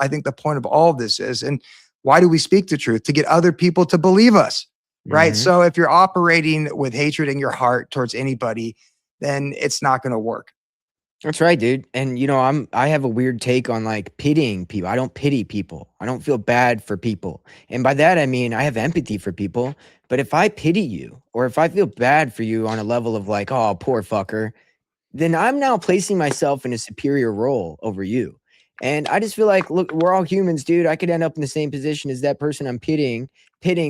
I think the point of all of this is, and why do we speak the truth? To get other people to believe us, right? So if you're operating with hatred in your heart towards anybody, then it's not going to work. That's right, dude. And you know, I have a weird take on like pitying people. I don't pity people. I don't feel bad for people. And by that I mean I have empathy for people. But if I pity you or if I feel bad for you on a level of like, oh, poor fucker, then I'm now placing myself in a superior role over you. And I just feel like, look, we're all humans, dude. I could end up in the same position as that person I'm pitying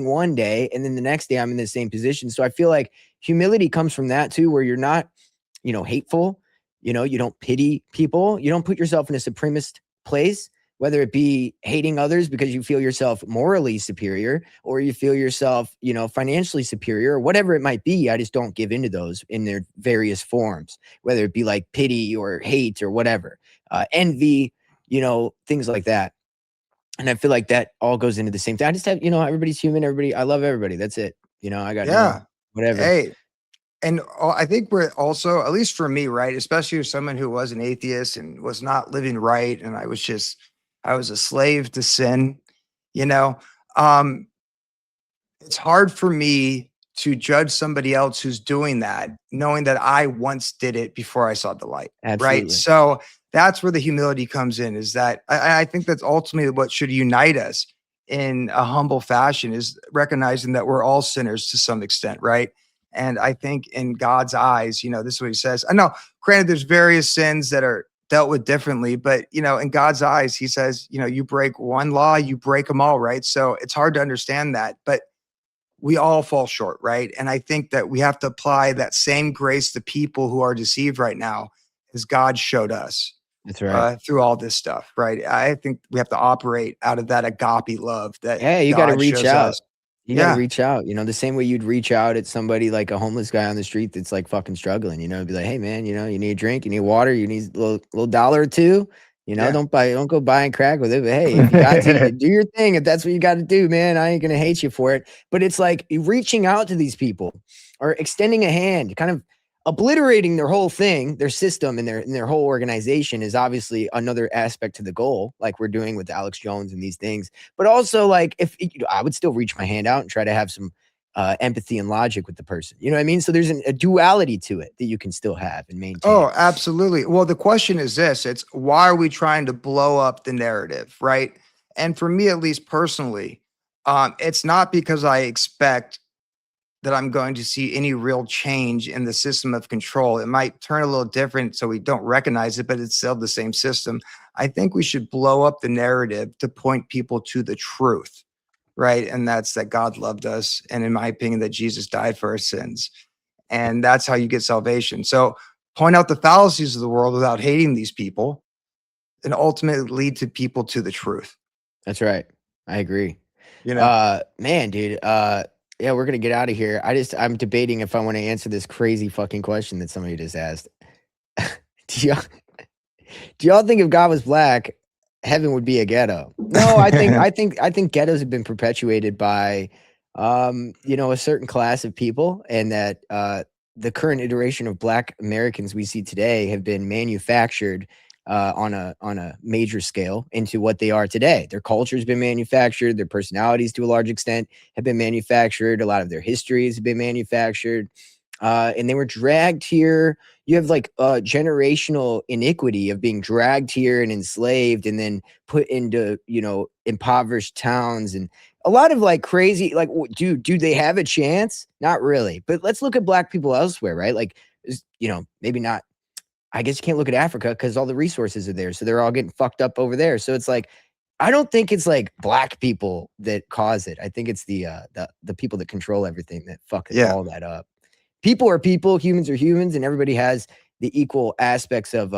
one day, and then the next day I'm in the same position. So I feel like humility comes from that too, where you're not, you know, hateful. You know, you don't pity people. You don't put yourself in a supremacist place, whether it be hating others because you feel yourself morally superior, or you feel yourself, financially superior, or whatever it might be. I just don't give into those in their various forms, whether it be like pity or hate or whatever, envy, things like that. And I feel like that all goes into the same thing. I just have, everybody's human. I love everybody. That's it. I got Yeah. whatever. Hey, and I think we're also, at least for me, right, especially as someone who was an atheist and was not living right, and I was a slave to sin, um, it's hard for me to judge somebody else who's doing that, knowing that I once did it before I saw the light. Absolutely. Right. So that's where the humility comes in, is that I think that's ultimately what should unite us in a humble fashion, is recognizing that we're all sinners to some extent. Right. And I think in God's eyes, this is what he says. I know, granted, there's various sins that are dealt with differently, but in God's eyes, he says, you break one law, you break them all. Right. So it's hard to understand that, but we all fall short, right? And I think that we have to apply that same grace to people who are deceived right now as God showed us. That's right. Through all this stuff, right? I think we have to operate out of that agape love that you got to God reach shows out. us. You got to reach out, the same way you'd reach out at somebody like a homeless guy on the street that's like fucking struggling, be like, hey man, you need a drink, you need water, you need a little dollar or two, don't go buying crack with it. But hey, if you got to, do your thing. If that's what you got to do, man, I ain't going to hate you for it. But it's like reaching out to these people or extending a hand, kind of obliterating their whole thing, their system and their whole organization is obviously another aspect to the goal, like we're doing with Alex Jones and these things. But also, like, if I would still reach my hand out and try to have some empathy and logic with the person. You know what I mean? So there's a duality to it that you can still have and maintain. Oh, absolutely. Well, the question is this: it's why are we trying to blow up the narrative, right? And for me, at least personally, it's not because I expect that I'm going to see any real change in the system of control. It might turn a little different so we don't recognize it, but it's still the same system. I think we should blow up the narrative to point people to the truth, right? And that's that God loved us. And in my opinion, that Jesus died for our sins. And that's how you get salvation. So point out the fallacies of the world without hating these people and ultimately lead to people to the truth. That's right. I agree. Man, dude, yeah, we're going to get out of here. I'm debating if I want to answer this crazy fucking question that somebody just asked. Do y'all think if God was black, heaven would be a ghetto? No, I think ghettos have been perpetuated by, a certain class of people, and that the current iteration of black Americans we see today have been manufactured on a major scale into what they are today. Their culture has been manufactured. Their personalities, to a large extent, have been manufactured. A lot of their histories have been manufactured, and they were dragged here. You have like a generational iniquity of being dragged here and enslaved, and then put into impoverished towns, and a lot of like crazy. Like, do they have a chance? Not really. But let's look at black people elsewhere, right? Like, maybe not. I guess you can't look at Africa because all the resources are there. So they're all getting fucked up over there. So it's like, I don't think it's like black people that cause it. I think it's the people that control everything that fuck all that up. People are people, humans are humans, and everybody has the equal aspects of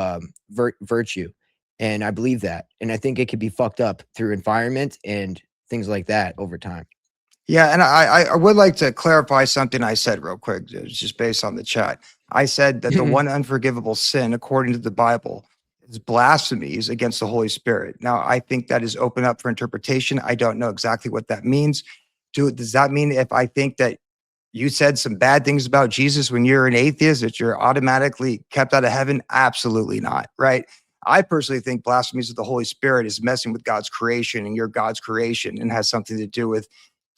virtue. And I believe that. And I think it could be fucked up through environment and things like that over time. Yeah, and I would like to clarify something I said real quick, just based on the chat. I said that the one unforgivable sin, according to the Bible, is blasphemies against the Holy Spirit. Now, I think that is open up for interpretation. I don't know exactly what that means. Does that mean if I think that you said some bad things about Jesus when you're an atheist, that you're automatically kept out of heaven? Absolutely not, right? I personally think blasphemies of the Holy Spirit is messing with God's creation, and you're God's creation, and has something to do with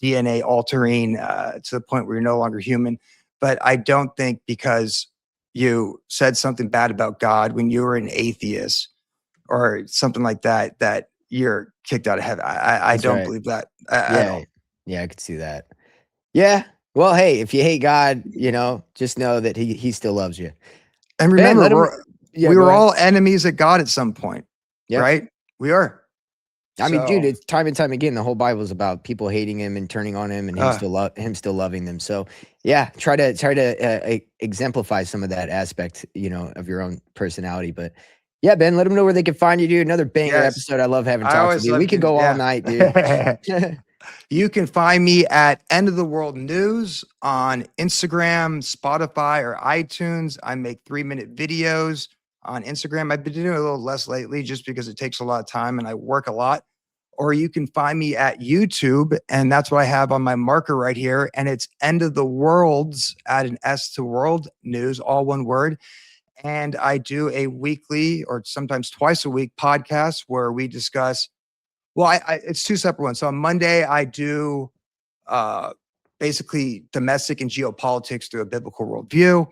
DNA altering to the point where you're no longer human. But I don't think because you said something bad about God when you were an atheist or something like that, that you're kicked out of heaven. I don't believe that at all. Yeah, I could see that. Yeah. Well, hey, if you hate God, just know that he still loves you. And remember, we were all enemies of God at some point, right? We are. I mean, dude, it's time and time again. The whole Bible is about people hating him and turning on him, and him still loving them. So, yeah, try to exemplify some of that aspect, of your own personality. But Yeah, Ben, let them know where they can find you, dude. Another banger Yes. episode. I love having I talks always with you. love We could doing- go yeah. all night, dude. You can find me at End of the World News on Instagram, Spotify, or iTunes. I make 3-minute videos on Instagram. I've been doing a little less lately just because it takes a lot of time and I work a lot. Or you can find me at YouTube, and that's what I have on my marker right here. And it's End of the World's, add an S to World News, all one word. And I do a weekly or sometimes twice a week podcast where we discuss, well, it's 2 separate ones. So on Monday, I do basically domestic and geopolitics through a biblical worldview.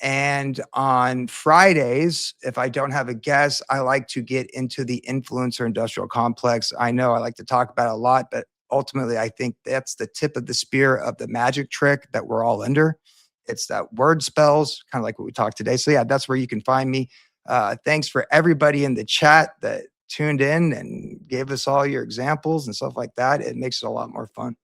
And on Fridays, if I don't have a guest, I like to get into the influencer industrial complex. I know I like to talk about it a lot, but ultimately, I think that's the tip of the spear of the magic trick that we're all under. It's that word spells, kind of like what we talked today. So yeah, that's where you can find me. Thanks for everybody in the chat that tuned in and gave us all your examples and stuff like that. It makes it a lot more fun.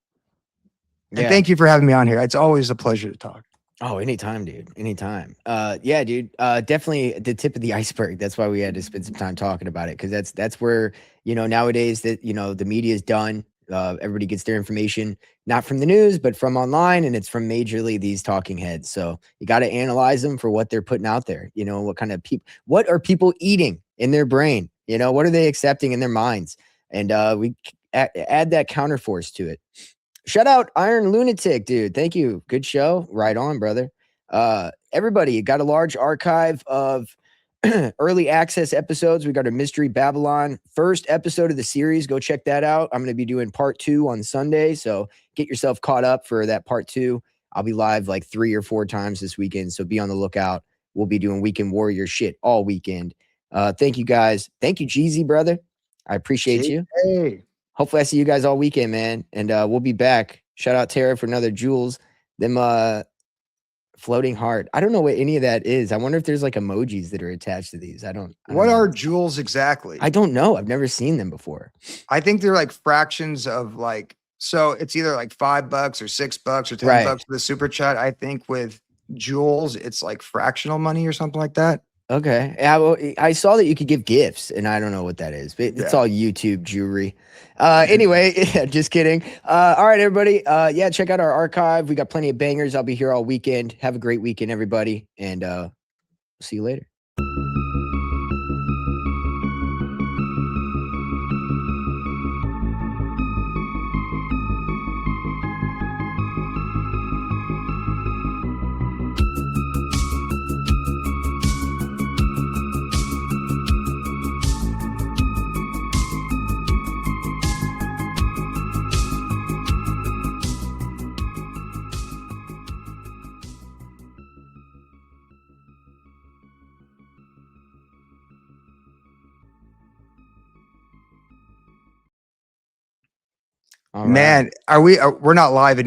And Yeah. thank you for having me on here. It's always a pleasure to talk. Oh, anytime, dude. Anytime. Yeah, dude. Definitely the tip of the iceberg. That's why we had to spend some time talking about it. Cause that's where, nowadays that, the media is done. Everybody gets their information, not from the news, but from online. And it's from majorly these talking heads. So you got to analyze them for what they're putting out there. What kind of what are people eating in their brain? What are they accepting in their minds? And we add that counterforce to it. Shout out Iron Lunatic, dude. Thank you. Good show. Right on, brother. Everybody got a large archive of early access episodes. We got a Mystery Babylon first episode of the series. Go check that out. I'm going to be doing part 2 on Sunday. So get yourself caught up for that part 2. I'll be live like 3 or 4 times this weekend. So be on the lookout. We'll be doing Weekend Warrior shit all weekend. Thank you guys. Thank you, Jeezy, brother. I appreciate you. Hey. Hopefully I see you guys all weekend, man. And we'll be back. Shout out Tara for another Jules. Them floating heart. I don't know what any of that is. I wonder if there's like emojis that are attached to these. I don't What know. are jewels exactly? I don't know. I've never seen them before. I think they're like fractions of like, so it's either like $5 or $6 or $10 Right. for the super chat. I think with jewels, it's like fractional money or something like that. Okay. I saw that you could give gifts, and I don't know what that is, but it's all YouTube jewelry. Anyway, just kidding. All right, everybody. Yeah, check out our archive. We got plenty of bangers. I'll be here all weekend. Have a great weekend, everybody, and see you later. All right. Man, we're not live anymore.